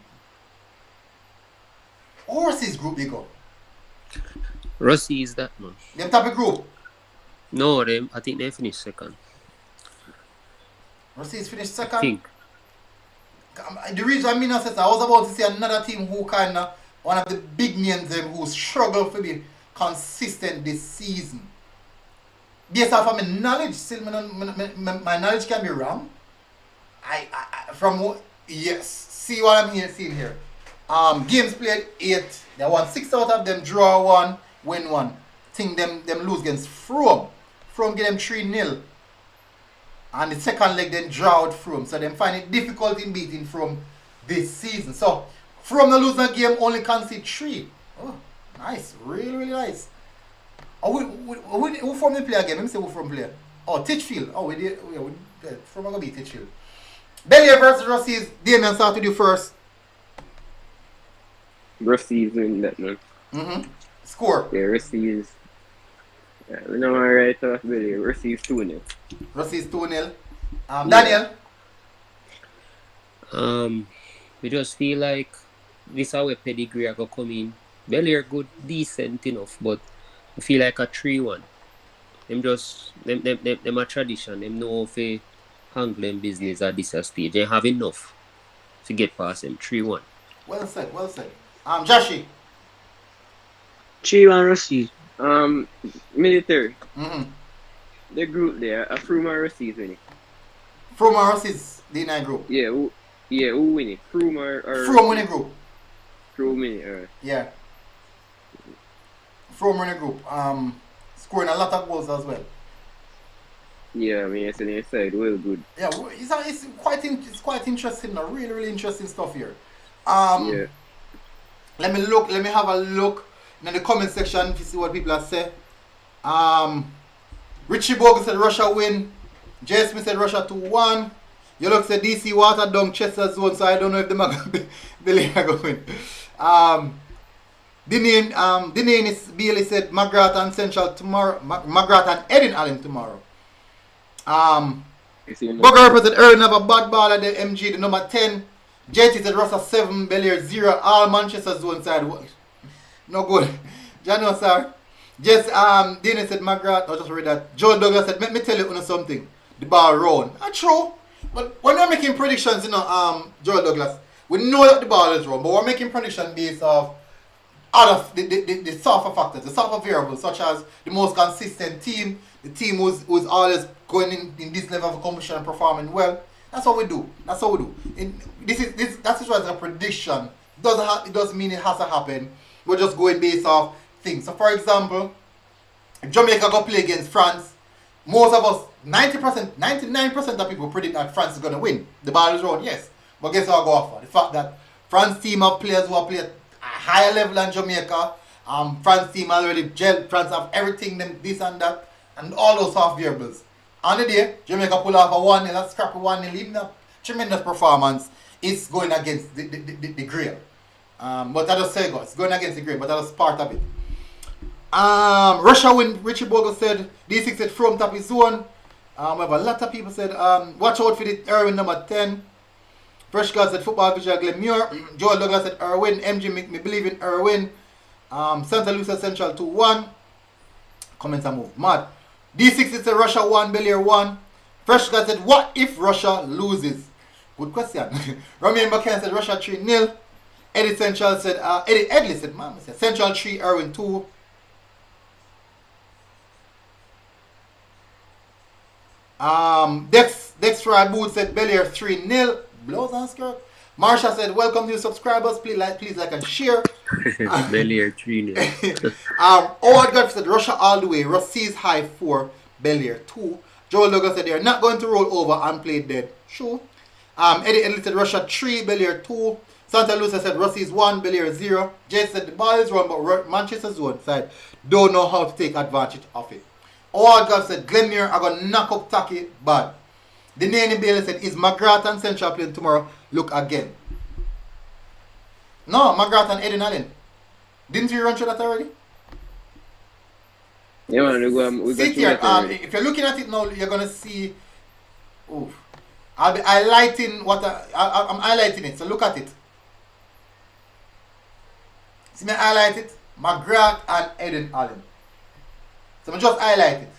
Or Rossies group they go? Rossi is that man. Them type of group. No, I think they finished second. Rossies finished second. I think. The reason I mean I was about to say another team who kind of one of the big names them who struggle to be consistent this season. Based off of my knowledge, still my knowledge can be wrong. I from what yes, see what I'm seeing here. Games played 8. They won 6 out of them, draw 1, win 1. Think them lose against Frome. Frome get them 3-0. And the second leg then draw out Frome. So them find it difficult in beating Frome this season. So Frome the losing game only concede 3. Oh, nice. Really, really nice. Oh, who Frome they play again? Let me say who Frome play. Oh, Titchfield. Oh, we did. Frome gonna beat Titchfield. Bellier versus Rossies. Damien, start with you first. Rossies win that man. Score. Yeah, Rossies. Yeah, we know right off Bellier. Rossies 2-0. Rossies 2-0. Daniel. We just feel like this how a pedigree are gonna come in. Bellier good, decent enough, but we feel like a 3-1. Them a tradition. Them know if they handle them business at this stage. They have enough to get past them. 3-1. Well said, well said. Joshi. 3-1 Rossies. Military. The group there, a Frome and Rossies win it. Frome and Rossies, D9 group. Yeah, who win it? Frome or Frome winning group. Frome win it, Yeah. Frome winning group. Scoring a lot of goals as well. Yeah, I mean, it's on the side, well good. Yeah, it's quite interesting. Really, really interesting stuff here. Yeah. Let me have a look in the comment section to see what people are saying. Richie Bogle said Russia win. Jay Smith said Russia 2-1. You look said DC water down Chester zone, so I don't know if the Billy are going. Dineen is Bailey said McGrath and Central tomorrow. McGrath and Eden Allen tomorrow. Bugger represent Earl have a bad ball at the MG, the number 10. JT said Russia 7, Bellier 0, all Manchester zone side. No good. Jano sir. Just Dana said McGrath, I just read that. Joe Douglas said, let me tell you something. The ball round. That's true. But when we're making predictions, Joe Douglas, we know that the ball is wrong, but we're making predictions based off other the softer factors, the softer variables, such as the most consistent team, the team who's always going in this level of competition and performing well. That's what we do. That's what we do. That's just a prediction. It doesn't mean it has to happen. We're just going based off things. So for example, if Jamaica go play against France, most of us, 90%, 99% of people predict that France is going to win. The ball is round, yes. But guess what I go off for? The fact that France team have players who have played at a higher level than Jamaica. France team already gelled. France have everything, them this and that, and all those soft variables. On the day, Jamaica pull off a 1-0, a scrappy 1-0, even a tremendous performance. It's going against the grail. But I just say it's going against the grail, but that's part of it. Russia win, Richie Bogle said. D6 said from top his zone. We have a lot of people said, watch out for the Erwin number 10. Fresh God said football visual Glen Muir. Joel Douglas said Erwin. MG make me believe in Erwin. Santa Lucia Central 2-1. Comments and move. Mad. D6 said Russia 1, Bellier 1. Fresh God said, what if Russia loses? Good question. Romain McCann said Russia 3-0. Eddie Central said, Eddie Edley said, man, said Central 3, Erwin 2. Dex Fry Boot said Bellier 3-0. Blows and skirt. Marsha said, welcome new subscribers. Please like and share. Bellier 3-0. Howard Godfrey said Russia all the way. Rossies high 4, Bellier 2. Joel Douglas said they are not going to roll over and play dead. Sure. Eddie Edley said Russia 3, Bellier 2. Santa Lucia said Rossies 1, Bellier 0. Jay said the ball is run, but Manchester zone side don't know how to take advantage of it. Howard Godfrey said Glenmuir are going to knock up Taki bad. The Nanny Bailey said, is McGrath and Central playing tomorrow? Look again. No, McGrath and Eden Allen. Didn't we run through that already? Yeah, man, we See got here, you. if you're looking at it now, you're gonna see. Oh, I'll be highlighting what I'm highlighting it. So look at it. See me highlight it? McGrath and Eden Allen. So I just highlight it.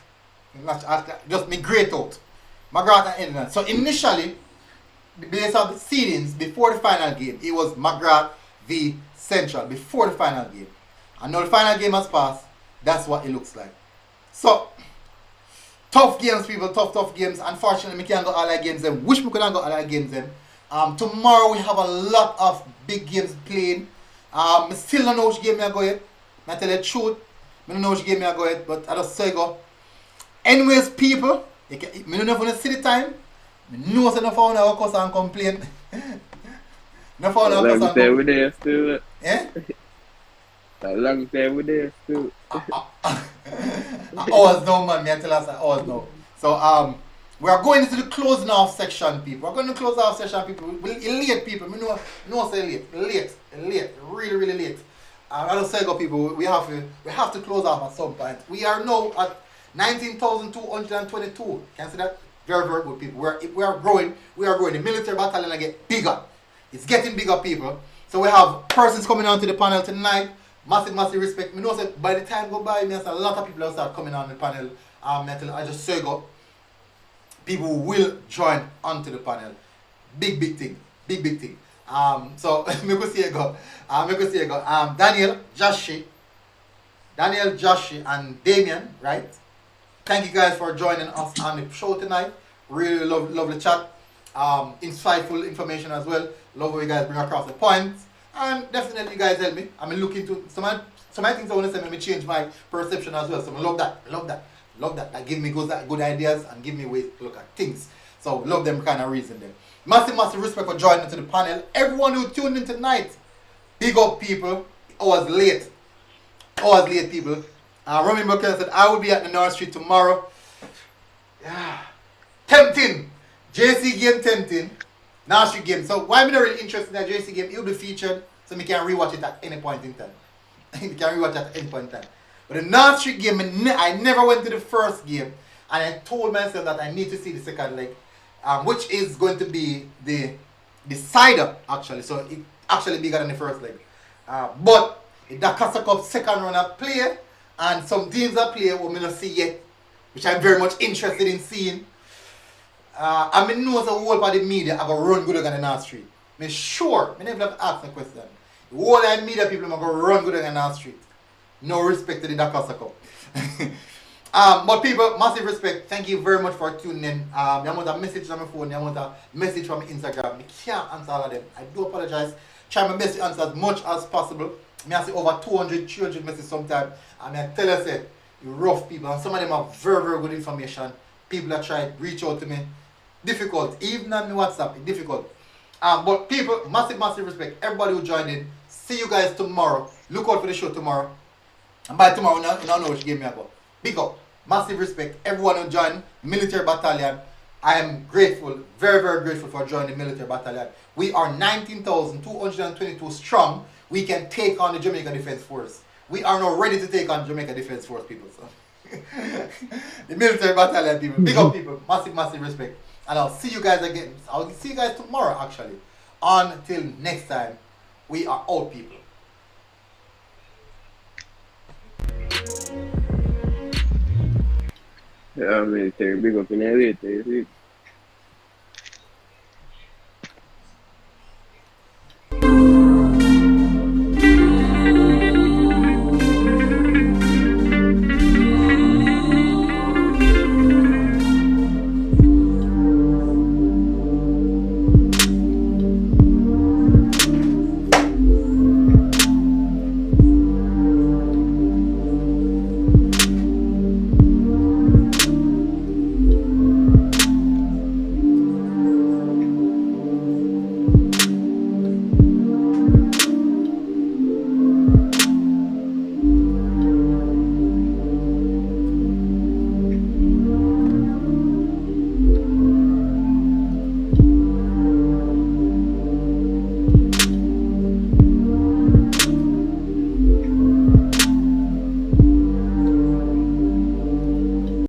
Just me grayed out. McGrath and Eden Allen. So initially, based on the seedings before the final game, it was McGrath v Central before the final game. And now the final game has passed. That's what it looks like. So tough games, people. Tough games. Unfortunately, we can't go all our games. Them. Wish we could have got all our games. Them. Tomorrow we have a lot of big games playing. I still don't know which game I go yet. I tell you the truth. I don't know which game I go yet, but I just say go. Anyways, people, I don't know if you see the time. I know so enough on our cuss and complain. Enough on our cuss and complain. We're there still. Eh? A long time we're there still. Hours now, man. I tell us hours now. So we are going into the closing off section, people. We're going to close off section, people. We're late, people. We know say late, really late. I don't say go, people. We have to close off at some point. We are now at 19,222. Can you see that? Very good, people. We are growing. The military battalion will get bigger. It's getting bigger, people. So we have persons coming onto the panel tonight. Massive respect. Me know that by the time go by, me a lot of people will start coming on the panel. I just say go. People will join onto the panel. Big thing. So me go see you go. Daniel, Joshi, and Damien, right? Thank you guys for joining us on the show tonight. Really lovely chat. Insightful information as well. Love how you guys bring across the points. And definitely you guys help me. I mean, look into some of the things I want to say, me change my perception as well. So I love that. That give me good ideas and give me ways to look at things. So love them kind of reason them. Massive respect for joining to the panel. Everyone who tuned in tonight, big up, people. I was late, people. Remember, I said I will be at the North Street tomorrow. Yeah. Tempting. JC game tempting. North Street game. So why am I not really interested in that JC game? It will be featured so we can rewatch it at any point in time. But the North Street game, I never went to the first game. And I told myself that I need to see the second leg. Which is going to be the decider, actually. So it actually bigger than the first leg. But the Dacosta Cup second round of play. And some teams that play we may not see yet, which I'm very much interested in seeing. I mean, know the whole part of the media are going to run good against the North Street. I'm sure, I never have asked a question. The whole of the media people are going to run good against the North Street. No respect to the Dacosta Cup. But people, massive respect. Thank you very much for tuning in. The amount of message on my phone, the amount of message from Instagram, I can't answer all of them. I do apologize. Try my best to answer as much as possible. I see over 200, 300 messages sometimes. And I tell you, say, you rough people. And some of them have very good information. People that try to reach out to me. Difficult. Even on my WhatsApp, it's difficult. But people, massive respect. Everybody who joined in. See you guys tomorrow. Look out for the show tomorrow. And by tomorrow, you don't know which game I go. Big up. Massive respect. Everyone who joined Military Battalion. I am grateful, very grateful for joining the Military Battalion. We are 19,222 strong. We can take on the Jamaica Defence Force. We are now ready to take on Jamaica Defence Force, people. So. The Military Battalion, people. Big up, people. Massive respect. And I'll see you guys again. I'll see you guys tomorrow, actually. Until next time, we are out, people. Yeah, military, big up in LA, you see.